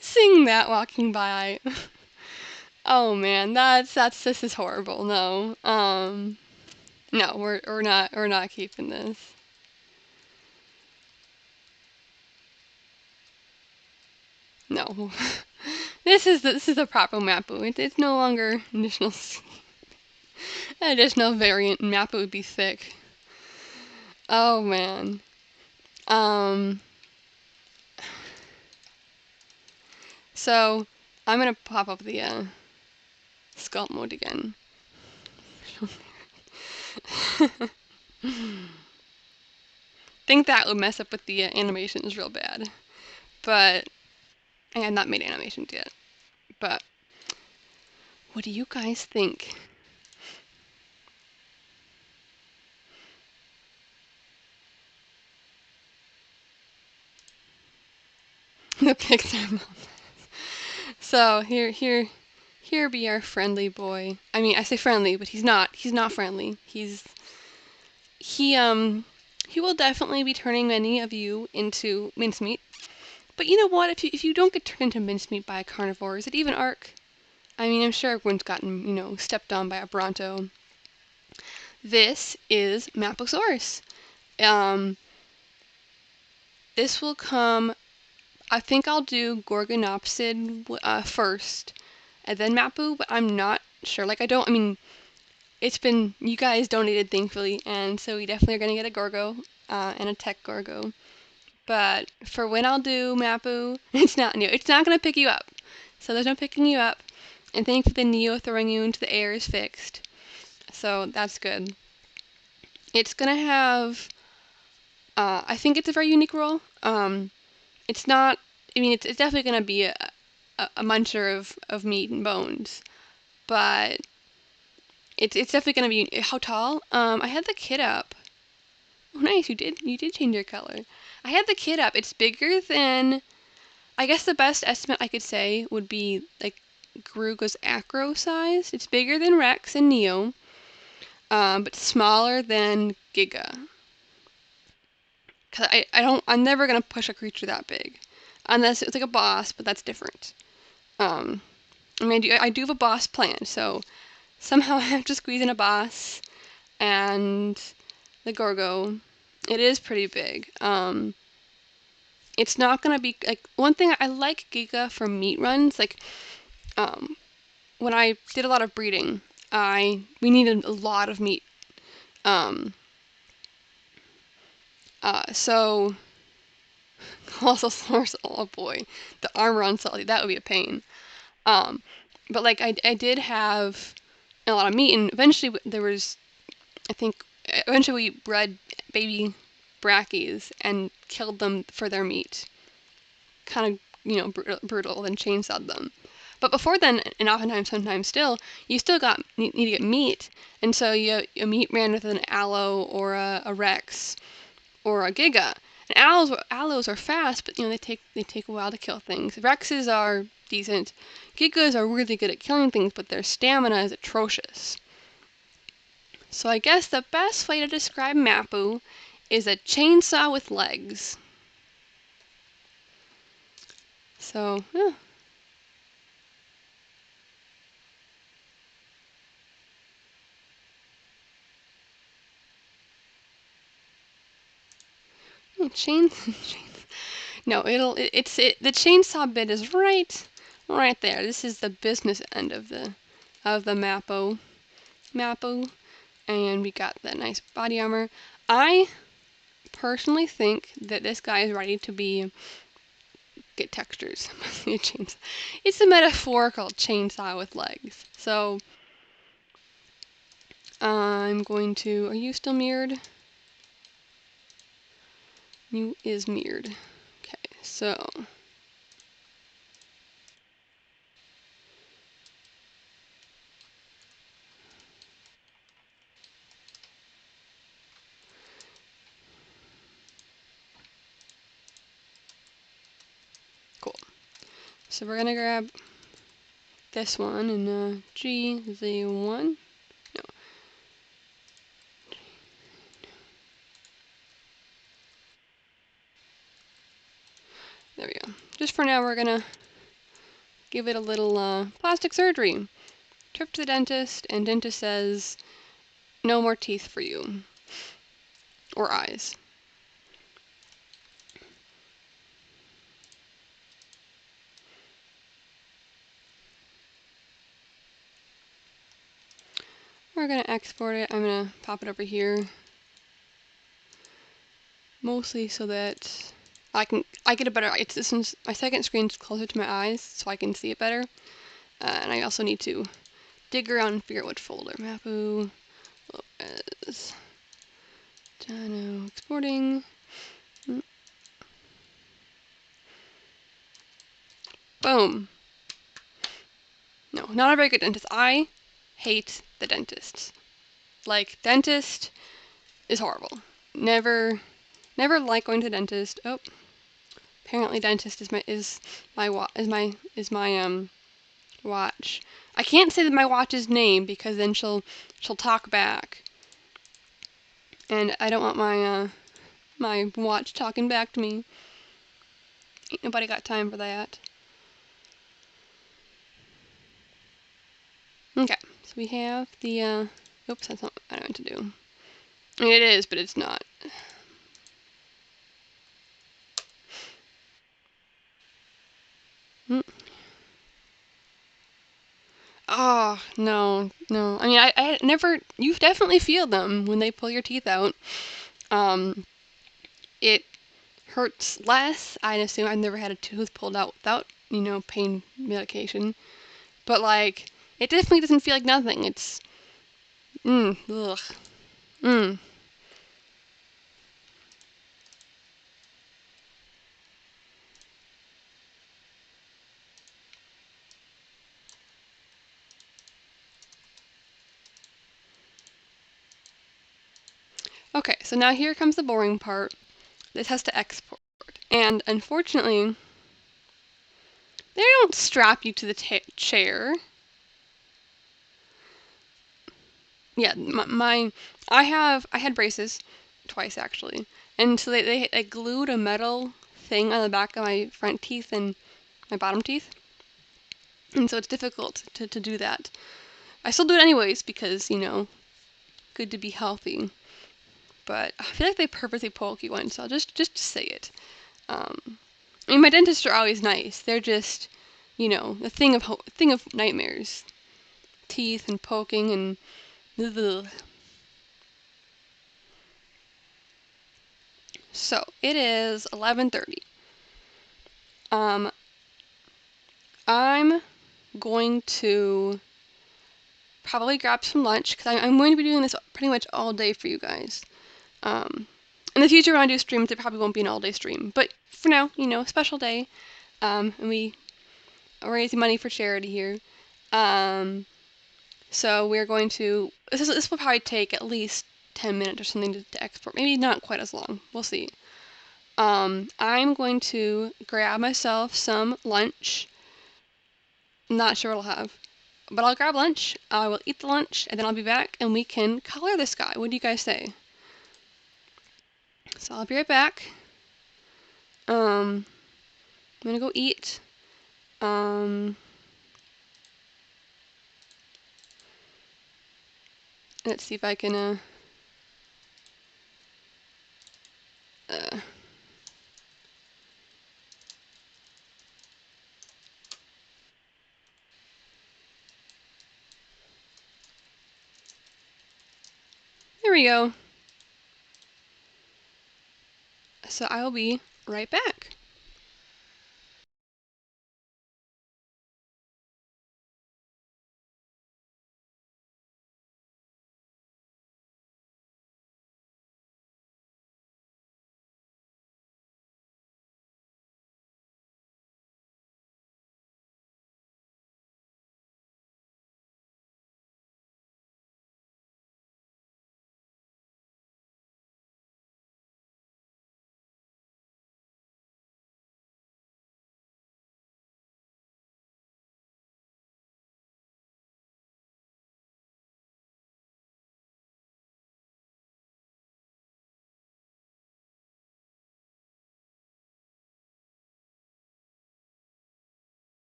seeing that walking by. Oh man, this is horrible. No. No, we're not keeping this. No. This is a proper Mapu. It's no longer additional variant Mapu would be thick. Oh man. So I'm gonna pop up the sculpt mode again. Think that would mess up with the animations real bad, but I have not made animations yet. But what do you guys think? The Pixar mom. So here be our friendly boy. I mean, I say friendly, but he's not. He's not friendly. He will definitely be turning many of you into mincemeat. But you know what? If you don't get turned into mincemeat by a carnivore, is it even arc? I mean, I'm sure everyone's gotten, stepped on by a Bronto. This is Maposaurus. Um, this will come. I think I'll do Gorgonopsid first, and then Mapu. But I'm not sure. Like I mean, it's been you guys donated thankfully, and so we definitely are gonna get a Gorgo and a Tech Gorgo. But for when I'll do Mapu, it's not new. It's not gonna pick you up. So there's no picking you up. And thankfully the Neo throwing you into the air is fixed. So that's good. It's gonna have I think it's a very unique role. It's not I mean it's definitely gonna be a muncher of meat and bones. But it's definitely gonna be how tall? I had the kid up. Oh nice, you did change your color. I had the kid up. It's bigger than I guess the best estimate I could say would be like Garuga's acro size. It's bigger than Rex and Neo, but smaller than Giga. Cause I'm never gonna push a creature that big, unless it's like a boss, but that's different. I mean, I do have a boss plan, so somehow I have to squeeze in a boss and the Gorgo. It is pretty big. It's not gonna be like one thing I like Giga for meat runs. Like, when I did a lot of breeding, we needed a lot of meat. So also source. Oh boy, the armor on Salty, that would be a pain. But like I did have a lot of meat, and eventually there was, I think, eventually we bred baby brackies and killed them for their meat. Kind of, brutal, then chainsawed them. But before then, and oftentimes, sometimes still, you still need to get meat, and so you meat ran with an aloe or a rex or a giga. And aloes are fast, but they take a while to kill things. Rexes are decent. Gigas are really good at killing things, but their stamina is atrocious. So I guess the best way to describe Mapu is a chainsaw with legs. So, yeah. No, the chainsaw bit is right there. This is the business end of the Mapu, and we got that nice body armor. I personally think that this guy is ready to get textures. It's a metaphorical chainsaw with legs. So I'm going to. Are you still mirrored? You is mirrored. Okay, so cool. So we're gonna grab this one and GZ1. No. There we go. Just for now, we're gonna give it a little plastic surgery. Trip to the dentist, and dentist says, no more teeth for you. Or eyes. We're gonna export it. I'm gonna pop it over here. Mostly so that I get a better, since my second screen's closer to my eyes, so I can see it better. And I also need to dig around and figure out which folder. Mapu, Lopez, Dino, exporting. Boom. No, not a very good dentist. I hate the dentists. Like, dentist is horrible. Never like going to the dentist. Oh, apparently dentist is my watch. I can't say that my watch's name because then she'll talk back, and I don't want my watch talking back to me. Ain't nobody got time for that. Okay, so we have the oops, that's not what I meant to do. I mean, it is, but it's not. Oh, no. I mean, I never, you definitely feel them when they pull your teeth out. It hurts less. I'd assume I've never had a tooth pulled out without, pain medication. But, like, it definitely doesn't feel like nothing. It's, ugh. Okay, so now here comes the boring part. This has to export. And unfortunately, they don't strap you to the chair. Yeah, I had braces twice actually, and so they glued a metal thing on the back of my front teeth and my bottom teeth, and so it's difficult to do that. I still do it anyways because good to be healthy. But I feel like they purposely poke you in, so I'll just say it. I mean, my dentists are always nice. They're just, the thing of nightmares, teeth and poking and. Ugh. So it is 11:30. Um, I'm going to probably grab some lunch because I'm going to be doing this pretty much all day for you guys. In the future, when I do streams, it probably won't be an all-day stream. But for now, special day. And we are raising money for charity here. So we're going to. This will probably take at least 10 minutes or something to export. Maybe not quite as long. We'll see. I'm going to grab myself some lunch. Not sure what I'll have. But I'll grab lunch, I will eat the lunch, and then I'll be back and we can color this guy. What do you guys say? So I'll be right back. I'm gonna go eat. Let's see if I can, there we go. So I will be right back.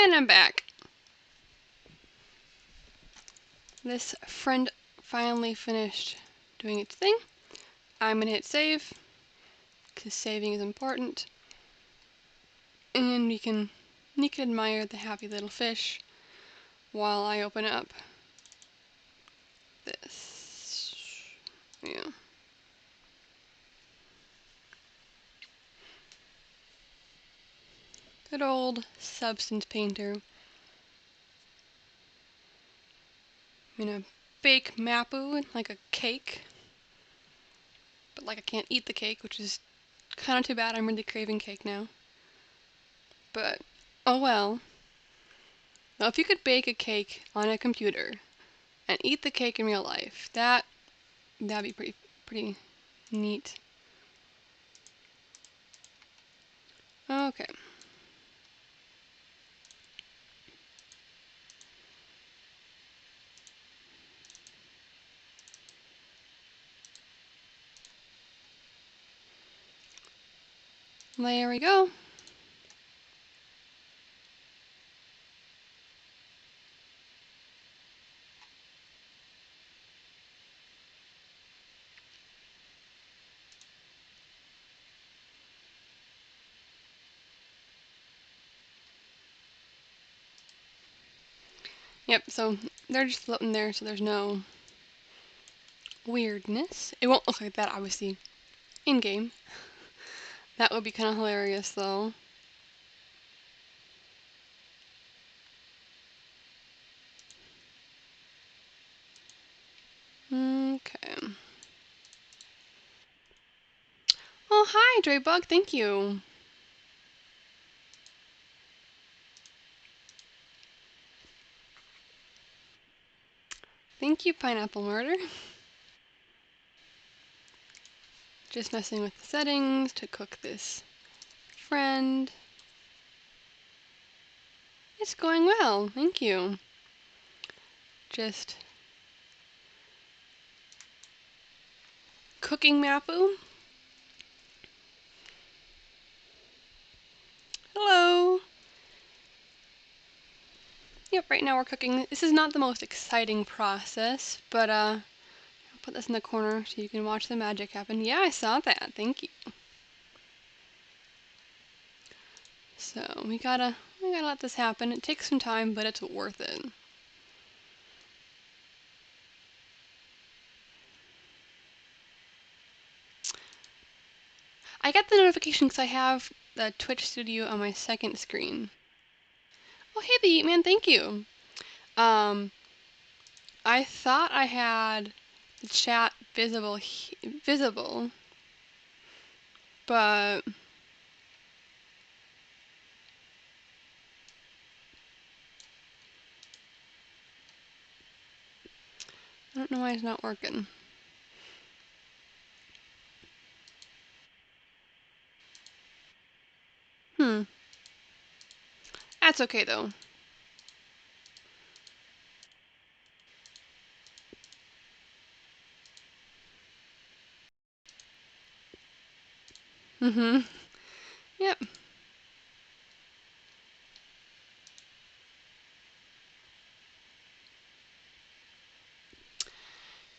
And I'm back. This friend finally finished doing its thing. I'm gonna hit save, because saving is important. And you can admire the happy little fish while I open up this. Yeah. Good old Substance Painter. I'm gonna bake Mapu like a cake. But like I can't eat the cake, which is kind of too bad. I'm really craving cake now. But, oh well. Now if you could bake a cake on a computer and eat the cake in real life, that'd be pretty neat. Okay. There we go. Yep, so they're just floating there, so there's no weirdness. It won't look like that, obviously, in-game. That would be kind of hilarious, though. Okay. Oh, hi, Draybug, thank you. Thank you, Pineapple Murder. Just messing with the settings to cook this friend. It's going well, thank you. Just cooking Mapu. Hello. Yep, right now we're cooking. This is not the most exciting process, but I'll put this in the corner so you can watch the magic happen. Yeah, I saw that. Thank you. So we gotta let this happen. It takes some time, but it's worth it. I get the notification because I have the Twitch studio on my second screen. Oh, hey, the Eat Man, thank you. I thought I had the chat visible, but I don't know why it's not working. That's okay though. Yep.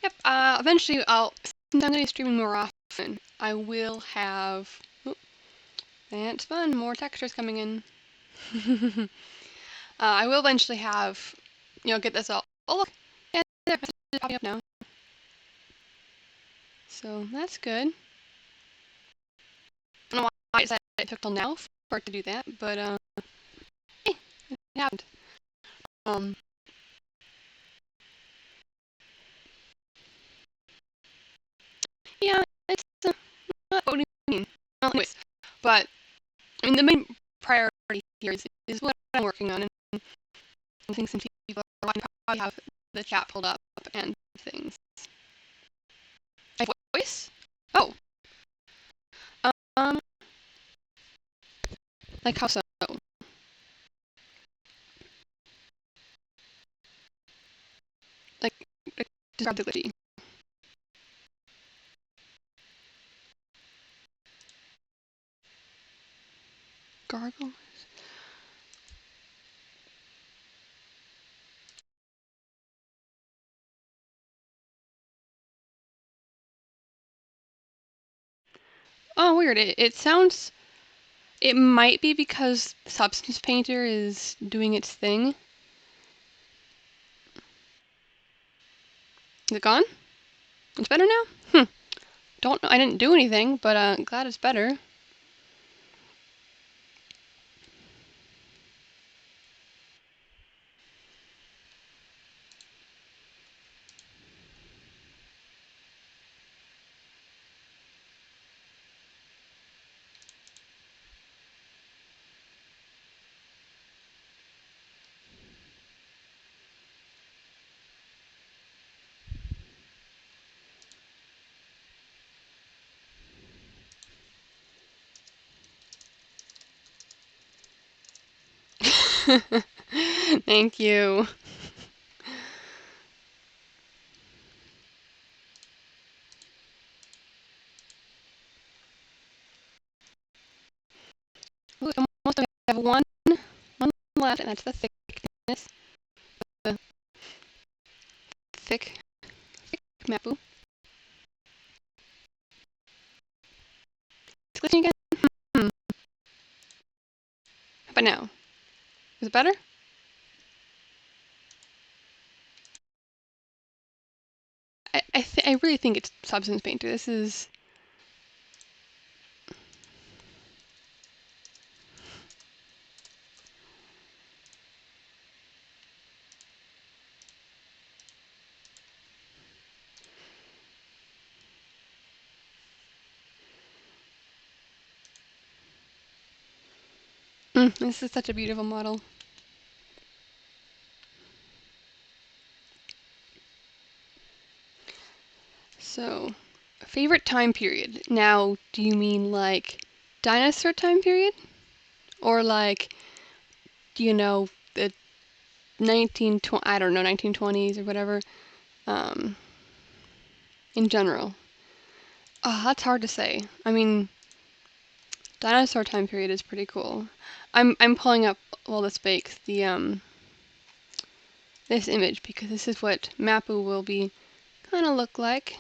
Yep. Eventually, since I'm going to be streaming more often, I will have. Oop, that's fun. More textures coming in. I will eventually have, get this all. Oh look, yeah, it's popping up now. So that's good. I don't know why it took till now for it to do that, but hey, it happened. Um, yeah, it's what do you mean? Well, anyways, but I mean the main priority here is what I'm working on, and I think some people are watching probably have the chat pulled up and things. My voice? Oh, um, like how so? Like describe the glitchy. Gargle. Oh, weird. It sounds... It might be because Substance Painter is doing its thing. Is it gone? It's better now? Don't know. I didn't do anything, but glad it's better. Thank you. Ooh, almost have one left, and that's the thickness. The thick Mapu. It's glitching again? Hmm. But now. Is it better? I really think it's Substance Painter. This is... this is such a beautiful model. So, favorite time period. Now, do you mean like dinosaur time period? Or like, you know, the 1920s or whatever, in general? Oh, that's hard to say. I mean, dinosaur time period is pretty cool. I'm pulling up while this bakes this image because this is what Mapu will be kind of look like.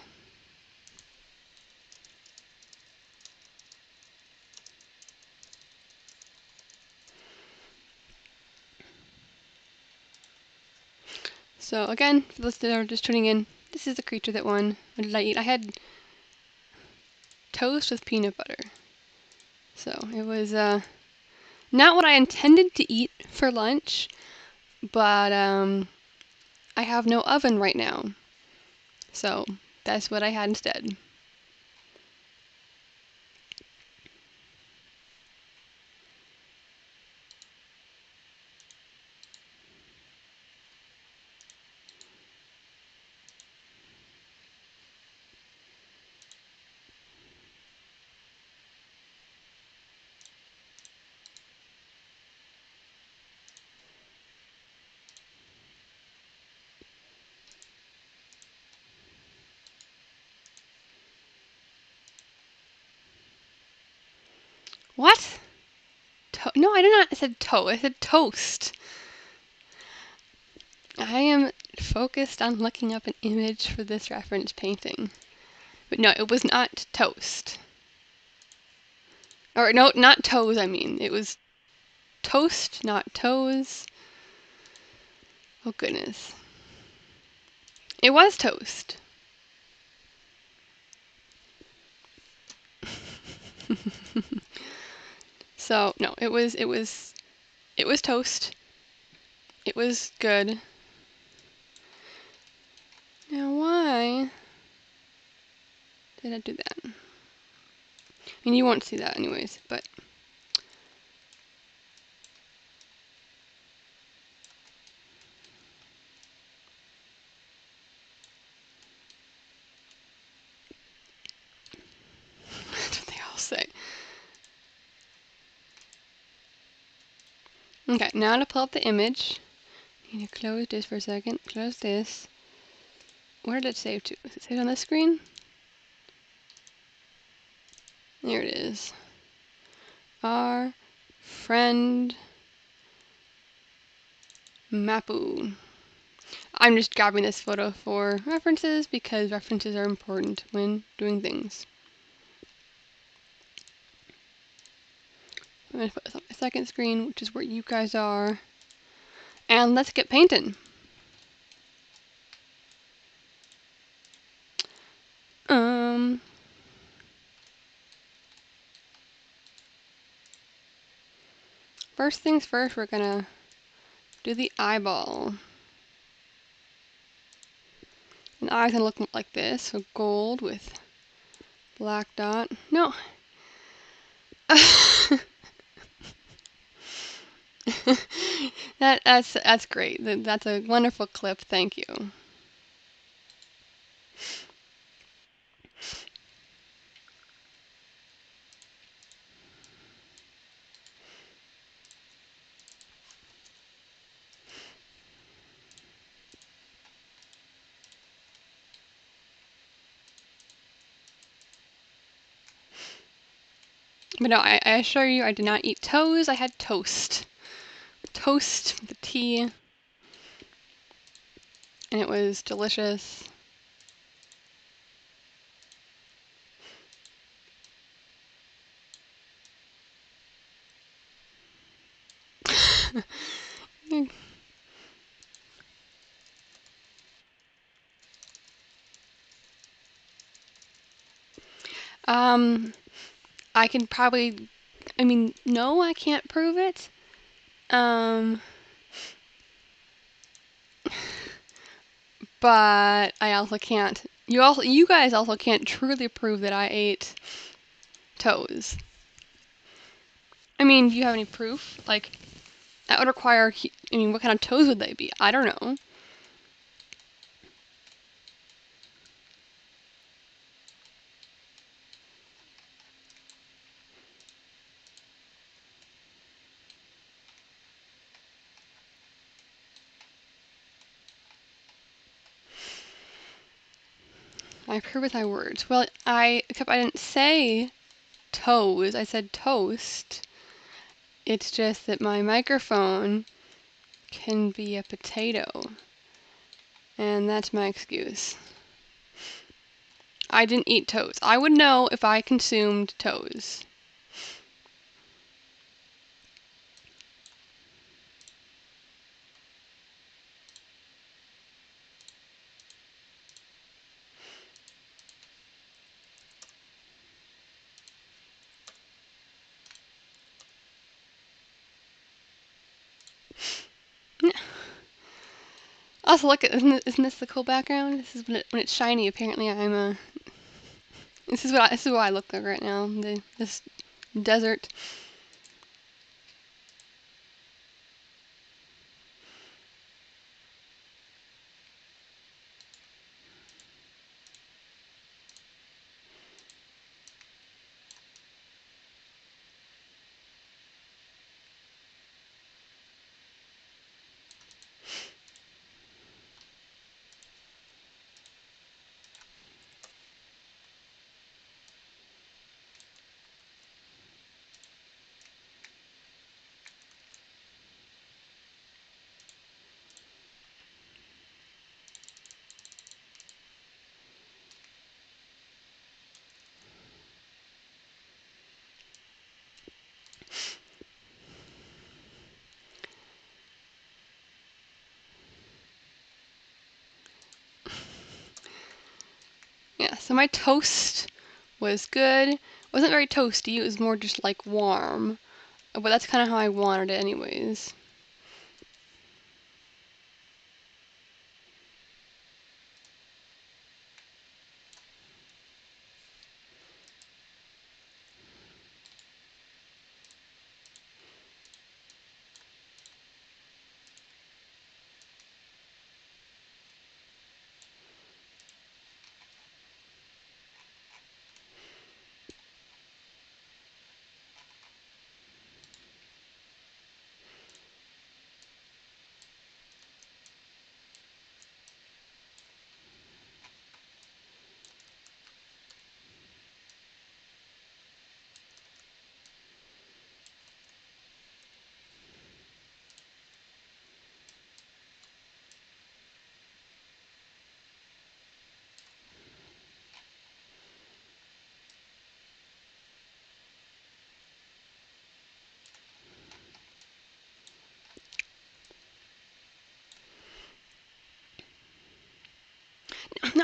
So again, for those that are just tuning in, this is the creature that won. What did I eat? I had toast with peanut butter. So it was not what I intended to eat for lunch, but I have no oven right now. So that's what I had instead. What? No, I did not. I said toe. I said toast. I am focused on looking up an image for this reference painting. But no, it was not toast. Or no, not toes, I mean. It was toast, not toes. Oh goodness. It was toast. So, no, it was toast. It was good. Now why did I do that? I mean, you won't see that anyways, but that's what they all say. Okay, now to pull up the image. You need to close this for a second. Close this. Where did it save to? Is it saved on this screen? There it is. Our friend Mapu. I'm just grabbing this photo for references because references are important when doing things. I'm going to put this on my second screen, which is where you guys are. And let's get painting. First things first, we're gonna do the eyeball. And the eye's gonna look like this, so gold with black dot. No. That's great. That's a wonderful clip. Thank you. But no, I assure you, I did not eat toes. I had toast. Toast with tea, and it was delicious. I can probably, I mean, no, I can't prove it. But I also can't. You guys also can't truly prove that I ate toes. I mean, do you have any proof? Like, that would require, I mean, what kind of toes would they be? I don't know. I prove with my words. Well, except I didn't say toes, I said toast. It's just that my microphone can be a potato. And that's my excuse. I didn't eat toes. I would know if I consumed toes. Also, look at, isn't this the cool background? This is when it's shiny. Apparently, I'm a. This is what I look like right now. This desert. Yeah. So my toast was good. It wasn't very toasty. It was more just like warm. But that's kind of how I wanted it, anyways.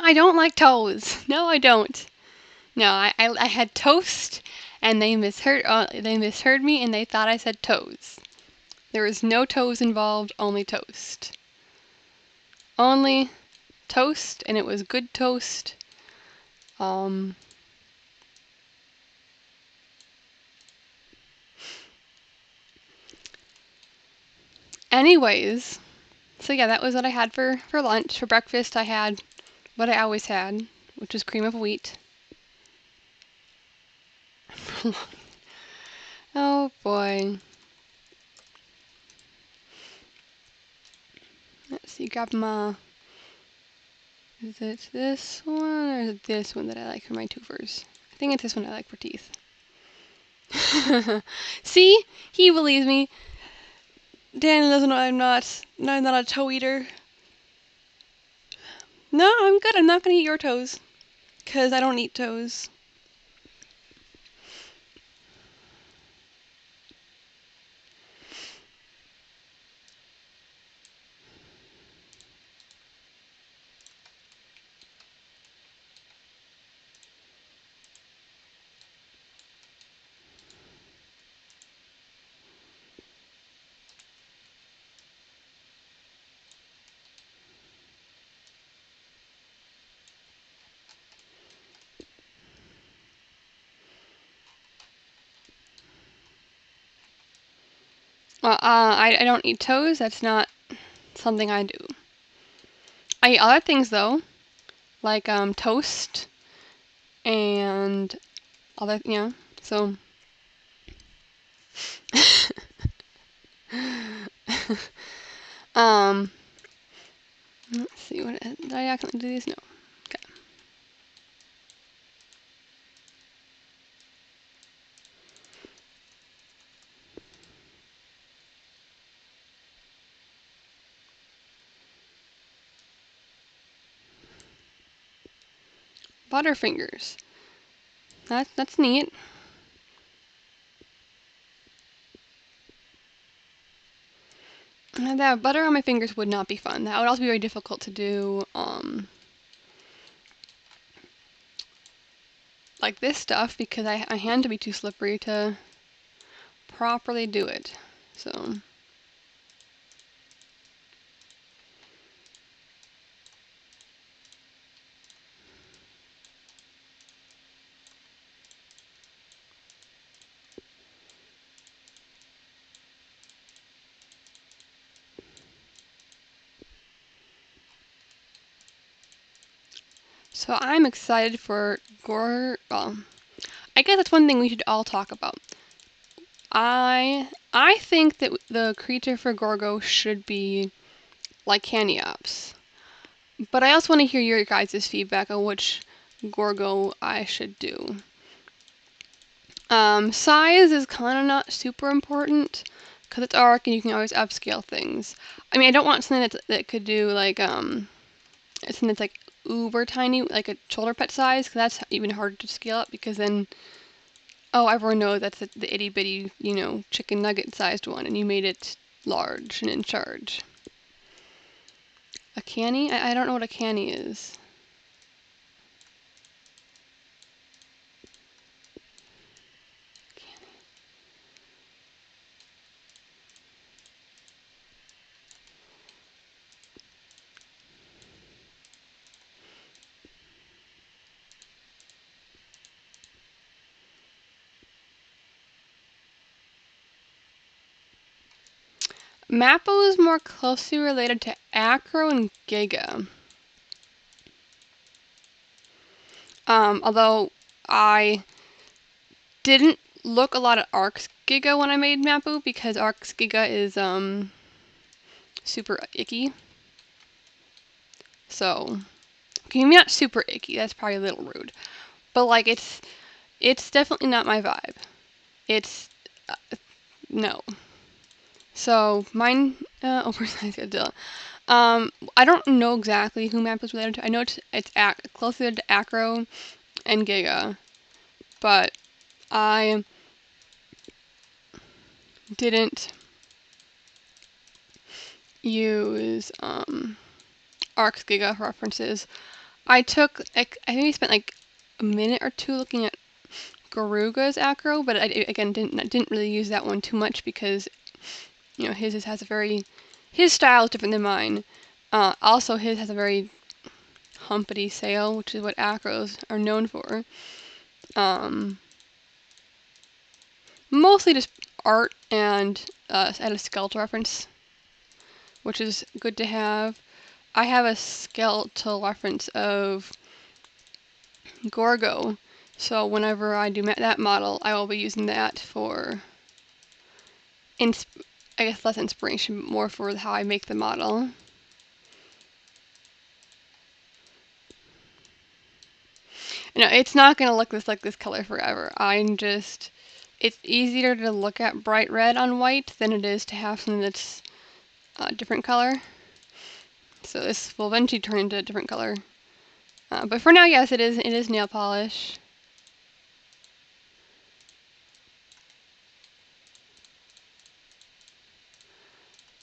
I don't like toes. No, I don't. No, I had toast, and they misheard me, and they thought I said toes. There was no toes involved, only toast. Only toast, and it was good toast. Anyways, so yeah, that was what I had for lunch. For breakfast, I had what I always had, which was cream of wheat. Oh boy. Let's see, grab my. Is it this one or is it this one that I like for my twofers? I think it's this one I like for teeth. See? He believes me. Dan doesn't know I'm not a toe eater. No, I'm good. I'm not gonna eat your toes. 'Cause I don't eat toes. Well, I don't eat toes. That's not something I do. I eat other things though, like toast and other, so. um, let's see, did I accidentally do these? No. Okay. Butterfingers. That's neat. That butter on my fingers would not be fun. That would also be very difficult to do. Like this stuff because my hand to be too slippery to properly do it. So. So I'm excited for well, I guess that's one thing we should all talk about. I think that the creature for Gorgo should be Lycaniops. But I also want to hear your guys' feedback on which Gorgo I should do. Size is kind of not super important because it's arc and you can always upscale things. I mean, I don't want something that could do like something that's like uber tiny, like a shoulder pet size, because that's even harder to scale up because then, oh, everyone knows that's the itty bitty, chicken nugget sized one, and you made it large and in charge. A canny? I don't know what a canny is. Mapu is more closely related to Acro and Giga. Although I didn't look a lot at Arc's Giga when I made Mapu because Arc's Giga is super icky. So, okay, maybe not super icky. That's probably a little rude, but like it's definitely not my vibe. It's no. So mine oversized Godzilla. I don't know exactly who Map is related to. I know it's closer to Acro and Giga, but I didn't use Arc's Giga references. I took, like, I think we spent like a minute or two looking at Garuga's acro, but I again didn't really use that one too much because you know his has a very, his style is different than mine. Also, his has a very humpity sail, which is what acros are known for. Mostly just art and at a skeletal reference, which is good to have. I have a skeletal reference of Gorgo, so whenever I do that model, I will be using that for, I guess less inspiration, but more for how I make the model. No, it's not going to look like this color forever. It's easier to look at bright red on white than it is to have something that's a different color. So this will eventually turn into a different color. But for now, yes, it is nail polish.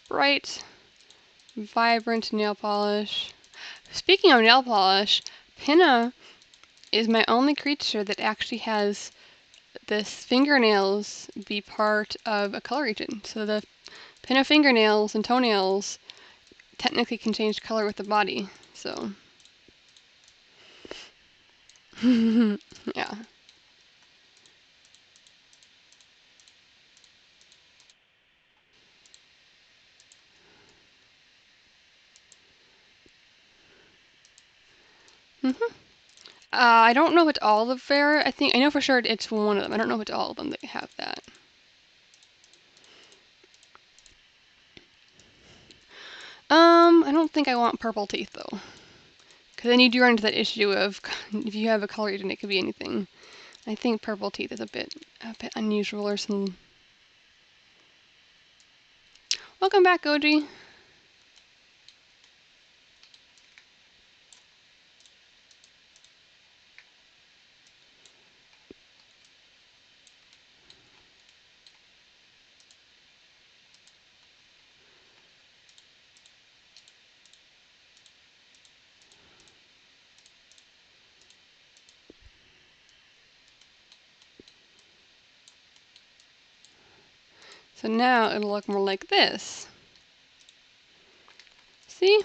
Bright, vibrant nail polish. Speaking of nail polish, Pinna is my only creature that actually has the fingernails be part of a color region. So the Pinna fingernails and toenails technically can change color with the body. So, yeah. I don't know if it's all of their. I know for sure it's one of them. I don't know if it's all of them that have that. I don't think I want purple teeth though, because then you do run into that issue of if you have a color region, it could be anything. I think purple teeth is a bit unusual or some. Welcome back, Goji. So now it'll look more like this. See?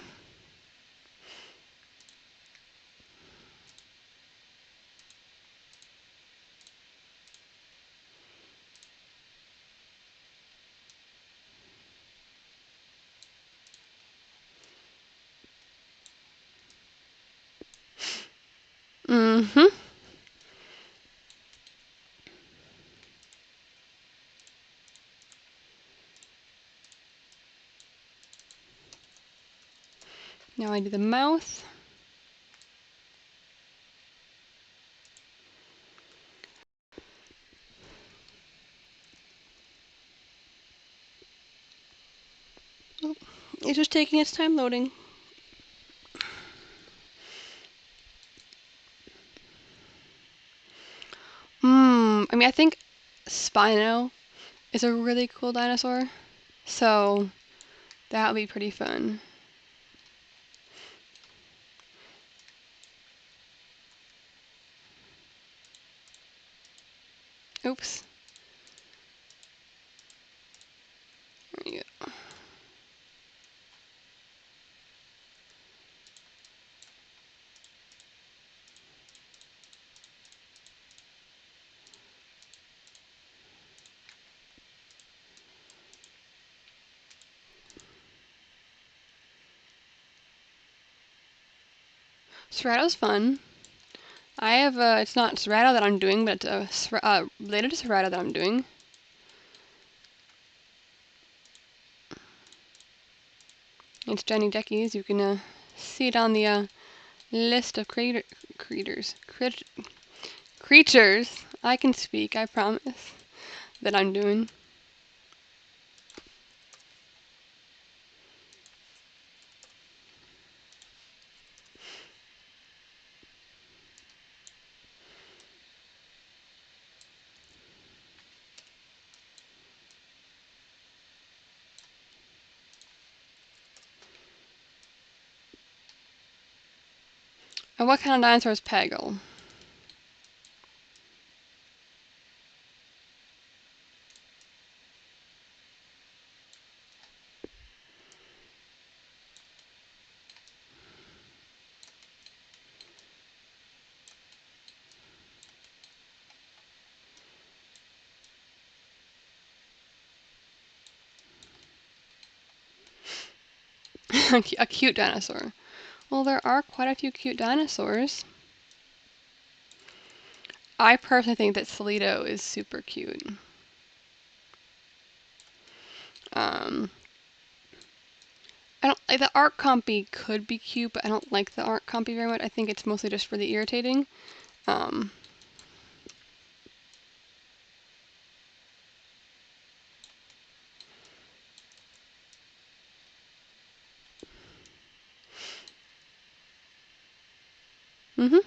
Mm-hmm. Now I do the mouth. Oh, it's just taking its time loading. I mean, I think Spino is a really cool dinosaur, so that would be pretty fun. Oops. There you go. Cerato's fun. I have it's not Cerato that I'm doing, but it's related to Cerato that I'm doing. It's Jenny Deckies. You can see it on the list of creatures. I can speak, I promise, that I'm doing. And what kind of dinosaur is Pagel? A cute dinosaur. Well, there are quite a few cute dinosaurs. I personally think that Salito is super cute. I don't like the art compy could be cute, but I don't like the art compy very much. I think it's mostly just really irritating. Um, mhm.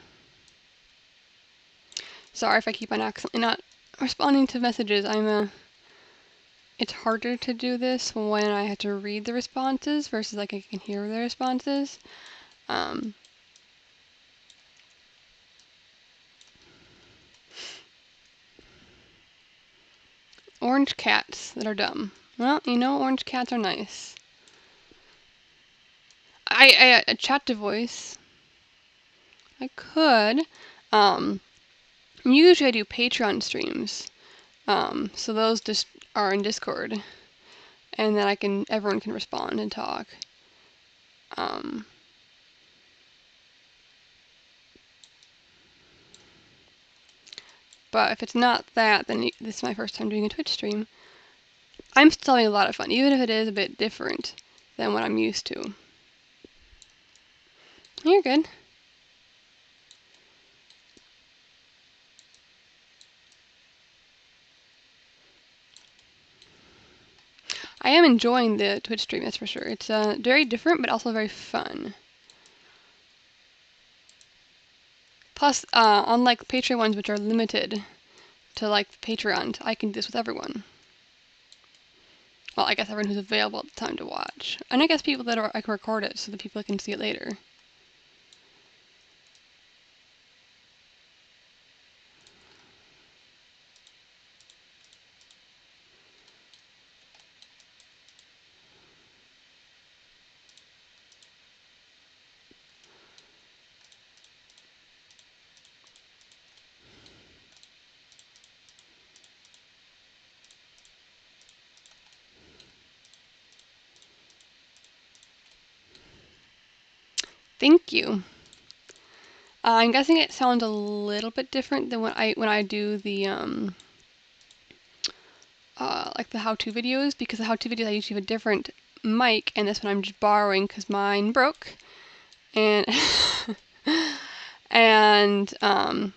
Sorry if I keep on accidentally not responding to messages. It's harder to do this when I have to read the responses versus like I can hear the responses. Um, Orange cats that are dumb. Well, orange cats are nice. I chat to voice. I could. Um, Usually I do Patreon streams. So those just are in Discord, and then everyone can respond and talk. Um, but if it's not that, then this is my first time doing a Twitch stream. I'm still having a lot of fun, even if it is a bit different than what I'm used to. You're good. I am enjoying the Twitch stream, that's for sure. It's very different, but also very fun. Plus, unlike Patreon ones, which are limited to like Patreon, I can do this with everyone. Well, I guess everyone who's available at the time to watch. And I guess people I can record it so that people can see it later. Thank you. I'm guessing it sounds a little bit different than when I do the like the how-to videos, because the how-to videos I usually have a different mic, and this one I'm just borrowing because mine broke, and and I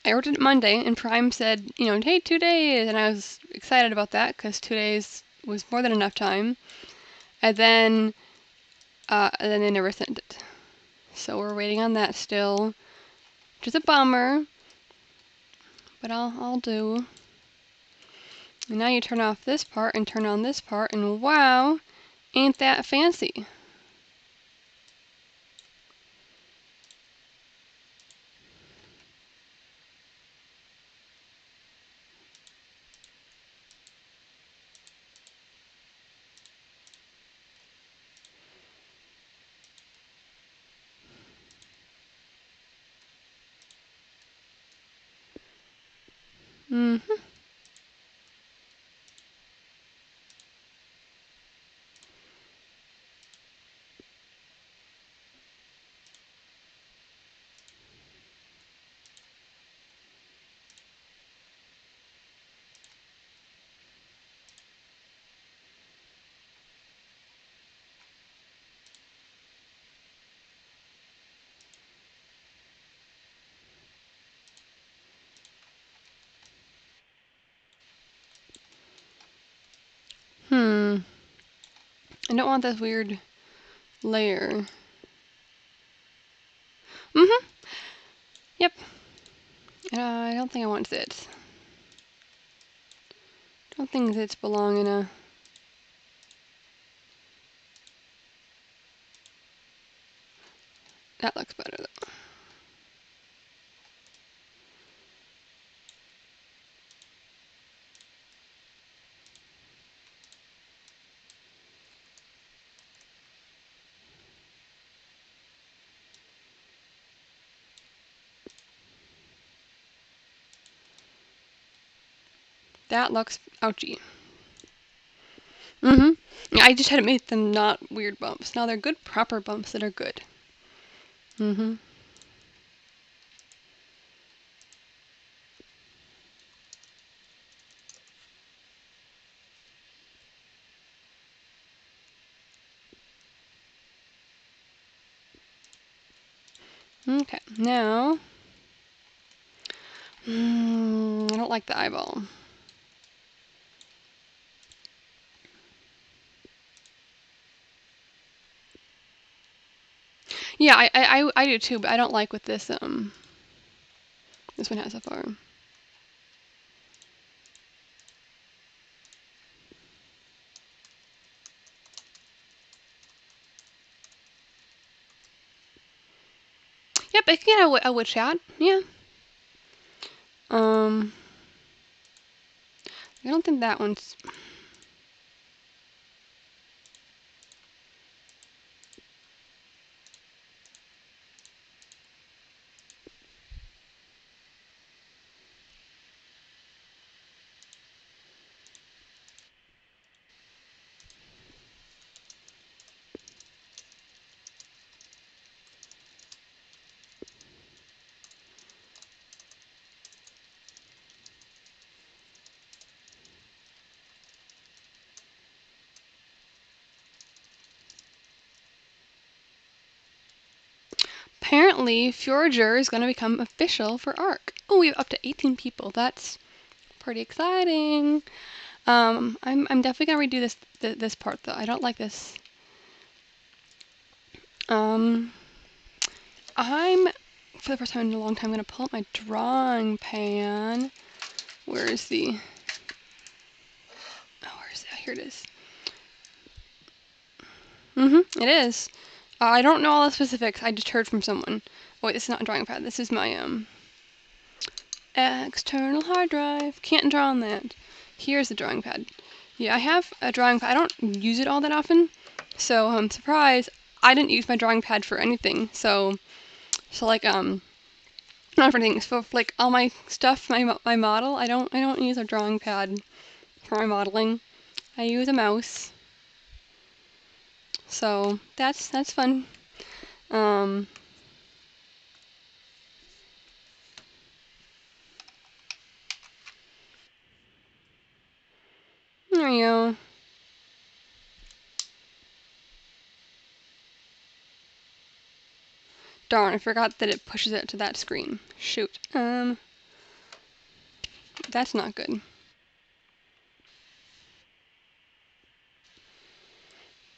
ordered it Monday, and Prime said, hey, 2 days, and I was excited about that because 2 days was more than enough time, and then they never sent it, so we're waiting on that still, which is a bummer, but I'll do. And now you turn off this part and turn on this part, and wow, ain't that fancy? Mm-hmm. I don't want this weird layer. Mm-hmm. Yep. I don't think I want zits. Don't think zits belong in a... That looks better though. That looks ouchy. Yeah, I just had to make them not weird bumps. Now they're good, proper bumps that are good. Okay, now I don't like the eyeball. Yeah, I do too, but I don't like what this one has so far. Yep, I can get a wood chat. Yeah. I don't think that one's. Apparently, Fjorger is going to become official for ARC. Oh, we have up to 18 people. That's pretty exciting. I'm definitely gonna redo this part though. I don't like this. I'm for the first time in a long time gonna pull up my drawing pan. Where is the? Oh, where is it? Here it is. It is. I don't know all the specifics. I just heard from someone. Oh, wait, this is not a drawing pad. This is my external hard drive. Can't draw on that. Here's the drawing pad. Yeah, I have a drawing pad. I don't use it all that often. So, surprise, I didn't use my drawing pad for anything. So like, not for anything. So, like, all my stuff, my model, I don't use a drawing pad for my modeling. I use a mouse. So, that's fun. There you go. Darn, I forgot that it pushes it to that screen. Shoot. That's not good.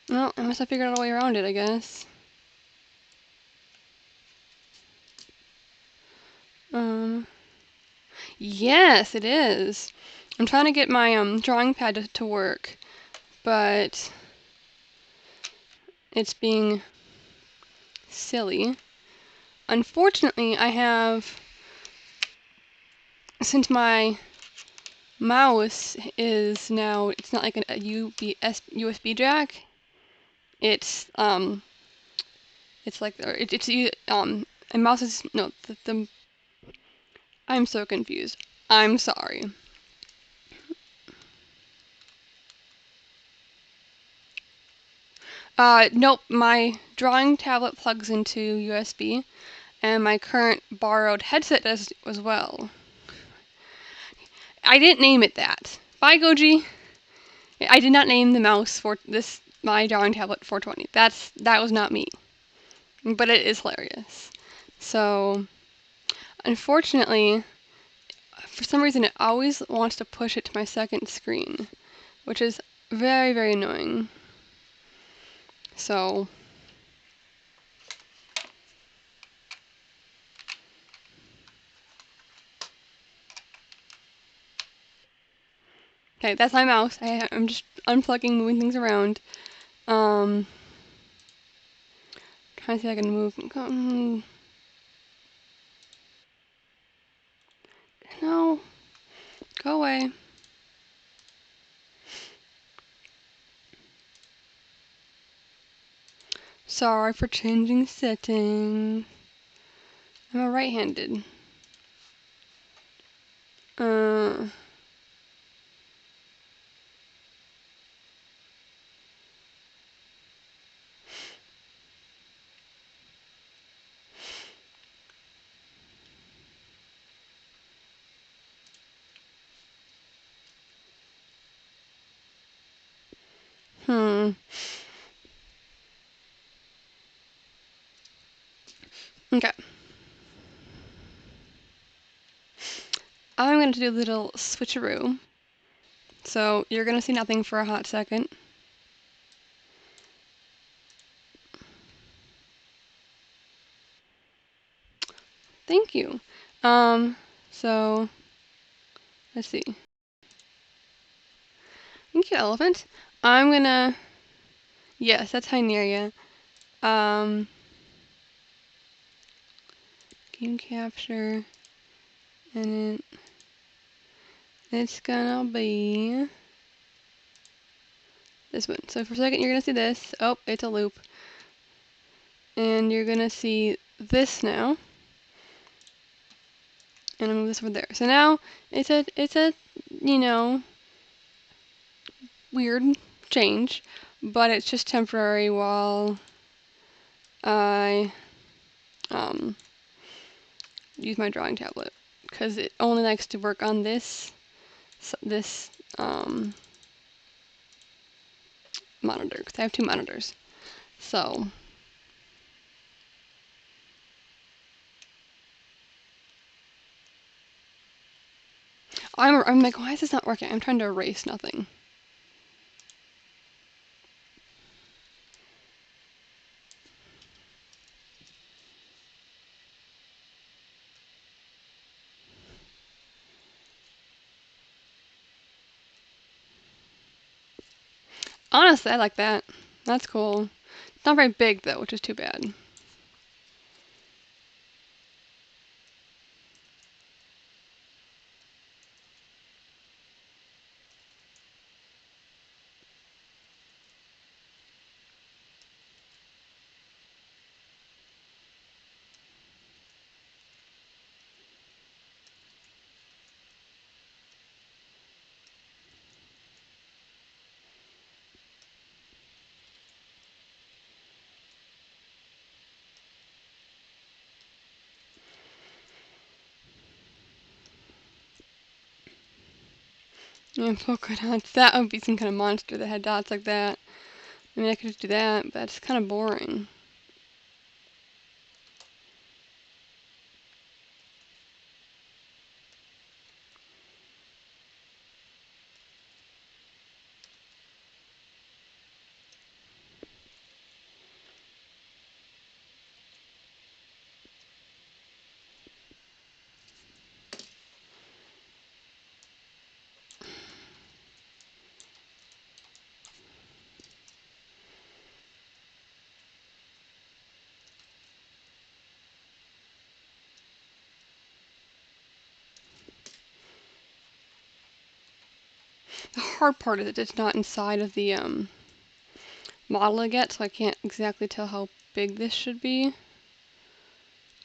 Well, I must have figured out a way around it, I guess. Yes, it is. I'm trying to get my drawing pad to work, but it's being silly. Unfortunately, I have, since my mouse is now, it's not like a USB jack. It's like a mouse is no the I'm so confused. I'm sorry. Nope, my drawing tablet plugs into USB, and my current borrowed headset does as well. I didn't name it that. Bye, Goji. I did not name the mouse for my drawing tablet 420. That was not me. But it is hilarious. So, unfortunately, for some reason it always wants to push it to my second screen, which is very, very annoying. So, okay, that's my mouse. I'm just unplugging, moving things around. Trying to see if I can move. No, go away. Sorry for changing settings. I'm a right-handed. Okay. I'm going to do a little switcheroo. So you're going to see nothing for a hot second. Thank you. So let's see. Thank you, elephant. I'm gonna, yes, that's Hyneria. Game capture, and it's gonna be this one. So for a second, you're gonna see this. Oh, it's a loop. And you're gonna see this now. And I'll move this over there. So now it's a, you know, weird change, but it's just temporary while I use my drawing tablet, because it only likes to work on this monitor, because I have two monitors. So I'm like, why is this not working? I'm trying to erase nothing. Honestly, I like that. That's cool. It's not very big though, which is too bad. Yeah, polka dots. That would be some kind of monster that had dots like that. I mean, I could just do that, but that's kind of boring. The hard part is that it's not inside of the model yet, so I can't exactly tell how big this should be.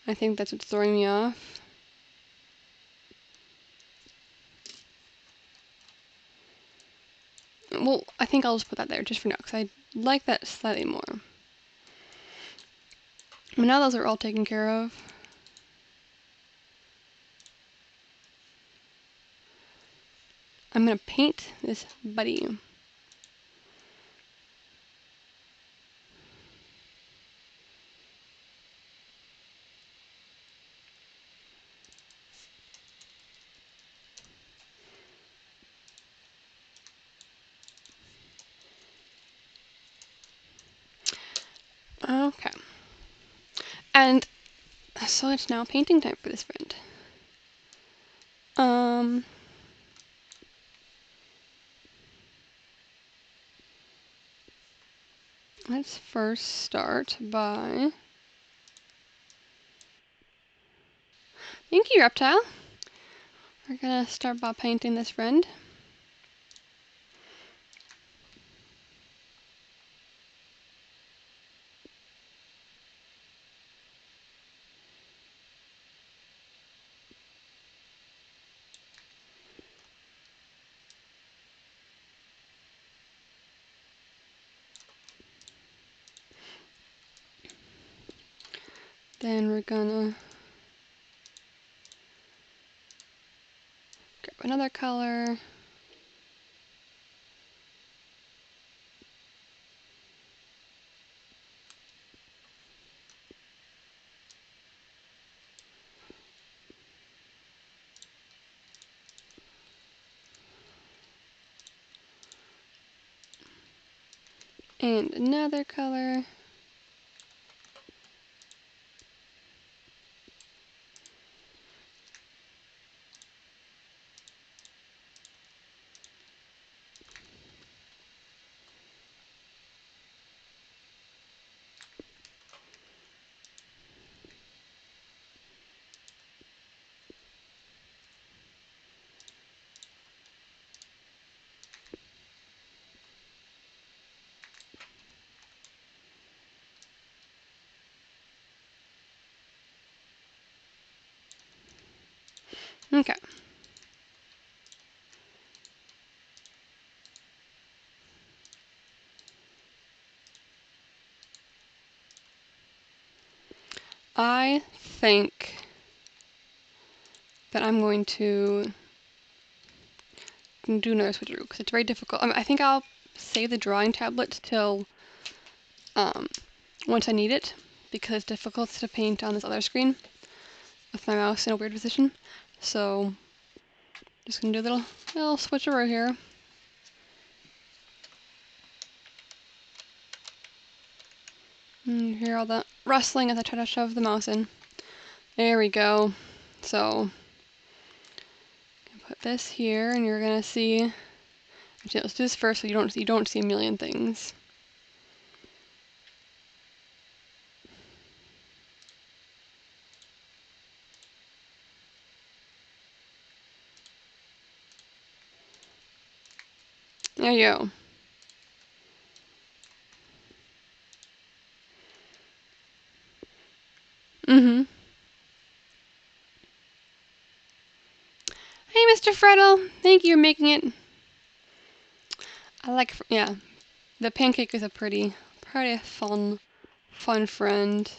I think that's what's throwing me off. Well, I think I'll just put that there just for now, because I like that slightly more. But now those are all taken care of. I'm going to paint this buddy. Okay. And so it's now painting time for this friend. Let's first start by... Thank you, Reptile. We're gonna start by painting this friend. Then we're gonna grab another color. And another color. Okay. I think that I'm going to do another switcheroo because it's very difficult. I think I'll save the drawing tablet till once I need it because it's difficult to paint on this other screen with my mouse in a weird position. So just gonna do a little switcheroo here. And hear all the rustling as I try to shove the mouse in. There we go. So put this here, and you're gonna see. Actually, let's do this first so you don't see a million things. There you go. Mm-hmm. Hey, Mr. Freddle. Thank you for making it. I like, yeah, the pancake is a pretty fun friend.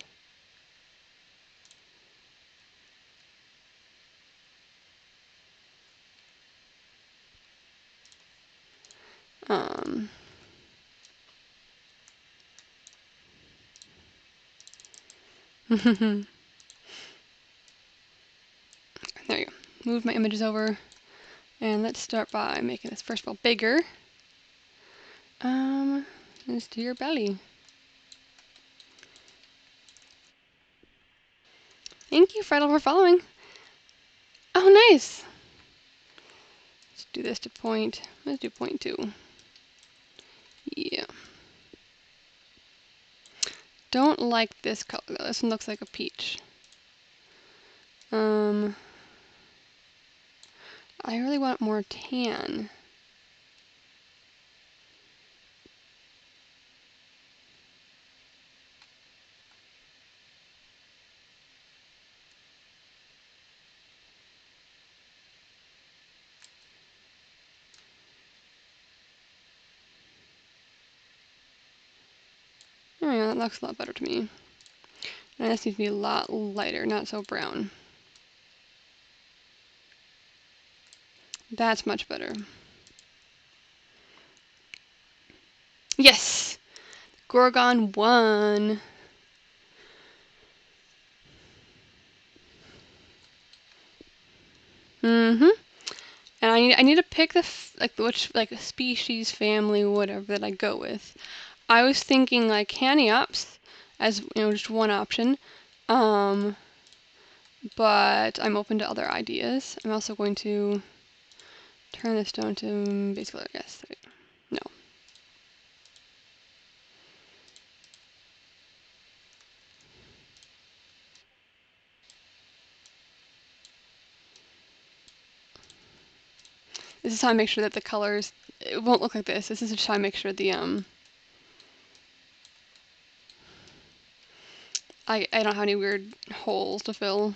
Um, there you go. Move my images over, and let's start by making this first of all bigger. Let's do your belly. Thank you, Freddle, for following. Oh, nice. Let's do this to point. Let's do 0.2. Yeah. Don't like this color though. This one looks like a peach. I really want more tan. Oh yeah, that looks a lot better to me. And this needs to be a lot lighter, not so brown. That's much better. Yes! Gorgon won! Mm-hmm. And I need to pick which species, family, whatever that I go with. I was thinking like Haniops as just one option. But I'm open to other ideas. I'm also going to turn this down to base color. Yes. No. This is how I make sure that the colors, it won't look like this. This is just how I make sure the, I don't have any weird holes to fill.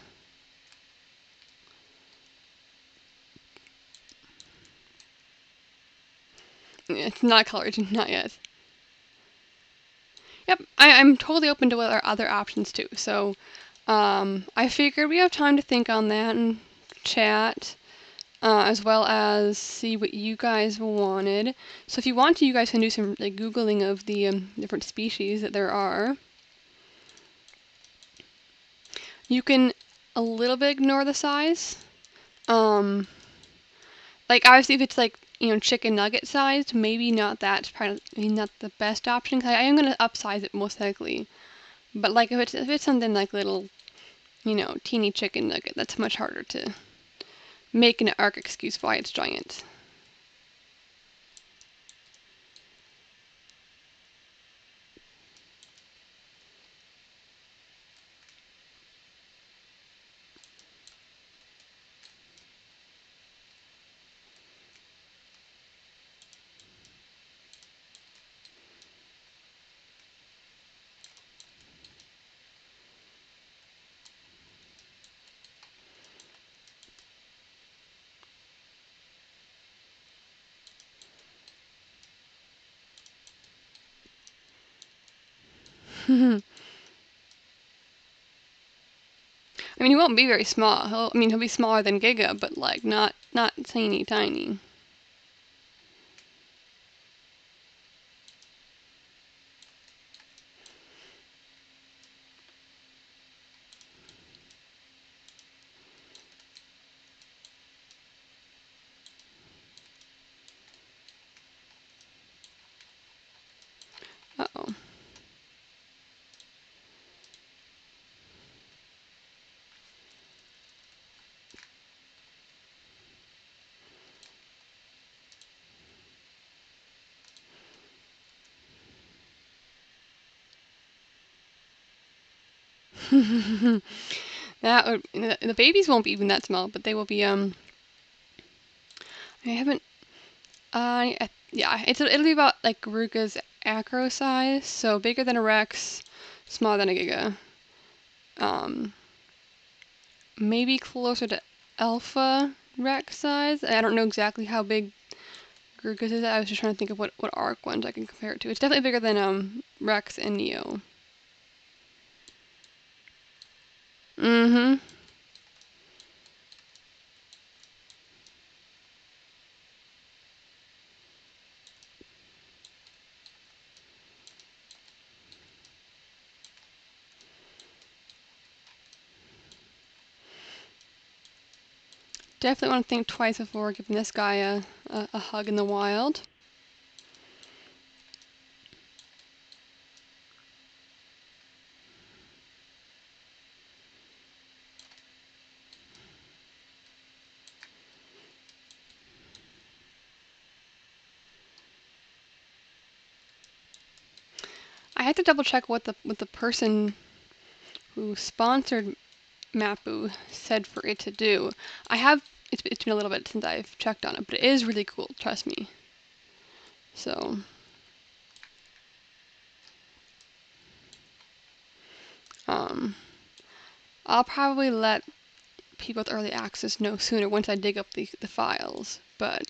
It's not colored, not yet. Yep, I'm totally open to other options too. So, I figured we have time to think on that and chat. As well as see what you guys wanted. So if you want to, you guys can do some Googling of the different species that there are. You can a little bit ignore the size. Obviously if it's chicken nugget sized, maybe not that's probably not the best option, because I am going to upsize it most likely. But like if it's something like little, teeny chicken nugget, that's much harder to make an arc excuse why it's giant. I mean, he won't be very small. He'll be smaller than Giga, but like not teeny tiny. Uh-oh. The babies won't be even that small, but they will be I haven't yeah, it'll be about like Ruga's acro size, so bigger than a Rex, smaller than a Giga. Maybe closer to Alpha Rex size. I don't know exactly how big Gruga's is. I was just trying to think of what arc ones I can compare it to. It's definitely bigger than Rex and Neo. Mm-hmm. Definitely want to think twice before giving this guy a hug in the wild. I had to double check what the person who sponsored Mapu said for it to do. It's been a little bit since I've checked on it, but it is really cool, trust me. So um I'll probably let people with early access know sooner once I dig up the files, but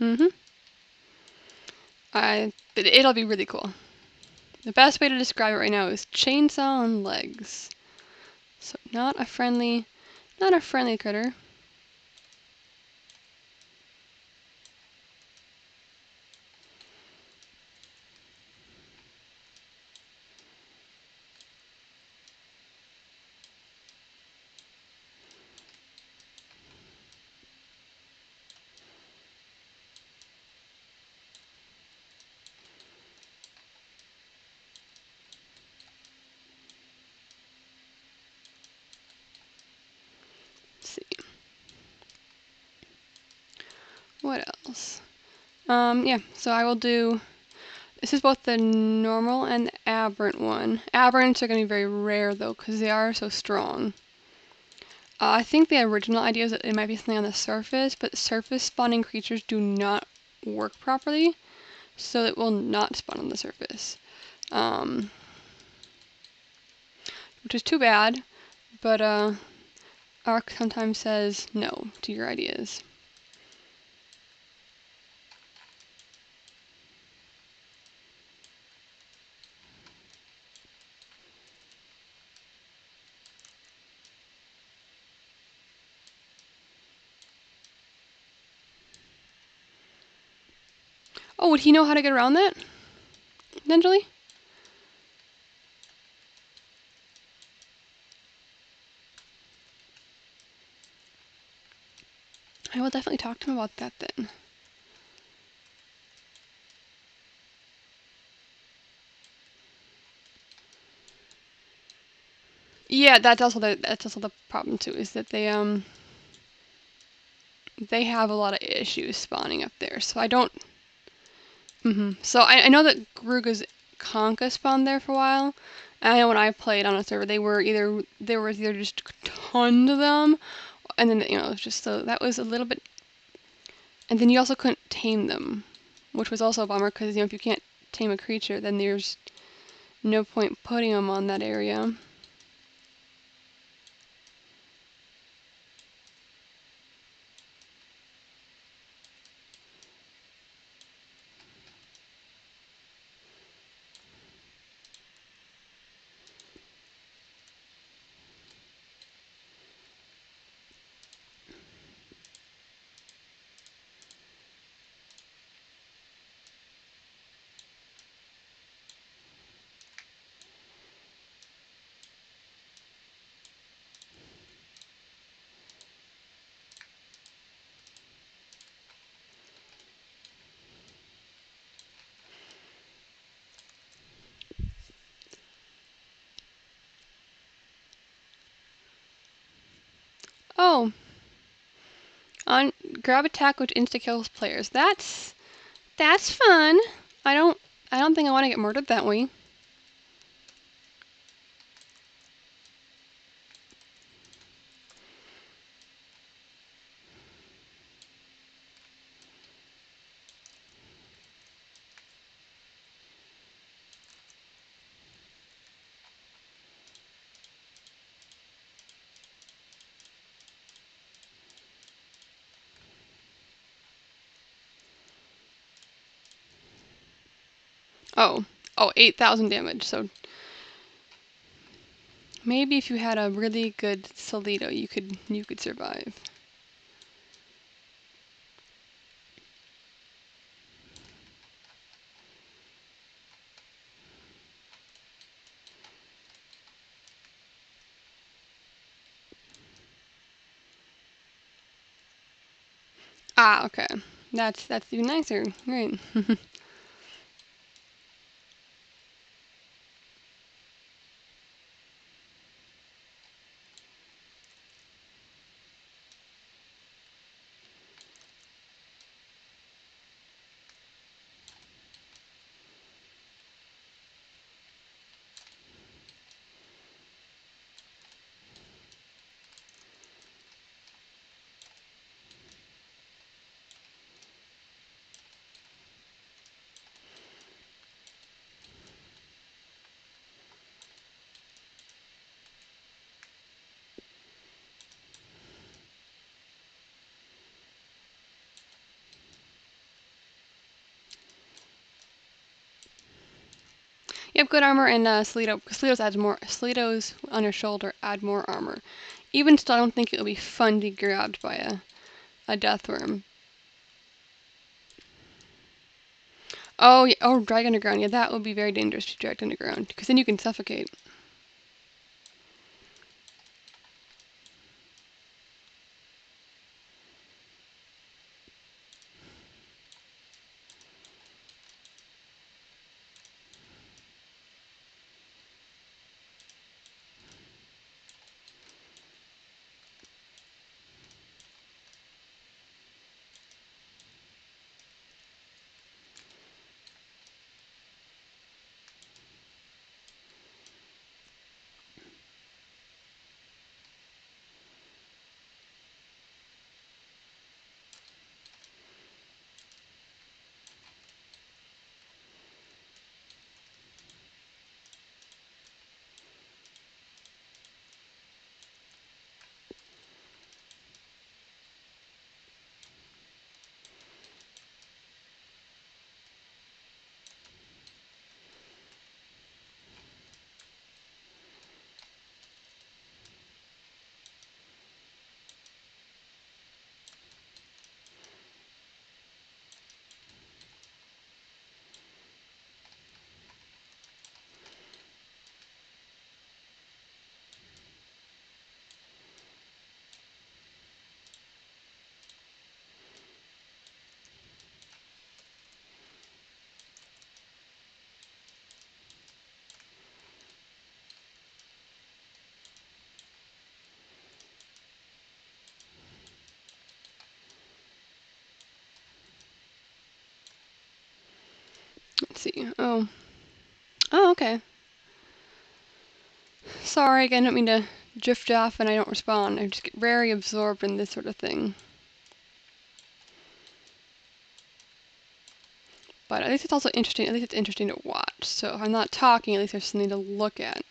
mm-hmm. It'll be really cool. The best way to describe it right now is chainsaw on legs. So not a friendly critter. Let's see. What else? Yeah, so I will do, this is both the normal and the aberrant one. Aberrants are going to be very rare though, because they are so strong. I think the original idea is that it might be something on the surface, but surface spawning creatures do not work properly, so it will not spawn on the surface. Which is too bad, but Arc sometimes says no to your ideas. Oh, would he know how to get around that? Potentially? I will definitely talk to him about that then. Yeah, that's also the problem too, is that they have a lot of issues spawning up there. So I don't. So I know that Garuga's Conca spawned there for a while. And I know when I played on a server, there was either just tons of them, and then it was just so that was a little bit. And then you also couldn't tame them, which was also a bummer because if you can't tame a creature, then there's no point putting them on that area. Oh, on grab attack which insta kills players. That's fun. I don't I don't think I want to get murdered that way. Oh, 8,000 damage. So maybe if you had a really good Solido, you could survive. Ah, okay. That's even nicer. Right. You have good armor and Solido. Solidos on your shoulder add more armor. Even still, I don't think it would be fun to get grabbed by a death worm. Oh, yeah, oh, drag underground. Yeah, that would be very dangerous to drag underground because then you can suffocate. see. Oh. Oh, okay. Sorry, again, I don't mean to drift off and I don't respond. I just get very absorbed in this sort of thing. But at least it's also interesting. At least it's interesting to watch. So if I'm not talking, at least there's something to look at.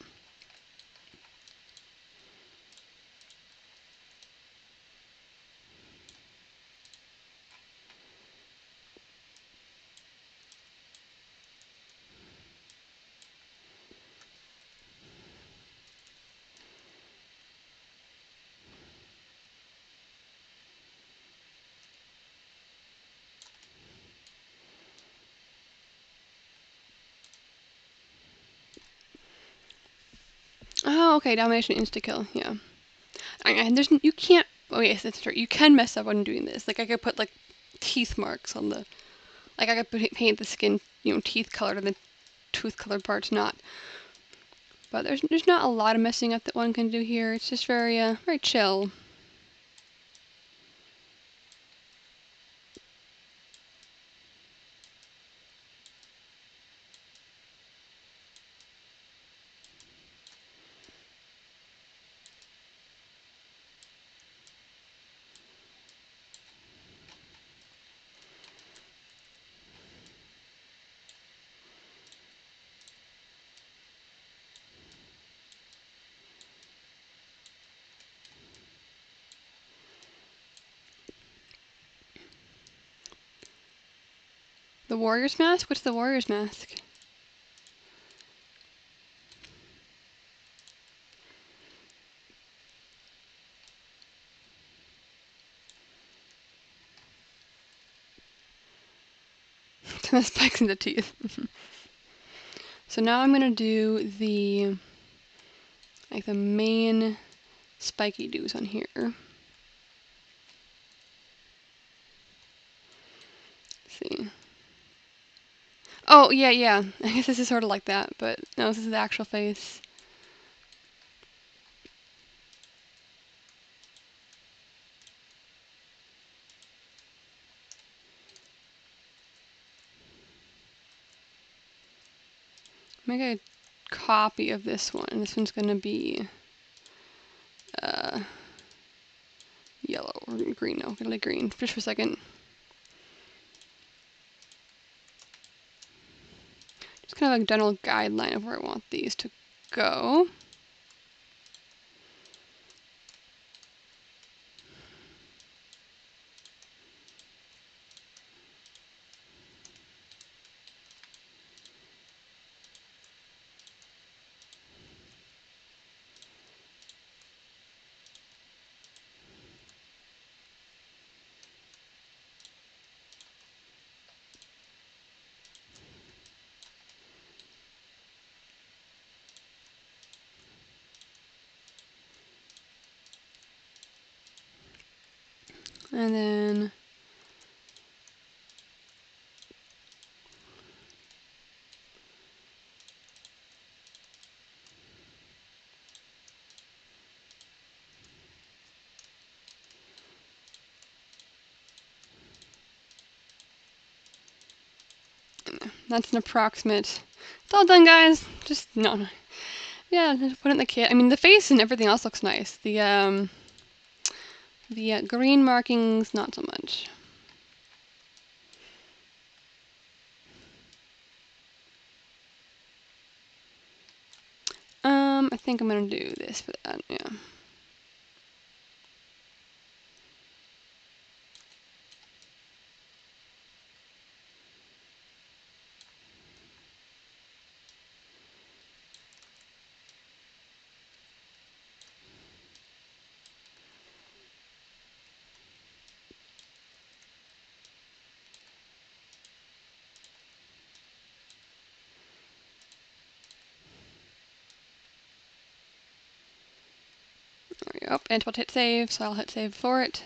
Oh, okay, domination insta-kill, yeah. And there's, you can't, oh yes, that's true. You can mess up when doing this. Like I could put like teeth marks on the, like I could paint the skin, teeth colored and the tooth colored parts not. But there's not a lot of messing up that one can do here. It's just very, very chill. The warrior's mask? What's the warrior's mask? The spikes in the teeth. So now I'm gonna do the, like the main spiky doos on here. Let's see. Oh, yeah, yeah. I guess this is sort of like that, but no, this is the actual face. Make a copy of this one. This one's gonna be yellow or green. No, gonna like green. Just for a second. Just kind of like a general guideline of where I want these to go. And then that's an approximate. It's all done, guys. Just no. Yeah, just put it in the kit. I mean, the face and everything else looks nice. The green markings, not so much. I think I'm gonna do this for that. Yeah. There we go. And we'll hit save, so I'll hit save for it.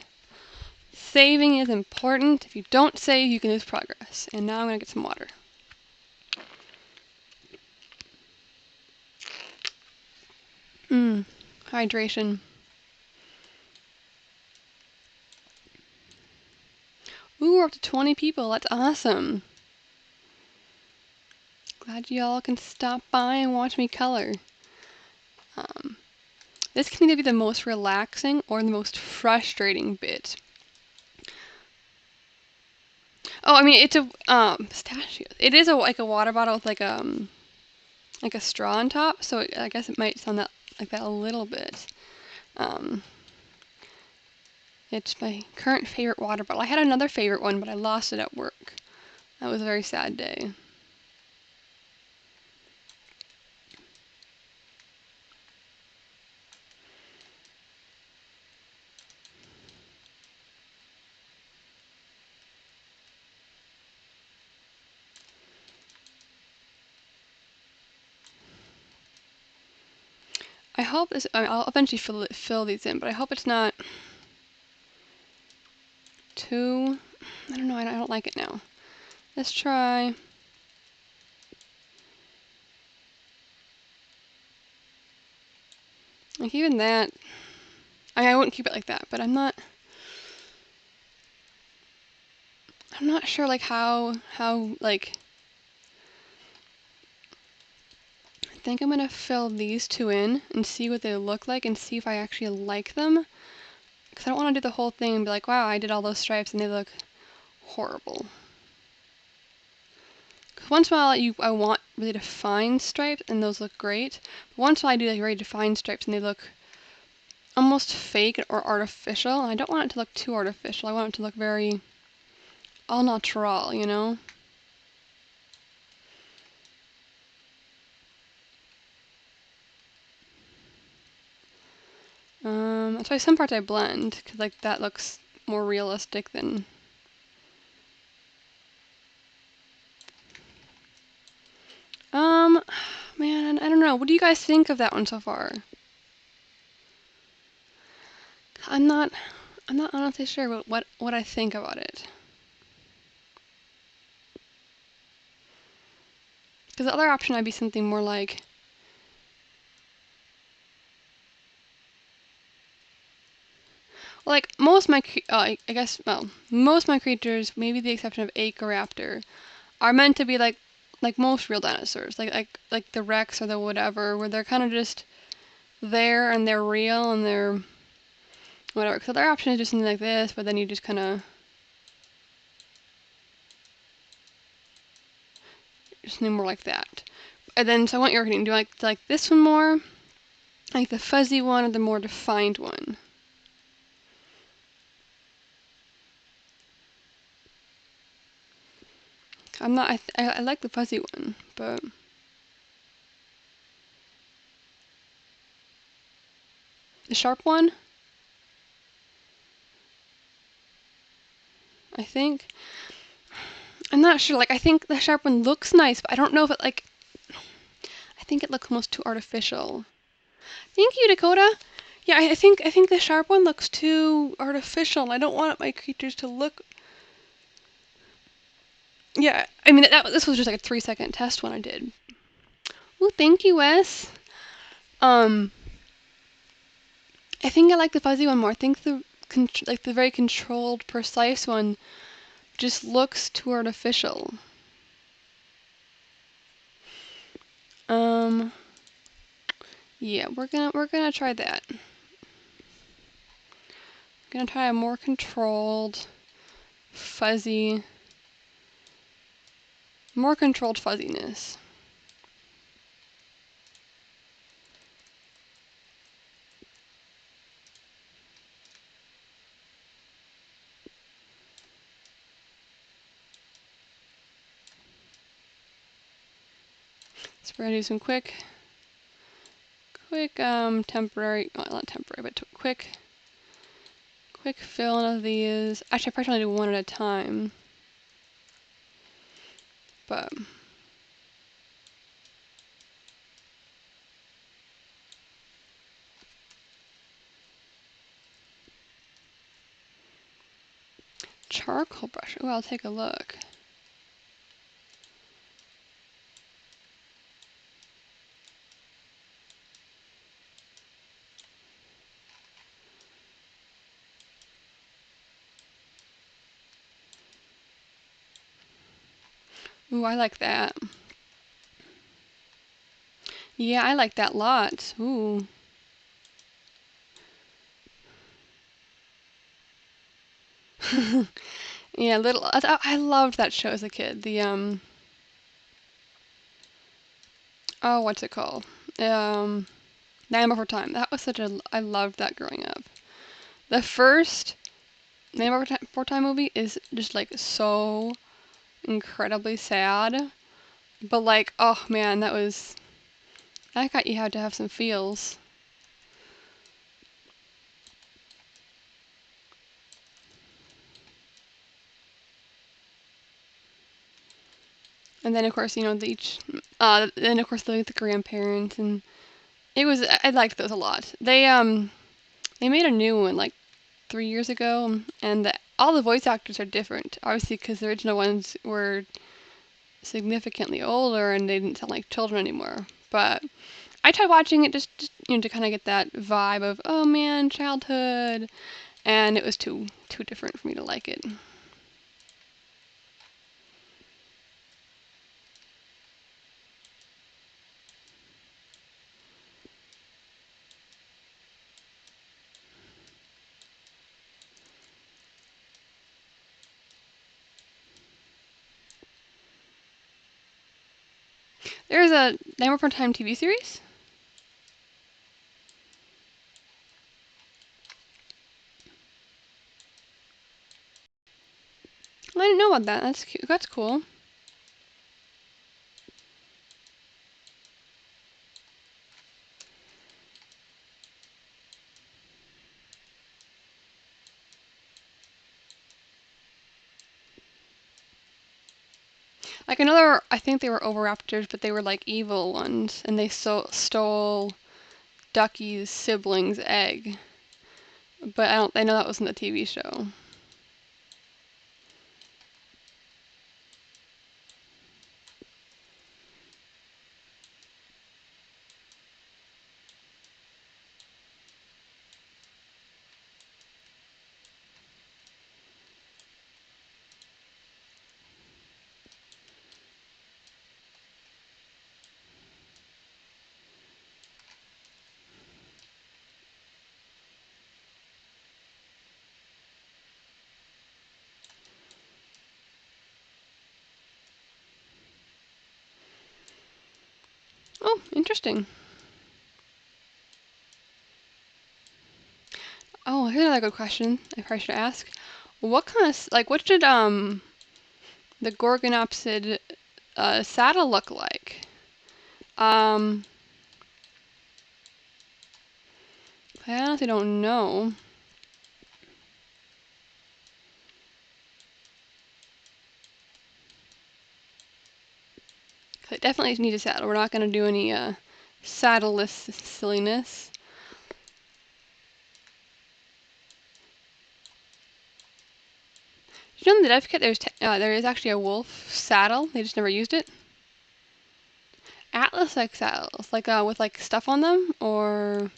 Saving is important. If you don't save, you can lose progress. And now I'm gonna get some water. Hydration. Ooh, we're up to 20 people. That's awesome. glad y'all can stop by and watch me color. This can either be the most relaxing or the most frustrating bit. Oh, I mean, it's a pistachios. It is like a water bottle with like a straw on top, so I guess it might sound like that a little bit. It's my current favorite water bottle. I had another favorite one, but I lost it at work. That was a very sad day. I hope this. I'll eventually fill these in, but I hope it's not too. I don't know. I don't like it now. Let's try. Like even that. I wouldn't keep it like that, but I'm not sure like how like. I think I'm gonna fill these two in and see what they look like and see if I actually like them. Because I don't want to do the whole thing and be like, wow, I did all those stripes and they look horrible. Because once in a while I want really defined stripes and those look great. But once in a while I do like very defined stripes and they look almost fake or artificial. And I don't want it to look too artificial. I want it to look very au naturel, you know? That's why some parts I blend, because like that looks more realistic than. Man, I don't know. What do you guys think of that one so far? I'm not honestly sure what I think about it. Because the other option might be something more like. Well, like most of my, I guess, well, most of my creatures, maybe the exception of Acroraptor, are meant to be like most real dinosaurs, like the Rex or the whatever, where they're kind of just there and they're real and they're whatever. So their option is just something like this, but then you just kind of something more like that. And then so I want your opinion. Do you like this one more, like the fuzzy one, or the more defined one? I'm not. I like the fuzzy one, but the sharp one, I think. I'm not sure. Like I think the sharp one looks nice, but I don't know if it like. I think it looks almost too artificial. Thank you, Dakota. Yeah, I think the sharp one looks too artificial, and I don't want my creatures to look. Yeah, I mean this was just like a 3-second test one I did. Well, thank you, Wes. Um, I think I like the fuzzy one more. I think the like the very controlled, precise one just looks too artificial. Um, yeah, we're gonna try that. Gonna try a more controlled, fuzzy, more controlled fuzziness. So we're gonna do some quick temporary, well, not temporary, but quick fill of these. Actually, I probably only do one at a time, but charcoal brush. Oh, I'll take a look. Ooh, I like that. Yeah, I like that lot. Ooh. Yeah, little. I loved that show as a kid. Oh, what's it called? Um, Nine Before Time. That was such a. I loved that growing up. The first Before Time movie is just like so incredibly sad, but like, oh man, that got you had to have some feels. And then of course, then of course the grandparents, and I liked those a lot. They made a new one like 3 years ago, and all the voice actors are different, obviously because the original ones were significantly older and they didn't sound like children anymore. But I tried watching it just to kind of get that vibe of, oh man, childhood, and it was too different for me to like it. There's a Nightmare Before Time TV series. I didn't know about that. That's cute. That's cool. Like another, I think they were Oviraptors, but they were like evil ones, and they stole Ducky's sibling's egg. But I know that wasn't the TV show. Oh, interesting. Oh, here's another good question I probably should ask. What kind of, like, what should the Gorgonopsid saddle look like? Um, I honestly don't know. I definitely need a saddle. We're not gonna do any saddleless silliness. You know in the dev kit there is actually a wolf saddle. They just never used it. Atlas like saddles, like with like stuff on them, or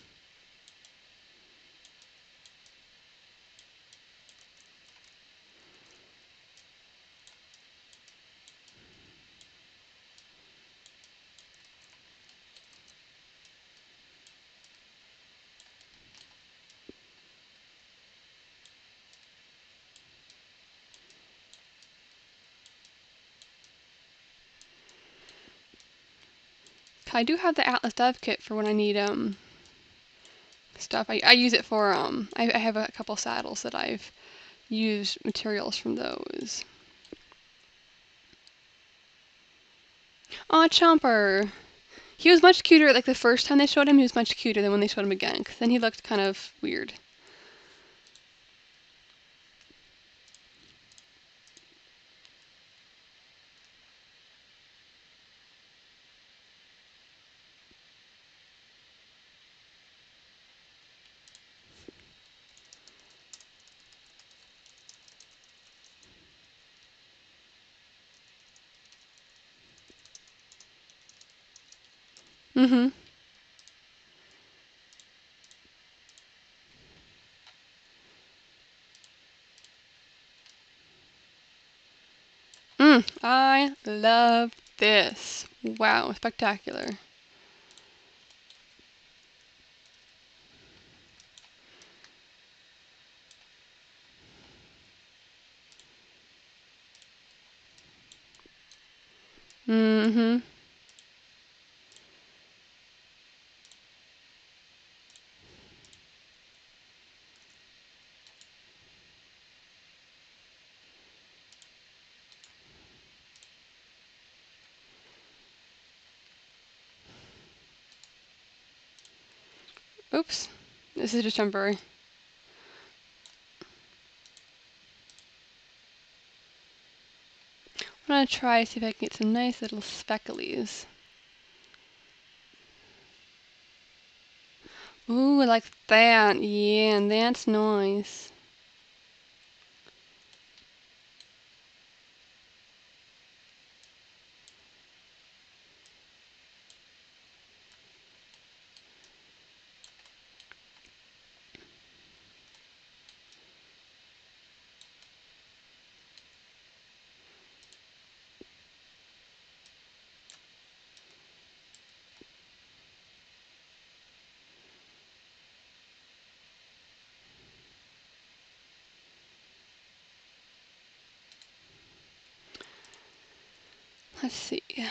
I do have the Atlas dev kit for when I need stuff. I use it for I have a couple saddles that I've used materials from those. Aw, Chomper. He was much cuter, like the first time they showed him, he was much cuter than when they showed him again, because then he looked kind of weird. Mm-hmm. I love this. Wow, spectacular. Mm-hmm. Oops. This is just temporary. I'm gonna try to see if I can get some nice little specklies. Ooh, I like that. Yeah, that's nice. Let's see. I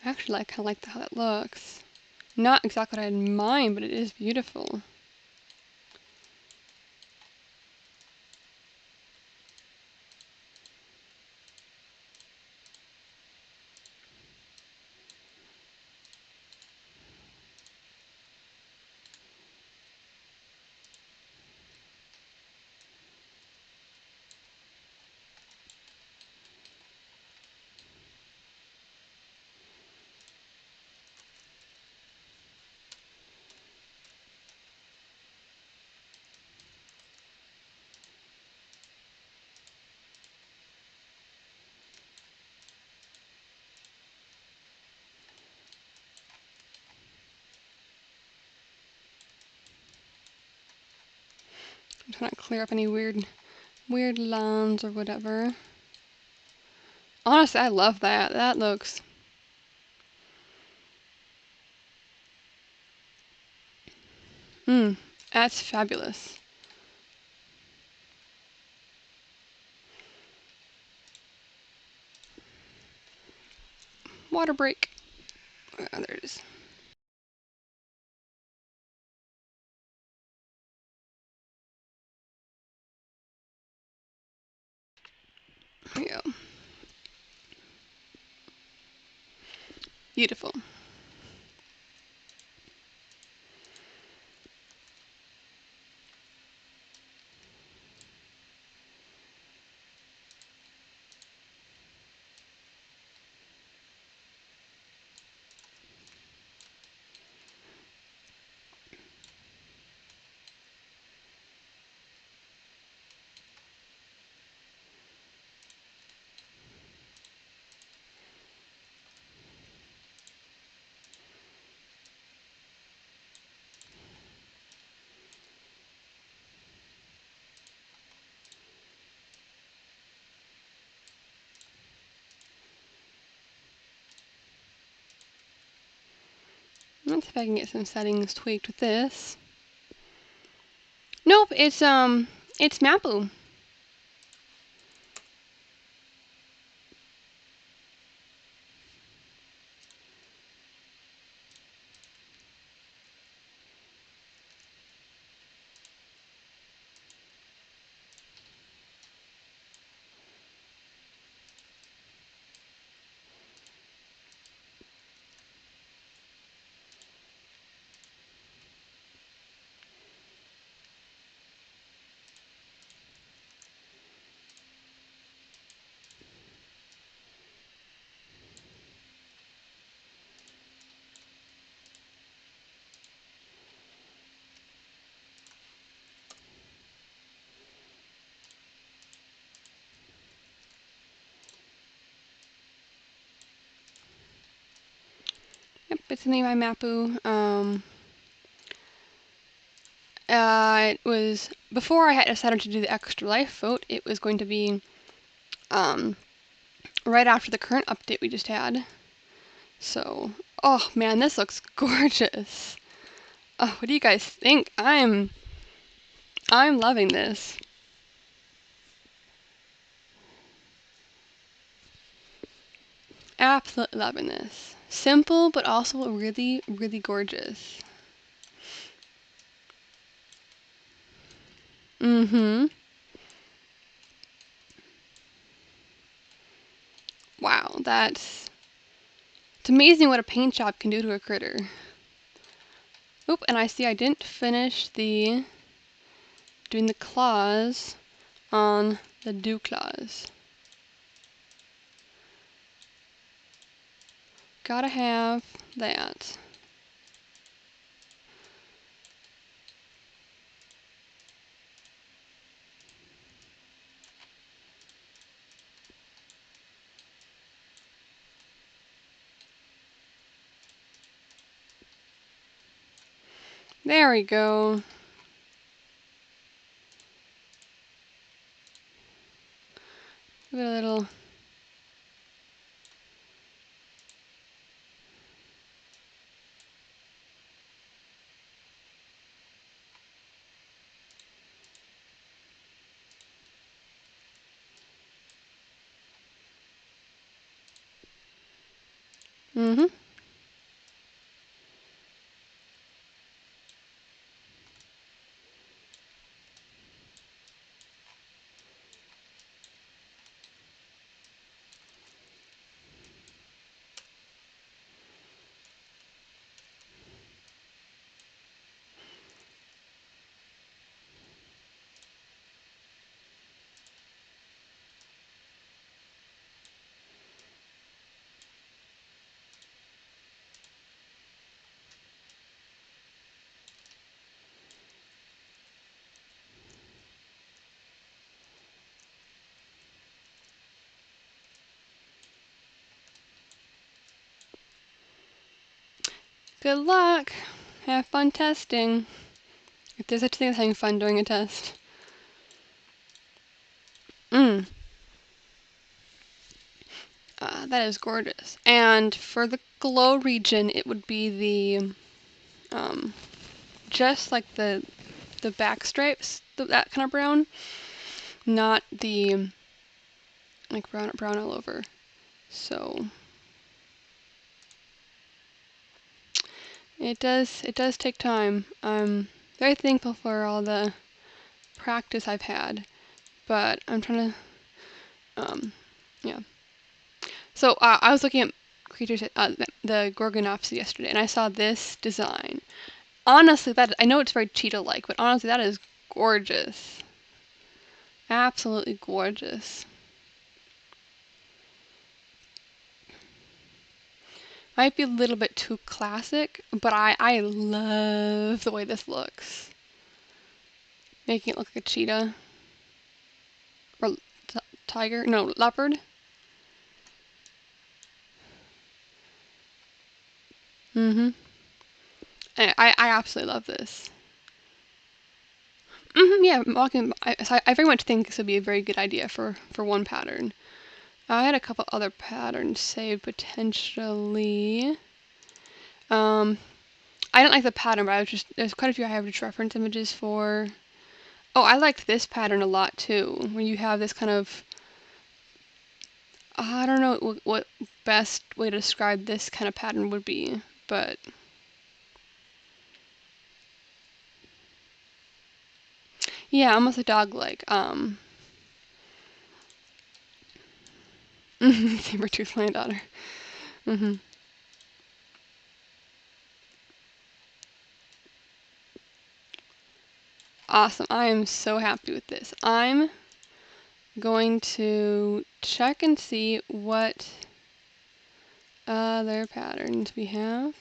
actually kind of like how that looks. Not exactly what I had in mind, but it is beautiful. I'm trying to clear up any weird lines or whatever. Honestly, I love that. That looks... that's fabulous. Water break. Oh, there it is. There we go. Beautiful. Let's see if I can get some settings tweaked with this. Nope, it's Mapu. Yep, it's the name of my Mapu. It was before I had decided to do the extra life vote. It was going to be right after the current update we just had. So, oh man, this looks gorgeous. Oh, what do you guys think? I'm loving this. Absolutely loving this. Simple, but also really, really gorgeous. Mm-hmm. Wow, it's amazing what a paint job can do to a critter. Oop, and I see I didn't finish doing the claws on the dew claws. Gotta have that. There we go. Give it a little. Mm-hmm. Good luck. Have fun testing. If there's such a thing as having fun during a test. Mm. That is gorgeous. And for the glow region, it would be um, just like the back stripes, that kind of brown, not the like brown all over. So it does take time. I'm very thankful for all the practice I've had, but I'm trying to yeah. So I was looking at creatures, the Gorgonopsid yesterday, and I saw this design. Honestly, that I know it's very cheetah-like, but honestly, that is gorgeous. Absolutely gorgeous. Might be a little bit too classic, but I love the way this looks. Making it look like a cheetah. Or tiger? No, leopard. Mm-hmm. I absolutely love this. Mm-hmm, yeah, walking. I very much think this would be a very good idea for one pattern. I had a couple other patterns saved potentially. Um, I didn't like the pattern, but there's quite a few I have just reference images for. Oh, I liked this pattern a lot too, where you have this kind of, I don't know what best way to describe this kind of pattern would be, but yeah, almost a dog-like. Saber-tooth my daughter. Hmm. Awesome. I am so happy with this. I'm going to check and see what other patterns we have.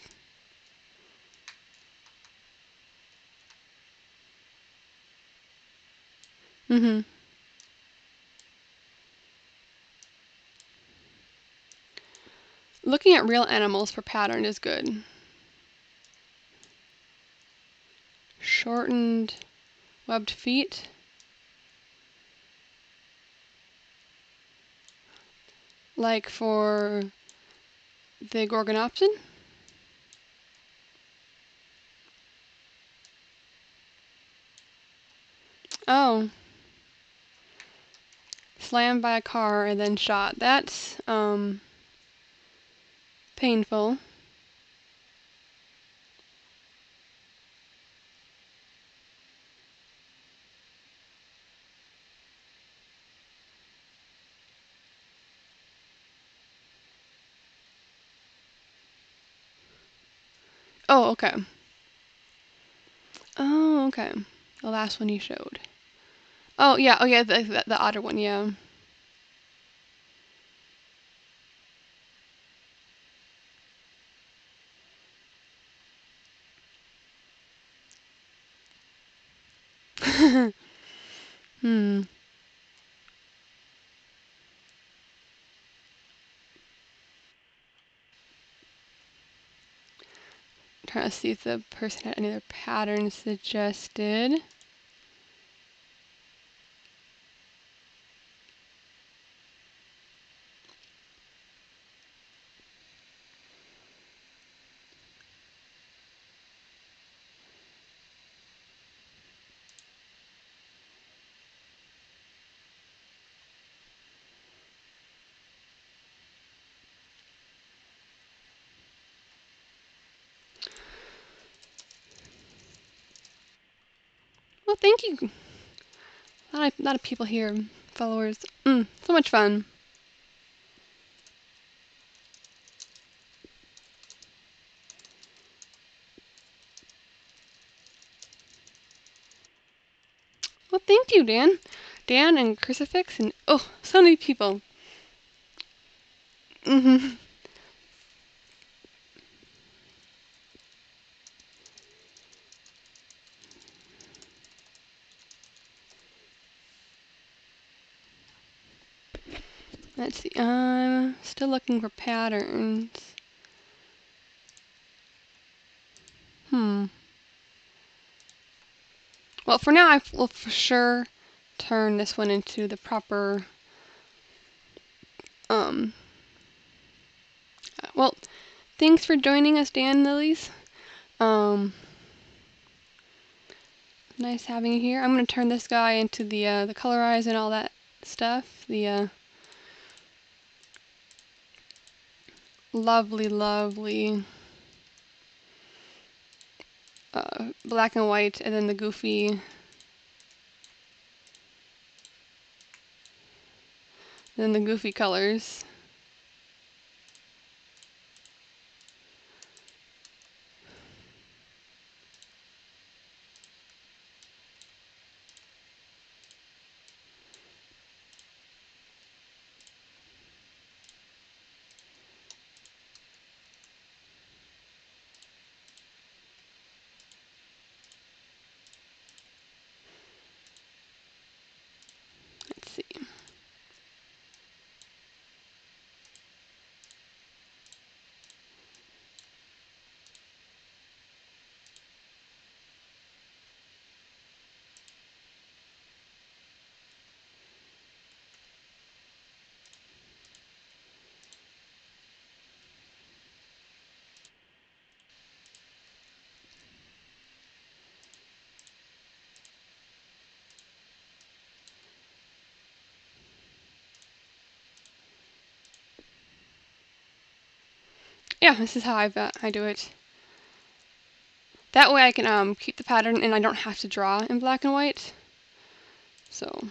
Hmm. Looking at real animals for pattern is good. Shortened webbed feet. Like for the Gorgonopsid. Oh. Slammed by a car and then shot. That's, painful. Oh, okay. Oh, okay. The last one you showed. Oh, yeah. Oh, yeah. The otter one. Yeah. Hmm. Trying to see if the person had any other patterns suggested. Well, thank you. A lot of people here, followers. So much fun. Well, thank you, Dan. Dan and Crucifix and oh, so many people. Hmm. Let's see. I'm still looking for patterns. Hmm. Well, for now, I will for sure turn this one into the proper. Um. Well, thanks for joining us, Dan Lilies. Um. Nice having you here. I'm gonna turn this guy into the colorize and all that stuff. The lovely, lovely black and white, and then the goofy, colors. Let's see. Yeah, this is how I do it. That way I can keep the pattern and I don't have to draw in black and white. So.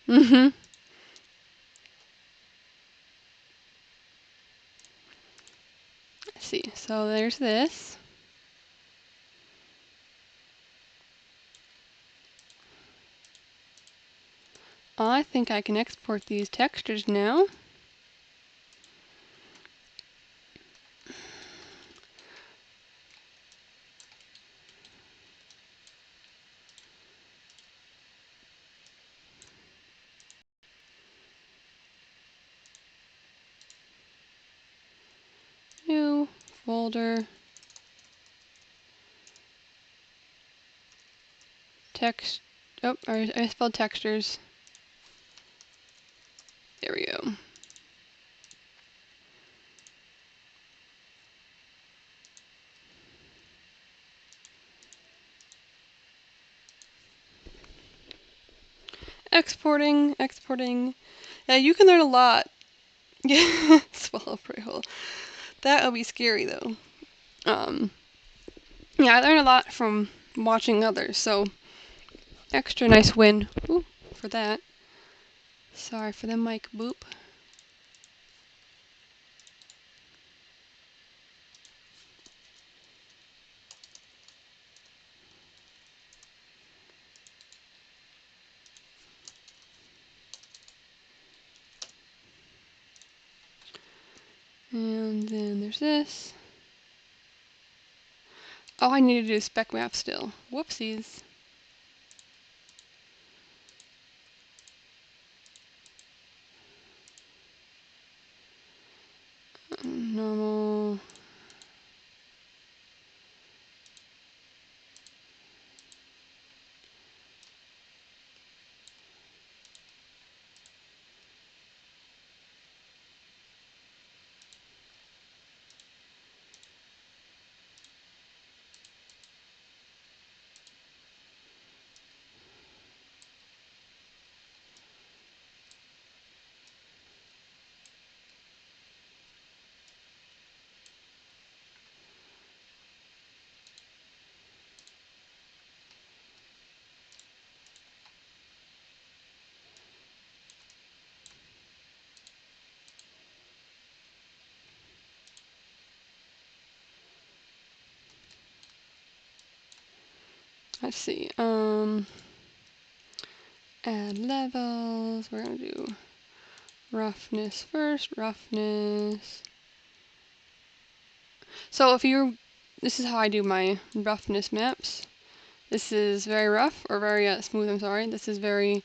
Mhm. Let's see. So there's this. I think I can export these textures now. New folder. Text. Oh, I spelled textures. There we go. exporting. Yeah, you can learn a lot. Yeah, swallow prey hole. That would be scary though. Yeah, I learned a lot from watching others, so extra nice win for that. Sorry for the mic boop. And then there's this. Oh, I need to do a spec map still. Whoopsies. Normal. Let's see. Add levels. We're gonna do roughness first. Roughness. So this is how I do my roughness maps. This is very rough, or very smooth, I'm sorry. This is very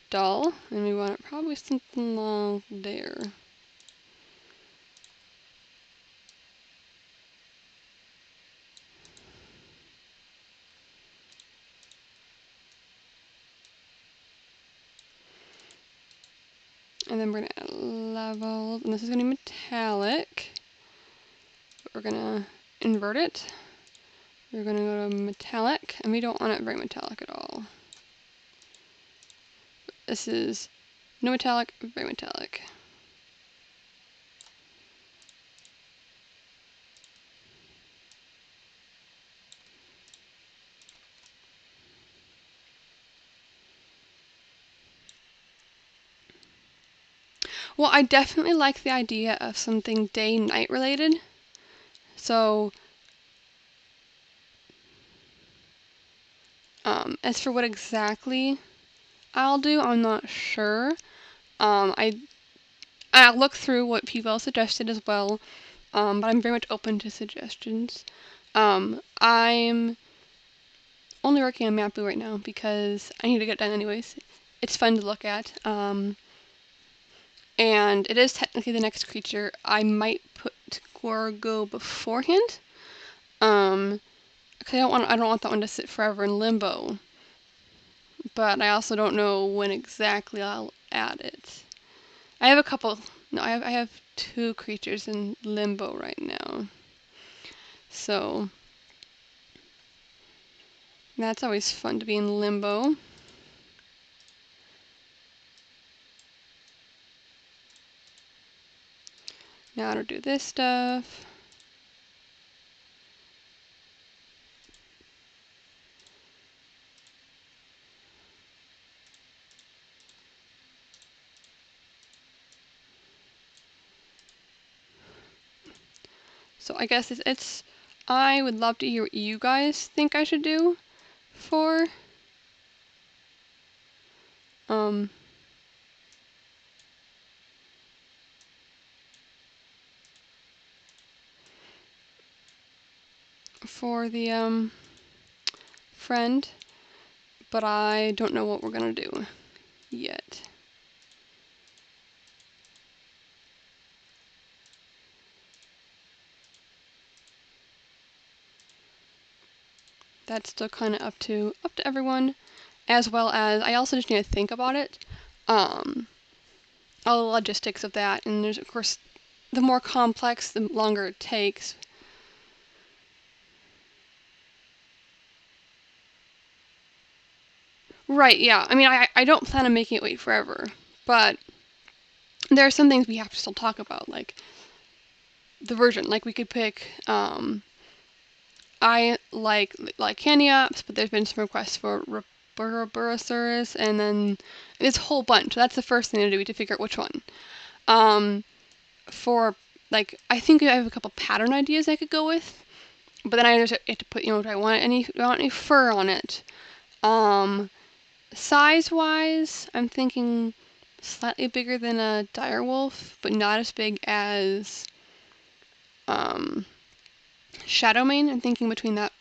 dull, and we want it probably something along there. And then we're gonna add levels, and this is gonna be metallic. We're gonna invert it. We're gonna go to metallic, and we don't want it very metallic at all. This is no metallic, very metallic. Well, I definitely like the idea of something day-night related. So, as for what exactly I'll do, I'm not sure. I'll look through what people suggested as well, but I'm very much open to suggestions. I'm only working on Mapu right now because I need to get it done anyways. It's fun to look at, and it is technically the next creature. I might put Gorgo beforehand, because I don't want that one to sit forever in limbo. But I also don't know when exactly I'll add it. I have a couple. No, I have 2 creatures in limbo right now. So that's always fun to be in limbo. Now to do this stuff. So I guess I would love to hear what you guys think I should do for um for the friend, but I don't know what we're gonna do yet. That's still kind of up to everyone, as well as I also just need to think about it. All the logistics of that, and there's of course the more complex, the longer it takes. Right, yeah. I mean, I don't plan on making it wait forever, but there are some things we have to still talk about, like the version. Like we could pick, I like Caniops, but there's been some requests for Burrosaurus, and then there's a whole bunch. So that's the first thing to do, to figure out which one. For like, I think I have a couple pattern ideas I could go with, but then I just have to put, do I want any fur on it? Size-wise, I'm thinking slightly bigger than a direwolf, but not as big as Shadowmane. I'm thinking between that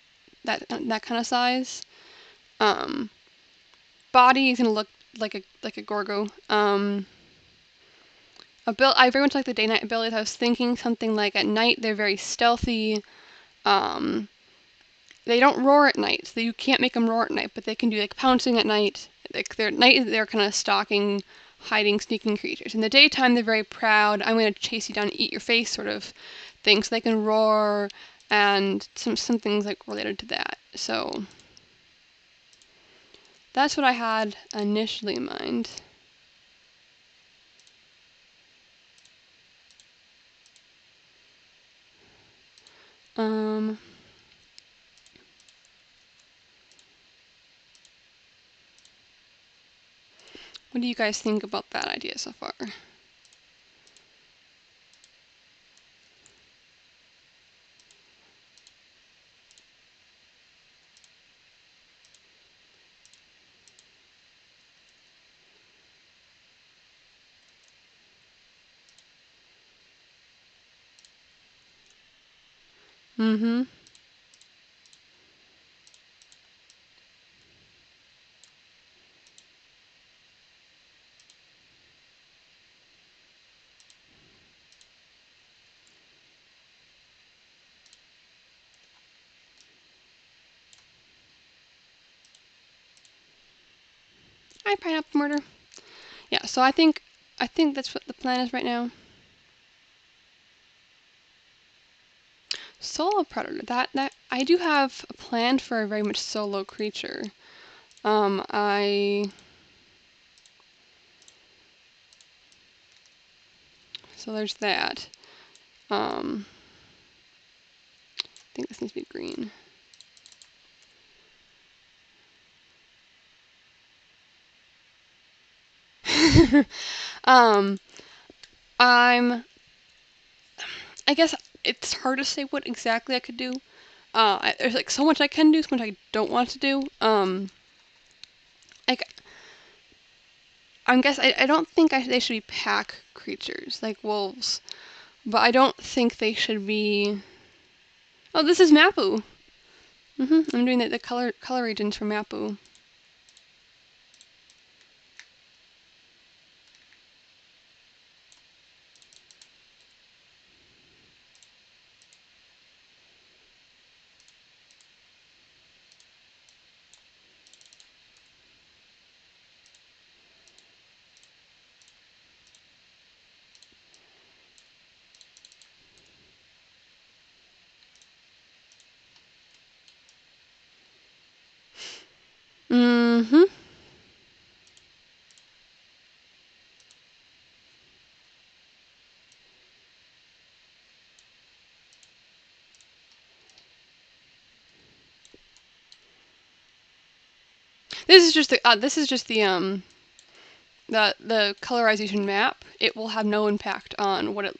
kind of size. Um, Body is gonna look like a Gorgo. I very much like the day-night abilities. I was thinking something like at night they're very stealthy. Um, they don't roar at night, so you can't make them roar at night, but they can do like pouncing at night. Like at night they're kind of stalking, hiding, sneaking creatures. In the daytime they're very proud. I'm gonna chase you down and eat your face sort of thing. So they can roar and some things like related to that. So that's what I had initially in mind. Um, what do you guys think about that idea so far? Mm-hmm. Hi, Pineapple Murder. Yeah, so I think that's what the plan is right now. Solo predator. That I do have a plan for a very much solo creature. I so there's that. I think this needs to be green. um, I guess it's hard to say what exactly I could do. There's like so much I can do, so much I don't want to do. Like I don't think they should be pack creatures like wolves, but I don't think they should be. Oh, this is Mapu. I'm doing the color regions for Mapu. Mm-hmm. This is just the colorization map. It will have no impact on what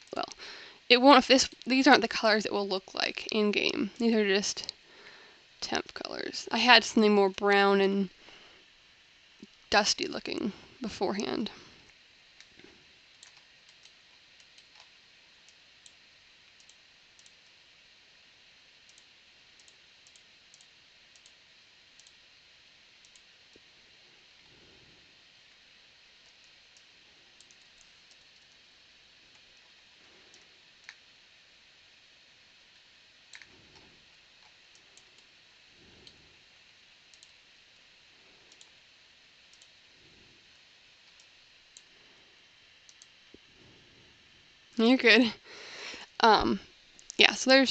it won't if these aren't the colors it will look like in game. These are just temp colors. I had something more brown and dusty looking beforehand. You're good. Yeah, so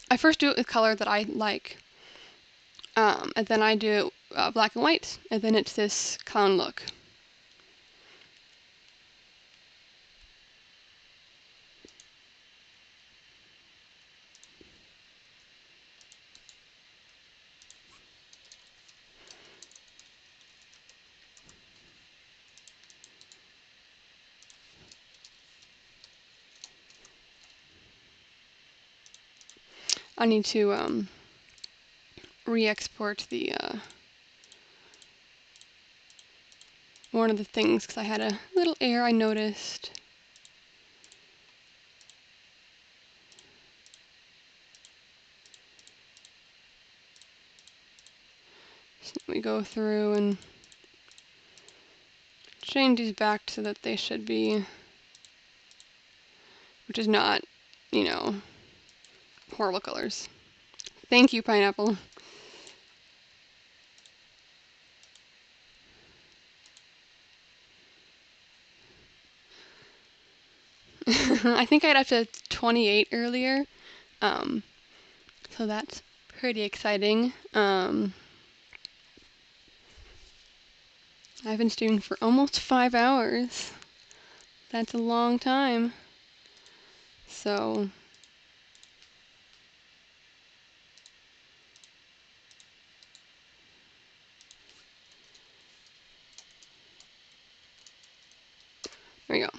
I first do it with color that I like. And then I do it black and white, and then it's this clown look. I need to re-export the one of the things because I had a little error I noticed. So we go through and change these back so that they should be, which is not, you know, horrible colors. Thank you, pineapple. I think I had up to 28 earlier, so that's pretty exciting. I've been streaming for almost 5 hours. That's a long time. So there we go.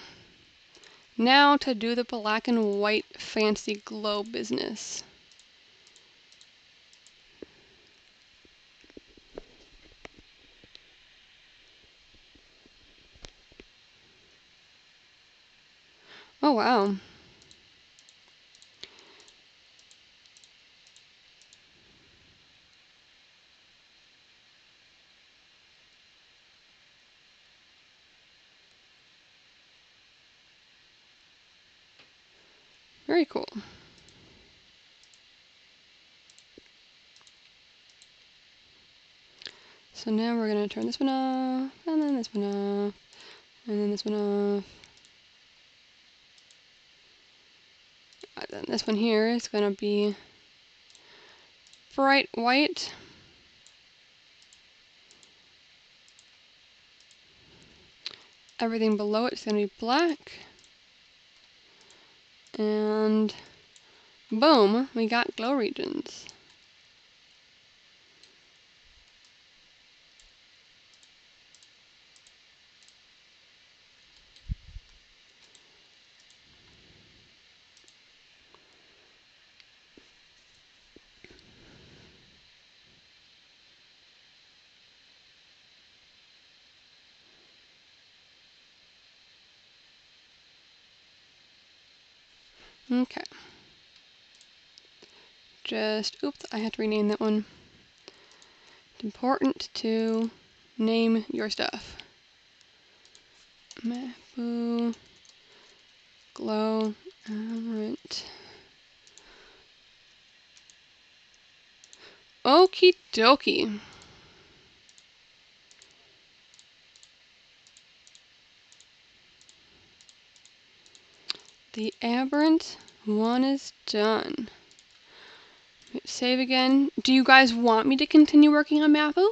Now to do the black and white fancy glow business. Oh wow. Very cool. So now we're going to turn this one off, and then this one off, and then this one off. Then this one here is going to be bright white. Everything below it is going to be black. And boom, we got glow regions. Okay. Oops, I had to rename that one. It's important to name your stuff. Mapu Glow Emerald. Okie dokie. The aberrant one is done. Hit save again. Do you guys want me to continue working on Mapu?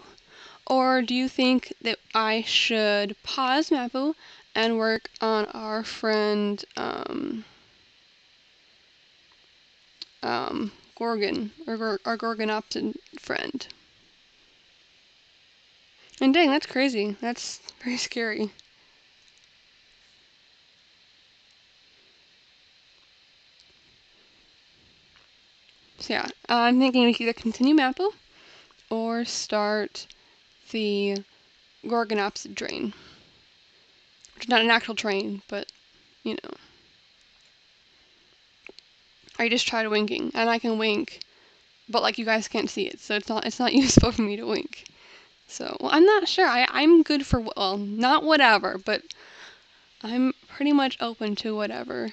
Or do you think that I should pause Mapu and work on our friend Gorgon, or our Gorgonopsid friend? And dang, that's crazy. That's very scary. So yeah, I'm thinking we could either continue Mapu or start the Gorgonopsid train. Which is not an actual train, but, you know. I just tried winking, and I can wink, but like you guys can't see it, so it's not useful for me to wink. So, well, I'm not sure. I'm good for, well, not whatever, but I'm pretty much open to whatever.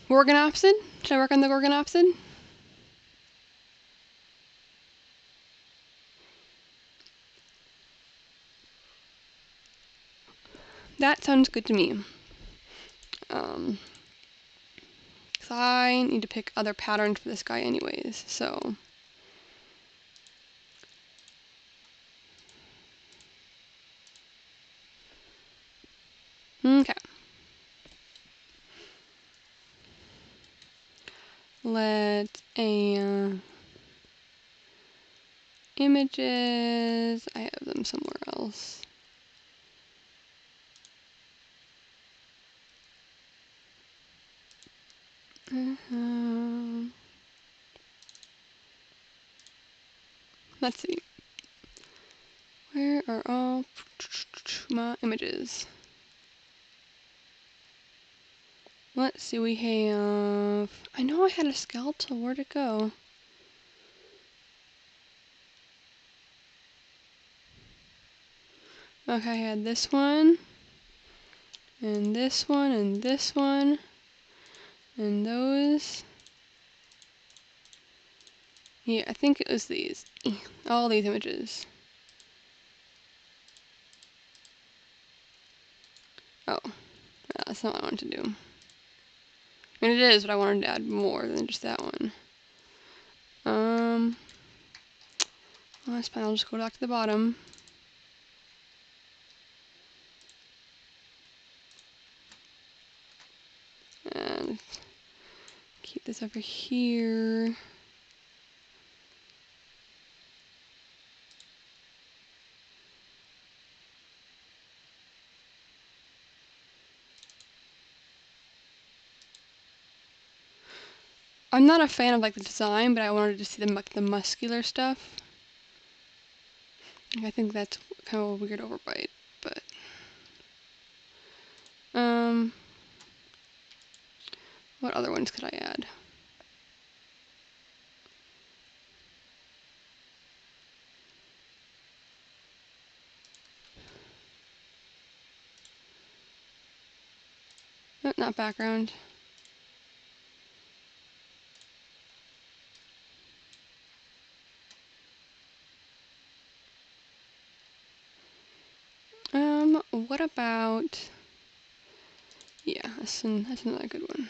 Gorgonopsid? Should I work on the Gorgonopsid? That sounds good to me. Because I need to pick other patterns for this guy anyways, so. Okay. Let images, I have them somewhere else. Let's see. Where are all my images? Let's see, we have, I know I had a skeletal, where'd it go? Okay, I had this one, and this one, and this one, and those. Yeah, I think it was these. All these images. Oh, that's not what I wanted to do. I mean, it is, but I wanted to add more than just that one. Well, that's fine. I'll just go back to the bottom. And keep this over here. I'm not a fan of like the design, but I wanted to see the muscular stuff. I think that's kind of a weird overbite, but what other ones could I add? Oh, not background. What about? Yeah, that's another good one.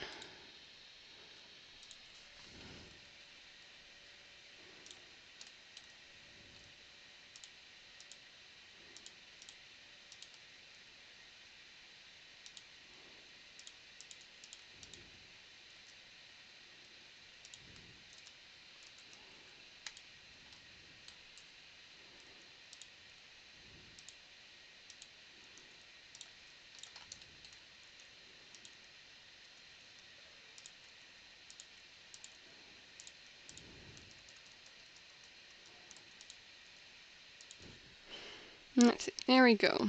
Let's see. There we go.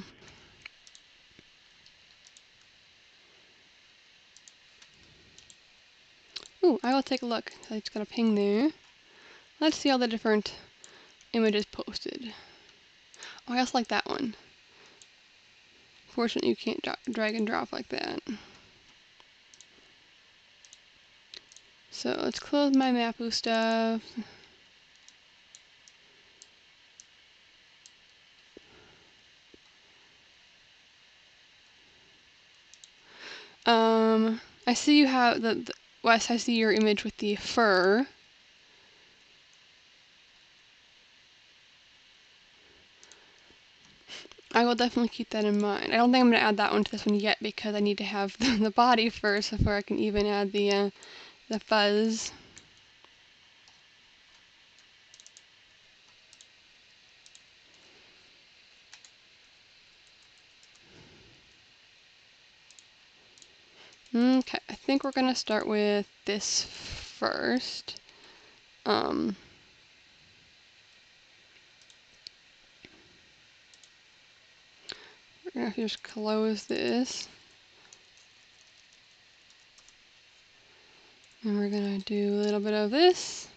Ooh, I will take a look. I just got a ping there. Let's see all the different images posted. Oh, I also like that one. Fortunately, you can't drag and drop like that. So let's close my Mapu stuff. I see you have Wes, I see your image with the fur. I will definitely keep that in mind. I don't think I'm going to add that one to this one yet because I need to have the body first before I can even add the fuzz. Okay, I think we're going to start with this first. We're going to just close this. And we're going to do a little bit of this.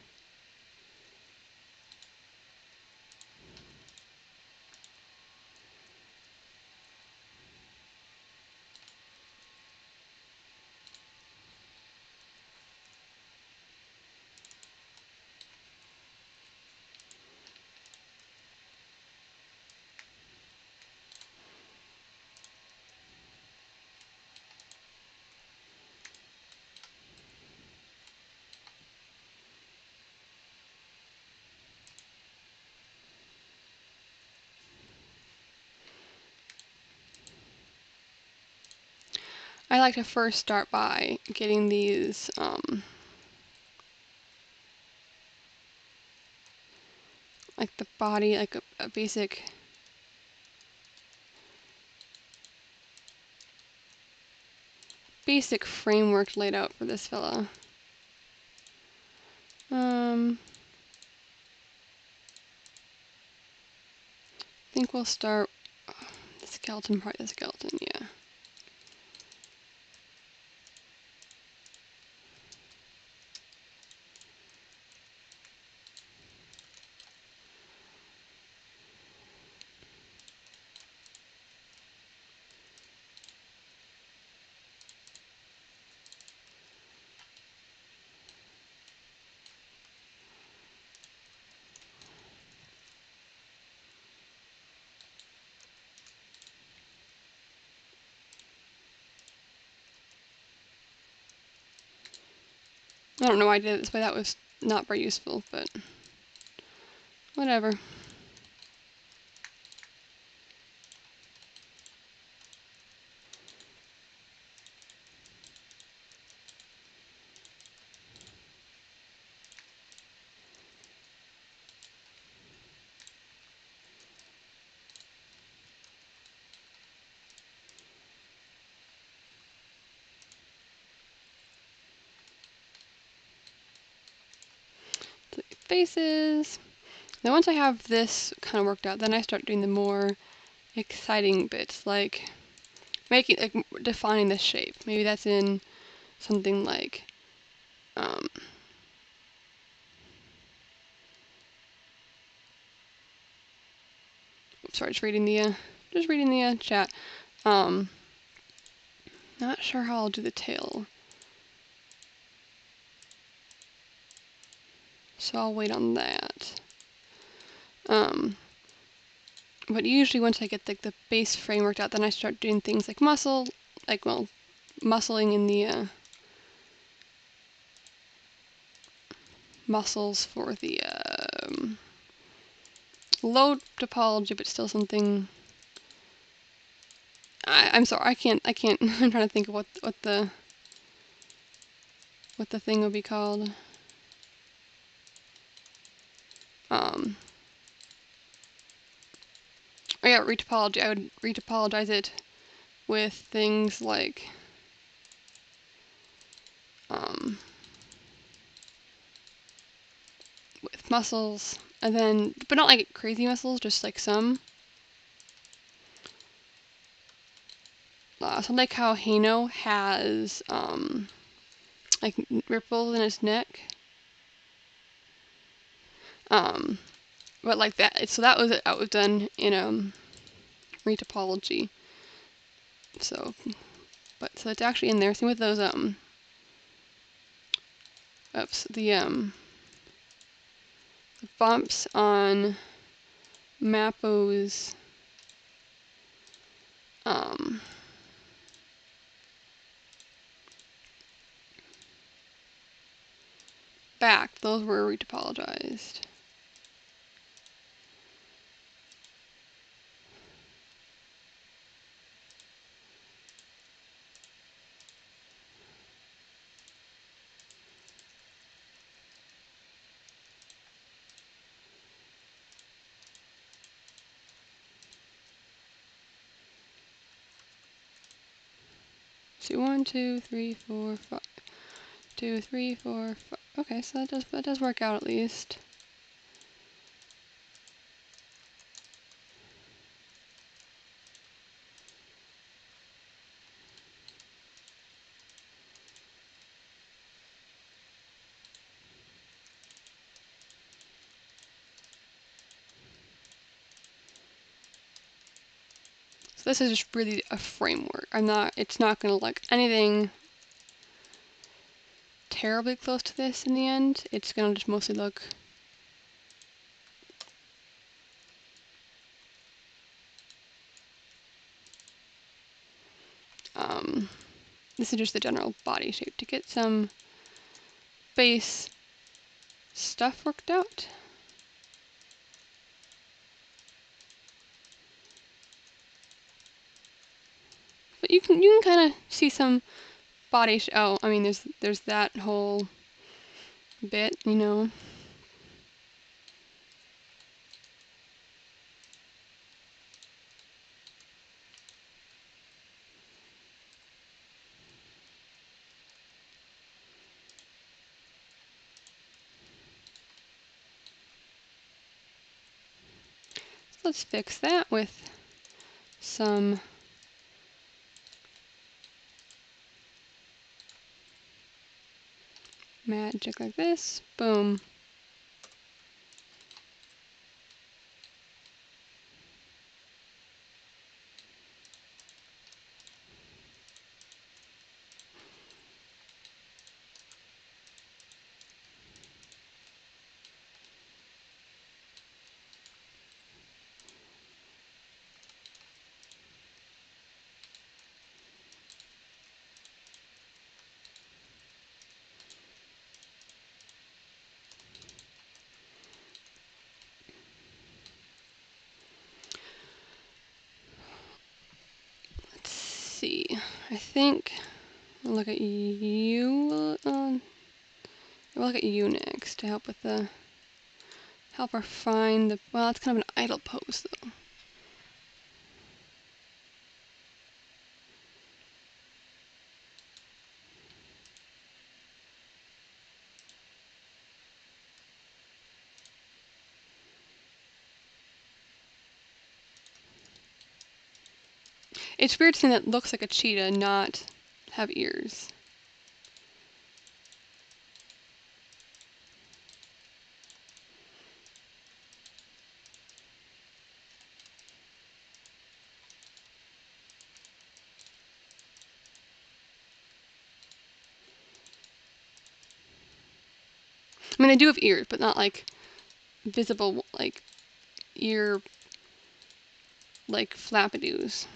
I like to first start by getting these like the body, like a basic framework laid out for this fella. I think we'll start the skeleton part. The skeleton, yeah. I don't know why I did it this way. That was not very useful, but whatever. So faces. Now once I have this kind of worked out, then I start doing the more exciting bits, like defining the shape. Maybe that's in something like sorry, just reading the chat. Not sure how I'll do the tail, so I'll wait on that. But usually once I get the base frame worked out, then I start doing things like muscling in the muscles for the low topology, but still something. I'm sorry, I can't. I'm trying to think of what the thing would be called. Oh yeah, retopology. I would retopologize it with things like with muscles, and then, but not like crazy muscles, just like some. So like how Hano has like ripples in his neck. But like that. So that was done in retopology. So, so it's actually in there. Same with those oops, the bumps on Mapu's back. Those were retopologized. So 1, 2, 3, 4, 5. 2, 3, 4, 5. Okay, so that does work out at least. So this is just really a framework. It's not gonna look anything terribly close to this in the end. It's gonna just mostly look this is just the general body shape to get some base stuff worked out. But you can kind of see some body. Oh, I mean, there's that whole bit, you know. Let's fix that with some magic like this. Boom. Let's see. I think I'll look at you. We'll look at you next to help with the her find the. Well, it's kind of an idle pose though. It's weird seeing that looks like a cheetah not have ears. I mean, they do have ears, but not like visible, like ear, like flappidoos.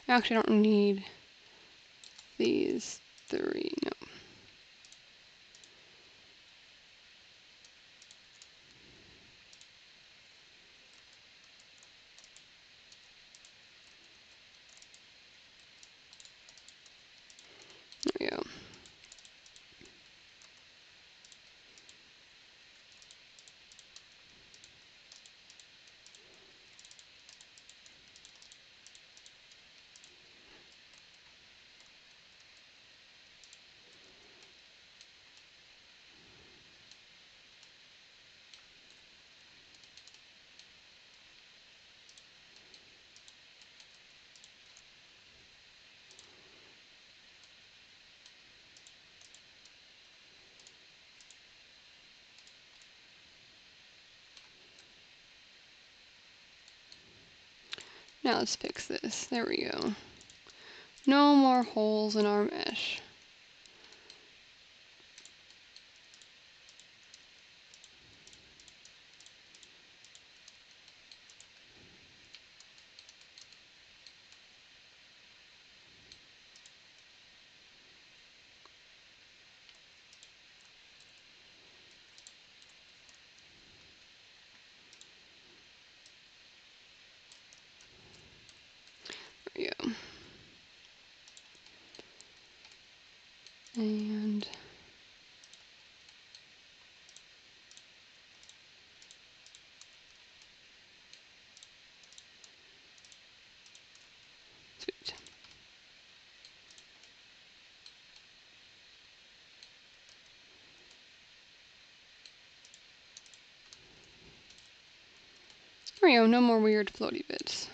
I actually don't need these three. No. There we go. Now let's fix this. There we go. No more holes in our mesh. There we go. And sweet. There we go, no more weird floaty bits.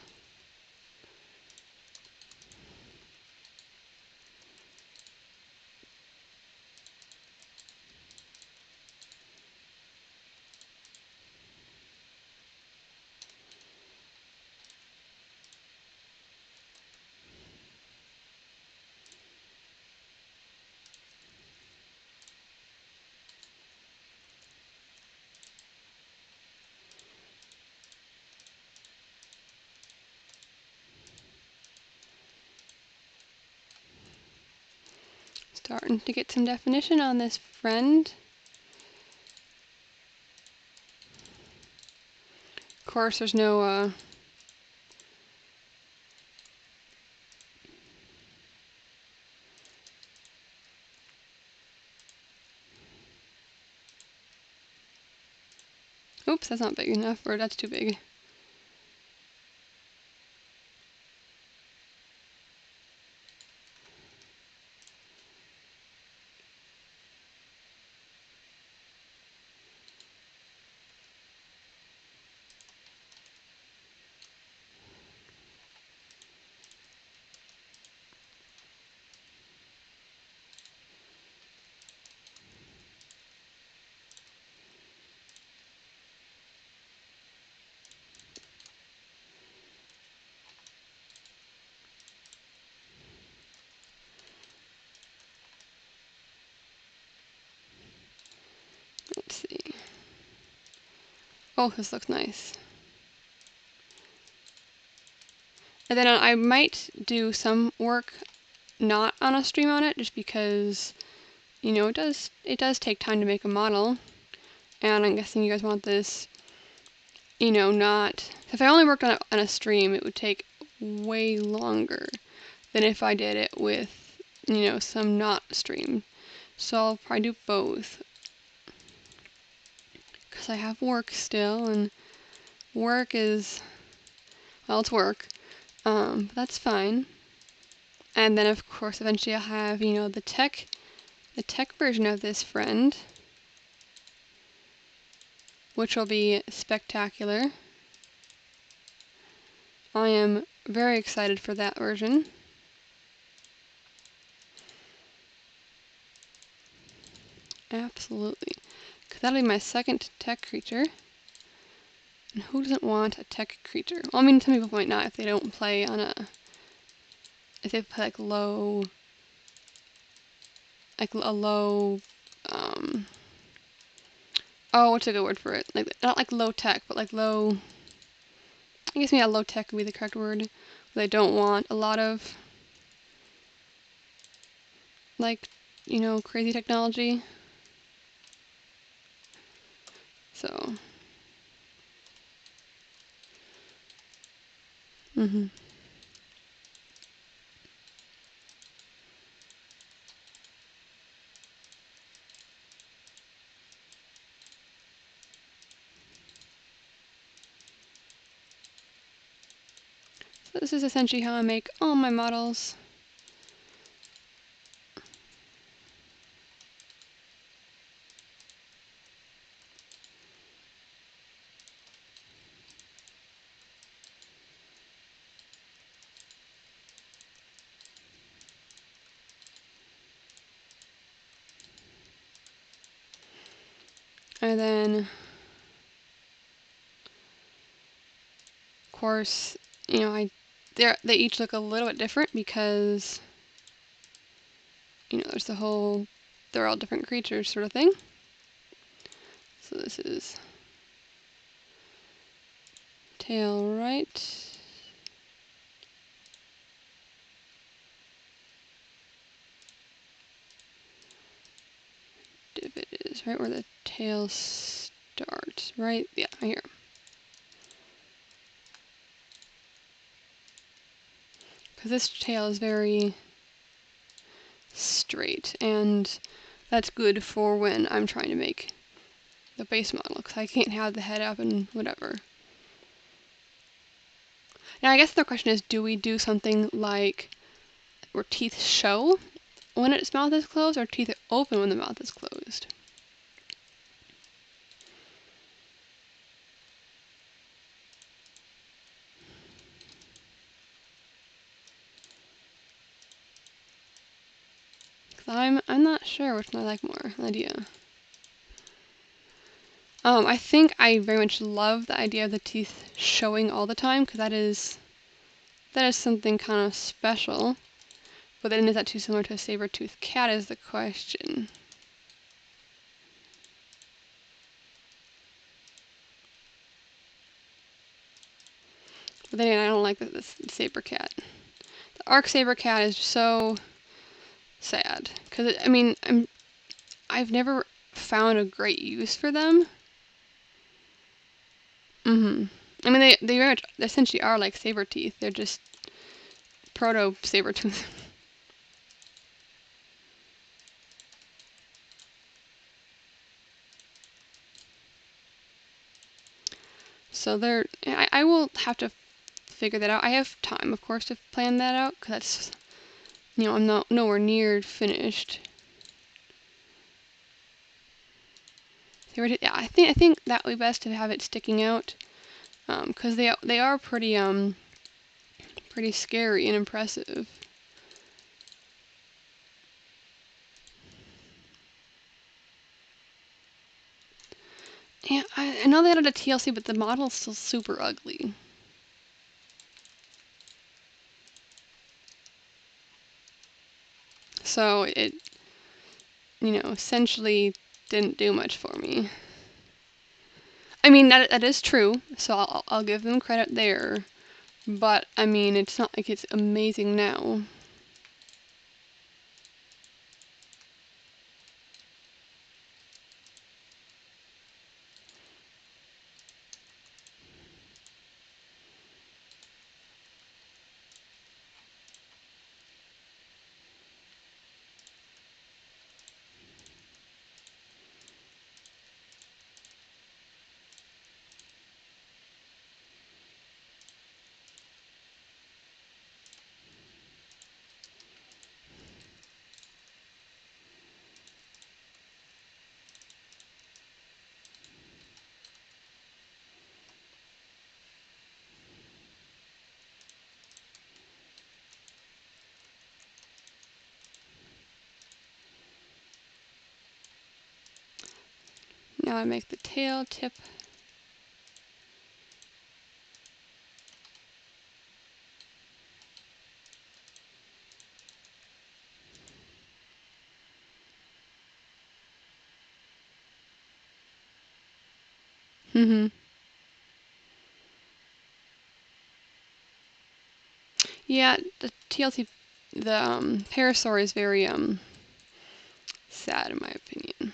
Starting to get some definition on this friend. Of course, there's no, oops, that's not big enough, or that's too big. Let's see. Oh, this looks nice. And then I might do some work not on a stream on it, just because, you know, it does take time to make a model. And I'm guessing you guys want this, you know, not... If I only worked on it on a stream, it would take way longer than if I did it with, you know, some not stream. So I'll probably do both. Because I have work still, and work is... Well, it's work. But that's fine. And then, of course, eventually I'll have, you know, the tech version of this friend, which will be spectacular. I am very excited for that version. Absolutely. Because that'll be my second tech creature. And who doesn't want a tech creature? Well, I mean, some people might not if they don't play on a... If they play like low... Like a low... Oh, what's a good word for it? Like, not like low tech, but like low... I guess maybe low tech would be the correct word. They don't want a lot of... like, you know, crazy technology. So... So this is essentially how I make all my models. And then, of course, you know, they each look a little bit different because, you know, there's the whole, they're all different creatures sort of thing. So this is tail right. Divot is right where the tail starts, right? Yeah, right here. Because this tail is very straight, and that's good for when I'm trying to make the base model, because I can't have the head up and whatever. Now I guess the question is, do we do something like where teeth show when its mouth is closed, or teeth open when the mouth is closed? I'm not sure which one I like more. Idea. I think I very much love the idea of the teeth showing all the time, because that is something kind of special. But then is that too similar to a saber-toothed cat is the question. But then again, I don't like the saber cat. The arc saber cat is so sad, because I mean I've never found a great use for them. I mean they very much essentially are like saber teeth. They're just proto saber tooth. So I will have to figure that out. I have time, of course, to plan that out, because that's, I'm not nowhere near finished. Yeah, I think that would be best to have it sticking out, because they are pretty scary and impressive. Yeah, I know they added a TLC, but the model's still super ugly. So it, essentially didn't do much for me. I mean, that is true, so I'll give them credit there. But, I mean, it's not like it's amazing now. Now I make the tail tip. Yeah, the TLC, the parasaur is very sad in my opinion.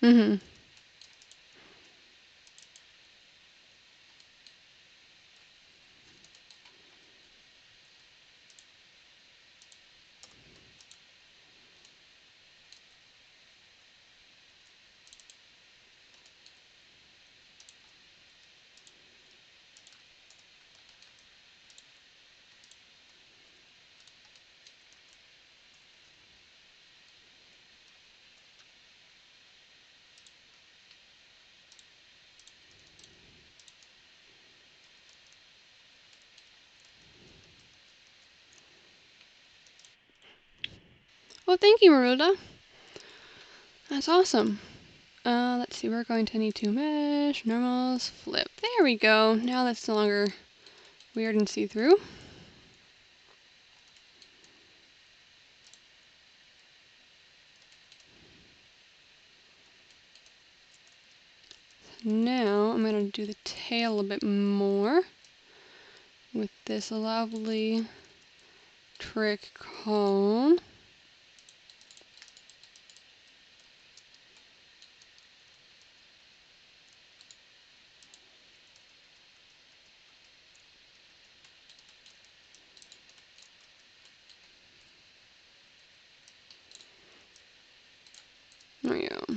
Mhm. Well, thank you, Maruda. That's awesome. Let's see. We're going to need to mesh, normals, flip. There we go. Now that's no longer weird and see-through. Now I'm going to do the tail a bit more with this lovely trick cone. There we go.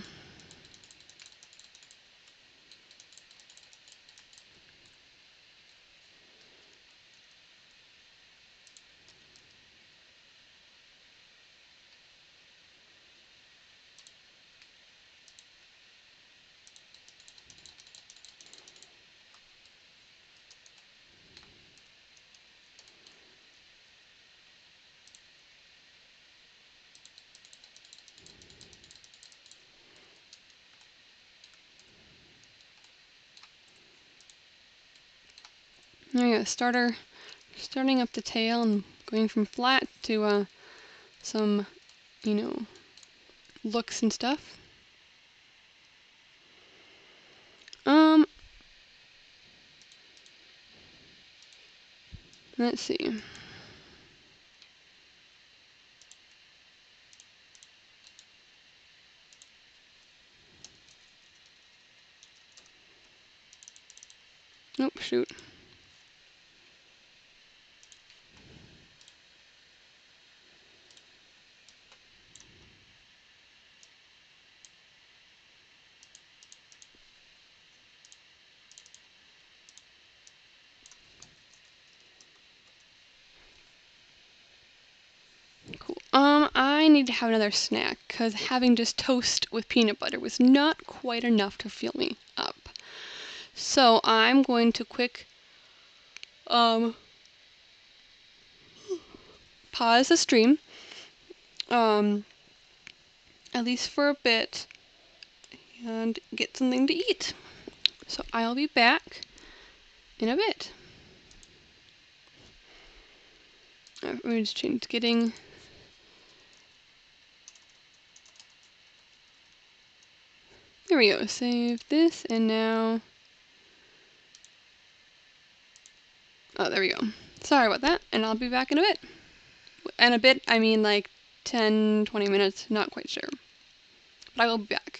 There you go, starting up the tail and going from flat to some, you know, looks and stuff. Let's see. Oh, shoot. Cool. I need to have another snack because having just toast with peanut butter was not quite enough to fill me up. So I'm going to quick pause the stream, at least for a bit, and get something to eat. So I'll be back in a bit. We're just getting. There we go. Save this, and now. Oh, there we go. Sorry about that, and I'll be back in a bit. And a bit, I mean like 10, 20 minutes, not quite sure. But I will be back.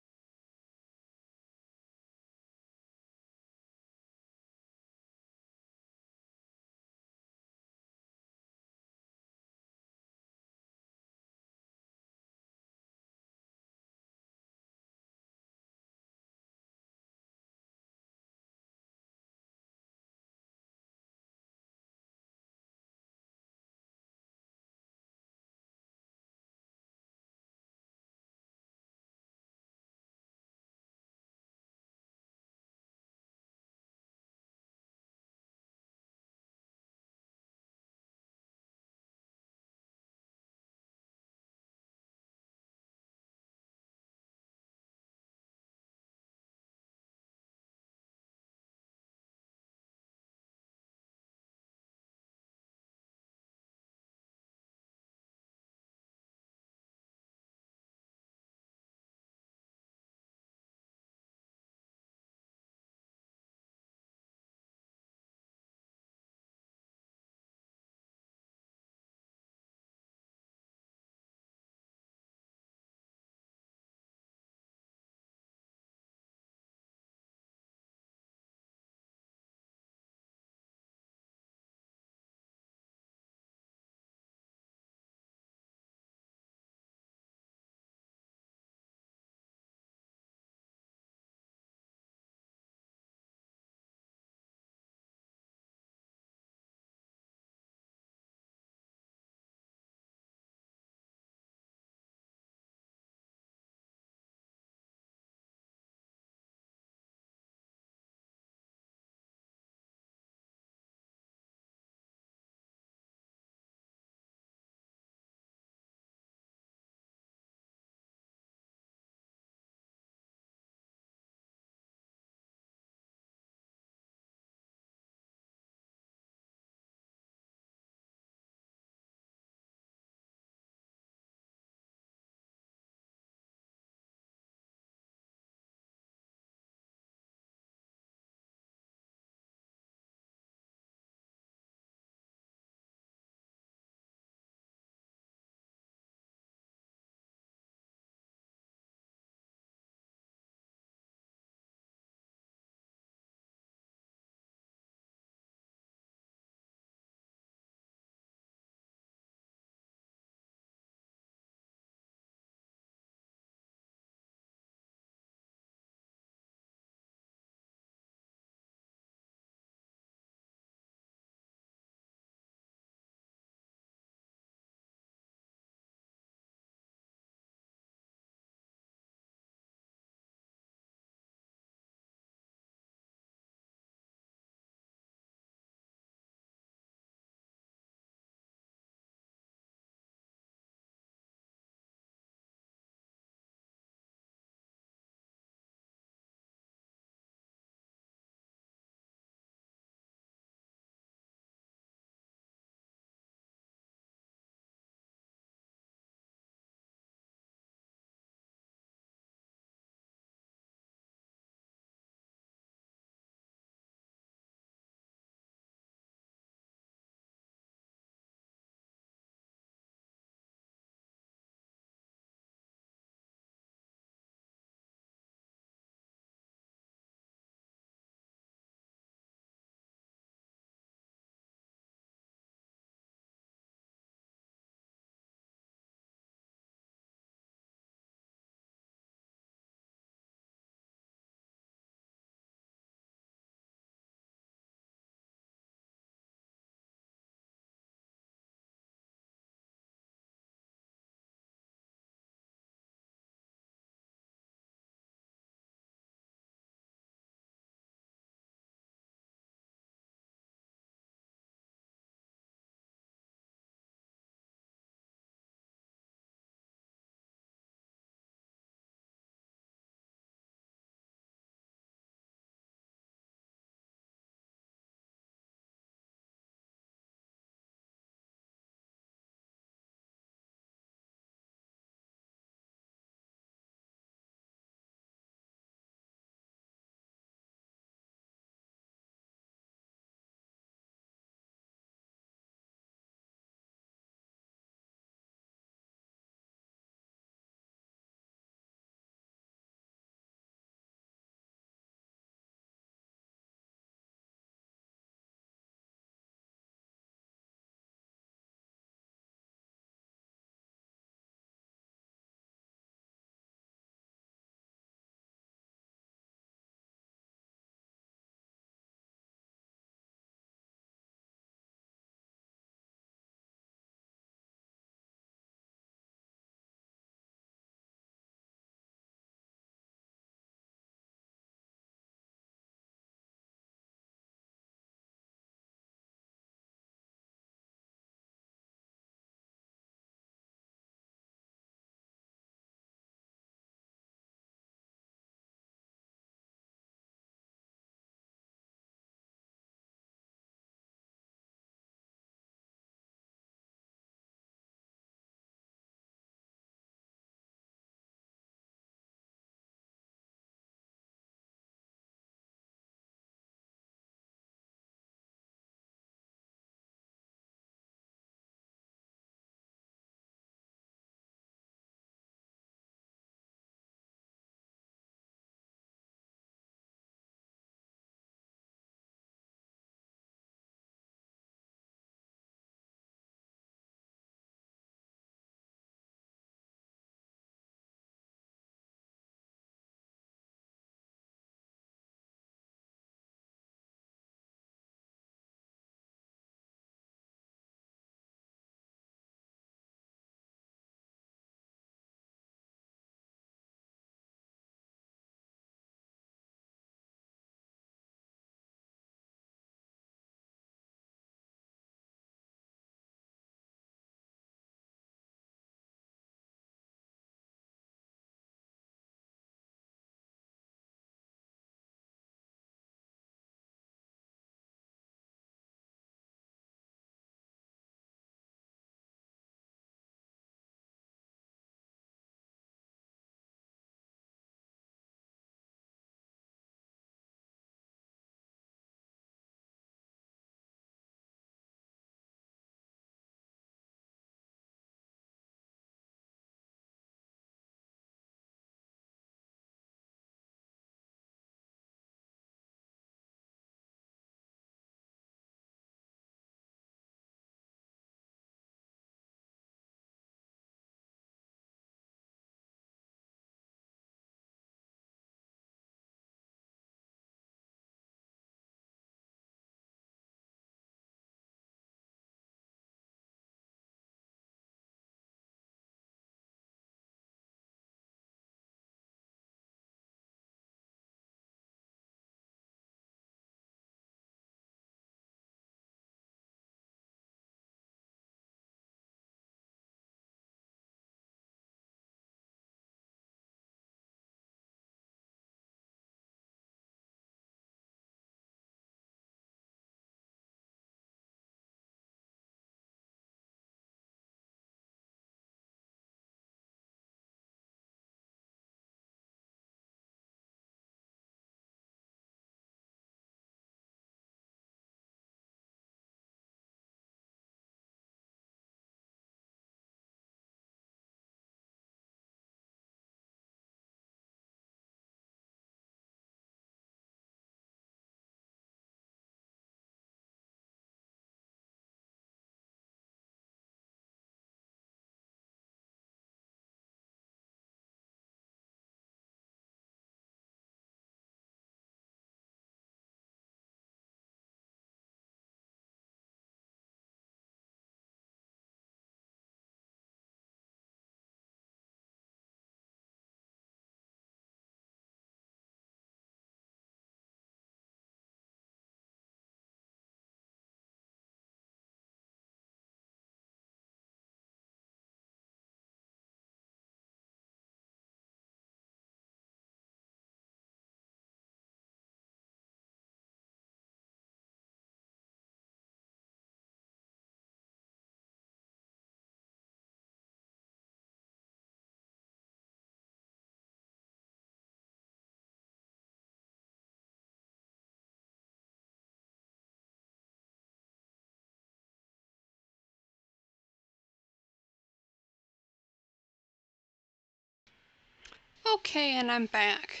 Okay, and I'm back.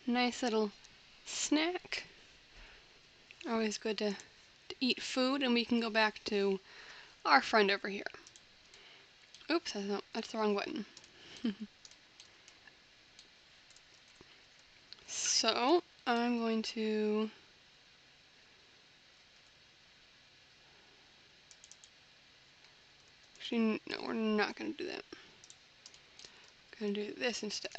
Nice little snack. Always good to eat food, and we can go back to our friend over here. Oops, that's the wrong button. So, I'm going to... Actually, no, we're not going to do that. We're going to do this instead.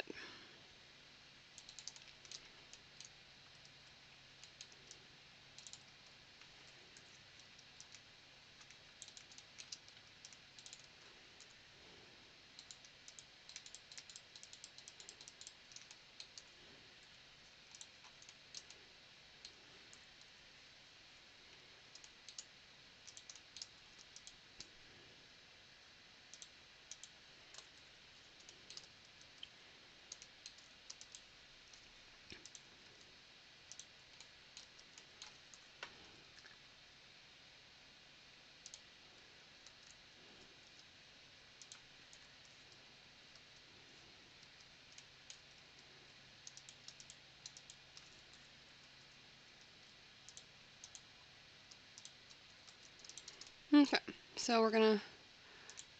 Okay, so we're going to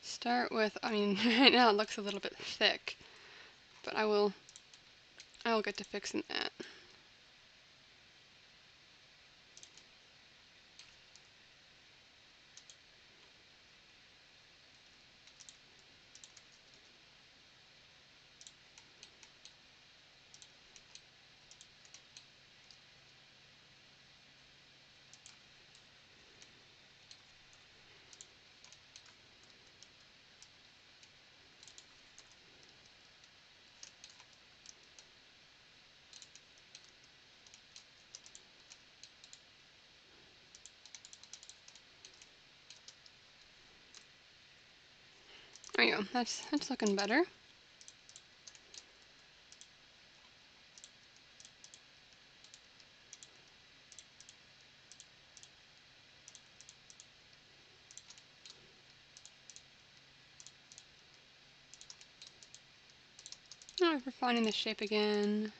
start with, right now it looks a little bit thick, but I will get to fixing that. There you go, that's looking better. Oh, we're finding the shape again.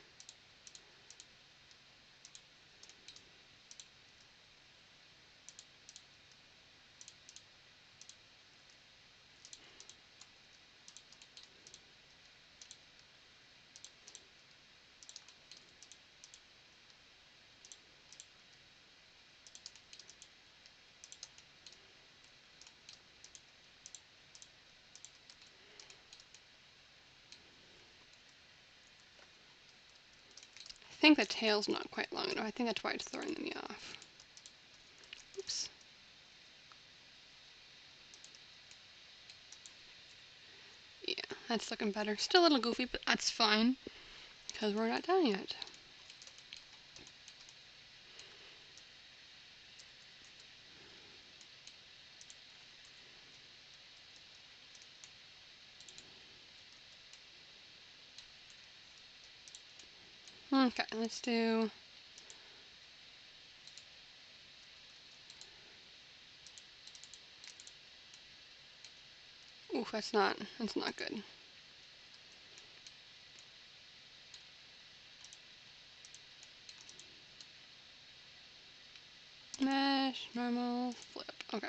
I think the tail's not quite long enough. I think that's why it's throwing me off. Oops. Yeah, that's looking better. Still a little goofy, but that's fine, because we're not done yet. Okay, let's do... Oof, that's not good. Mesh, normal, flip. Okay.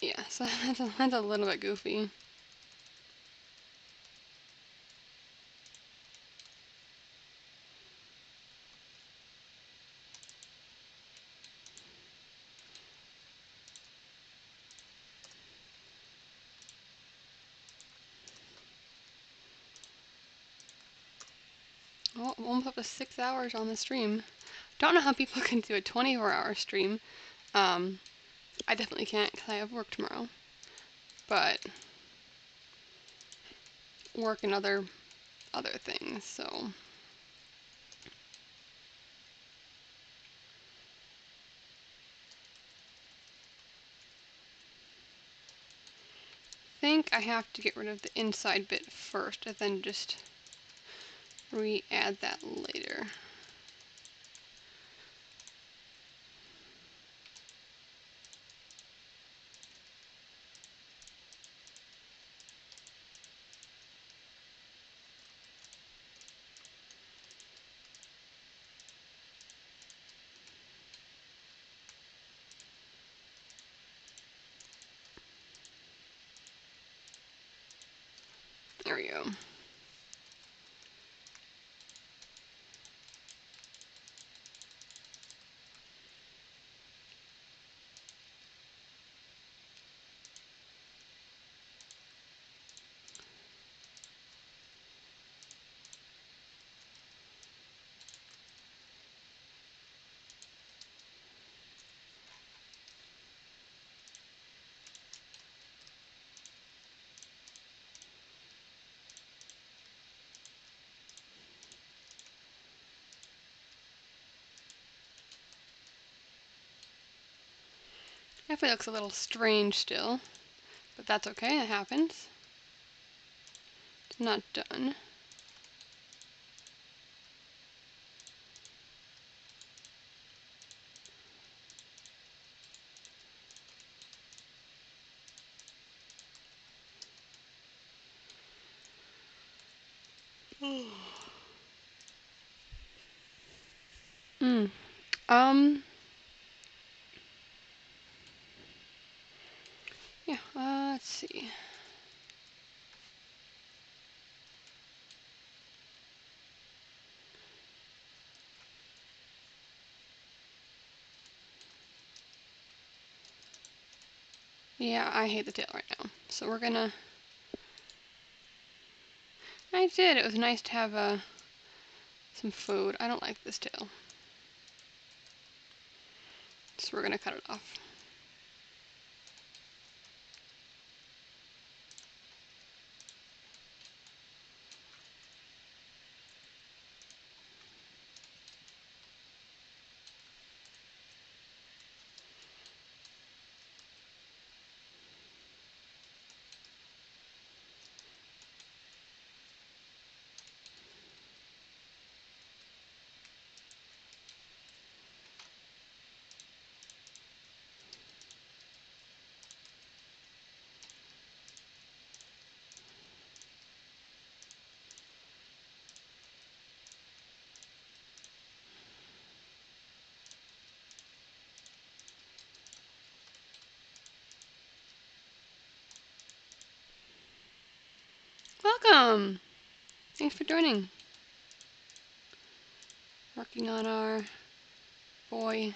Yeah, so that's a little bit goofy. Oh, I'm almost up to 6 hours on the stream. Don't know how people can do a 24-hour stream. I definitely can't because I have work tomorrow. But work and other things, so... think I have to get rid of the inside bit first and then just re-add that later. There we go. Definitely looks a little strange still, but that's okay, it happens. It's not done. Mm. Yeah, let's see. Yeah, I hate the tail right now. So we're gonna... I did, it was nice to have some food. I don't like this tail. So we're gonna cut it off. Welcome! Thanks for joining. Working on our boy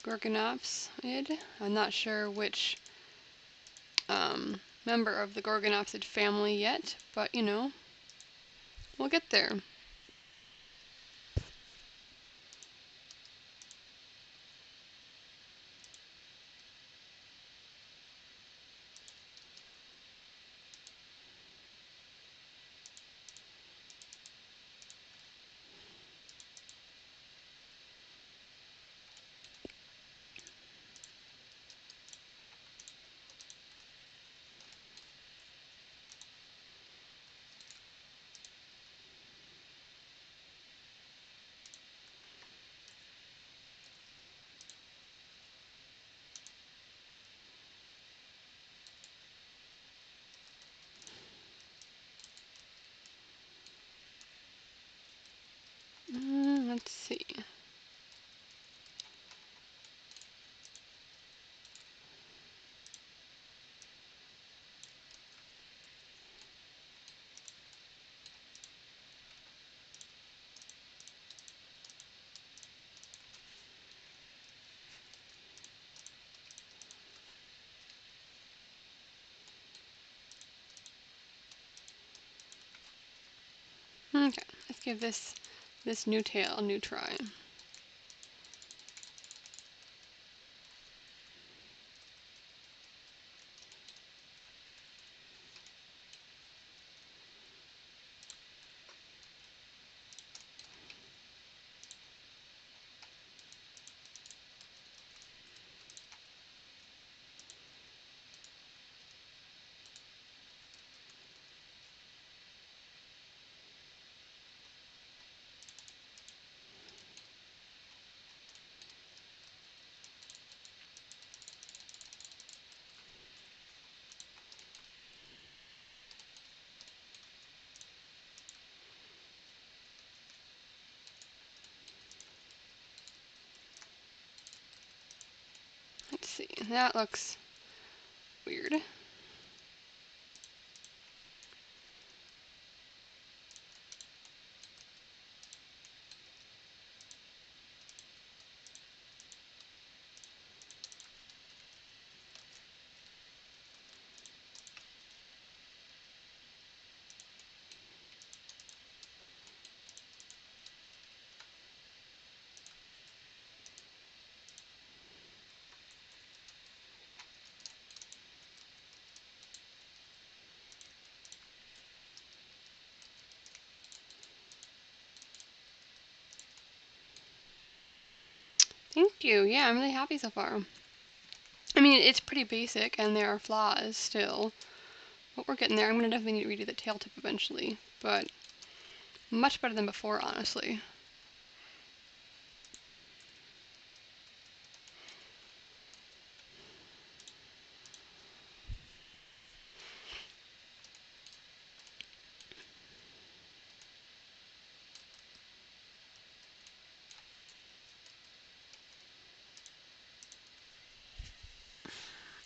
Gorgonopsid. I'm not sure which member of the Gorgonopsid family yet, but you know, we'll get there. Let's see. Okay, let's give this new tail a new try. see, that looks weird. Thank you. Yeah, I'm really happy so far. I mean, it's pretty basic and there are flaws still, but we're getting there. I'm gonna definitely need to redo the tail tip eventually, but much better than before, honestly.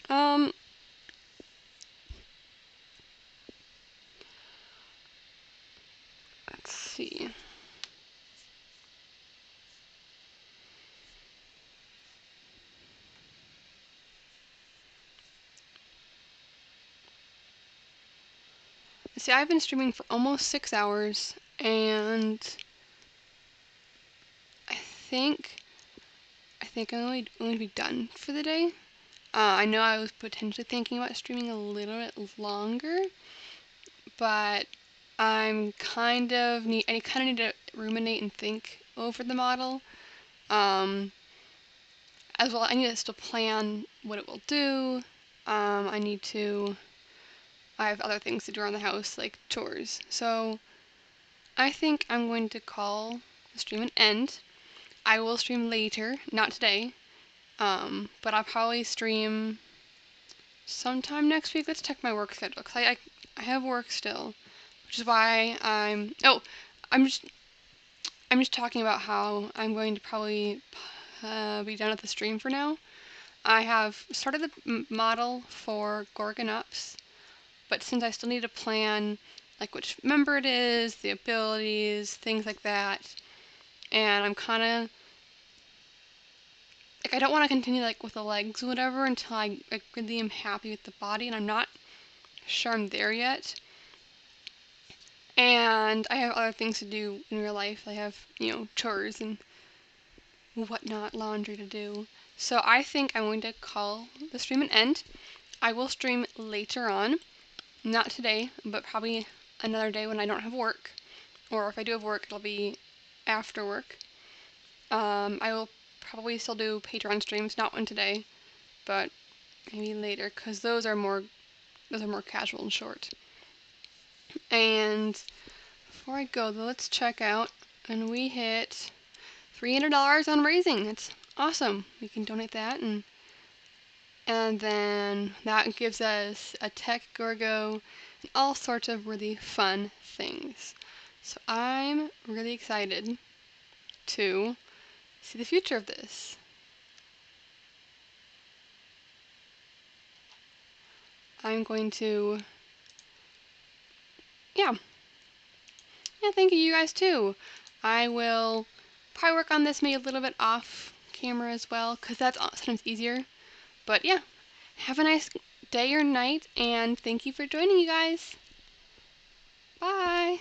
Um, let's see. See, I've been streaming for almost 6 hours, and I think I'm only going to be done for the day. I know I was potentially thinking about streaming a little bit longer, but I kind of need to ruminate and think over the model. As well, I need to still plan what it will do. I need to. I have other things to do around the house, like chores. So I think I'm going to call the stream an end. I will stream later, not today. But I'll probably stream sometime next week. Let's check my work schedule, because I have work still, which is why I'm just talking about how I'm going to probably be done with the stream for now. I have started the model for Gorgonopsid, but since I still need to plan like which member it is, the abilities, things like that, and I'm kind of like I don't want to continue like with the legs or whatever until I really am happy with the body, and I'm not sure I'm there yet. And I have other things to do in real life. I have, chores and whatnot, laundry to do. So I think I'm going to call the stream an end. I will stream later on, not today, but probably another day when I don't have work. Or if I do have work, it'll be after work. I will probably still do Patreon streams, not one today, but maybe later, because those are more casual and short. And before I go, though, let's check out, and we hit $300 on raising. That's awesome. We can donate that, and then that gives us a tech Gorgo and all sorts of really fun things. So I'm really excited to see the future of this. I'm going to, yeah, thank you guys too. I will probably work on this maybe a little bit off camera as well, because that's sometimes easier. But yeah, have a nice day or night, and thank you for joining, you guys. Bye.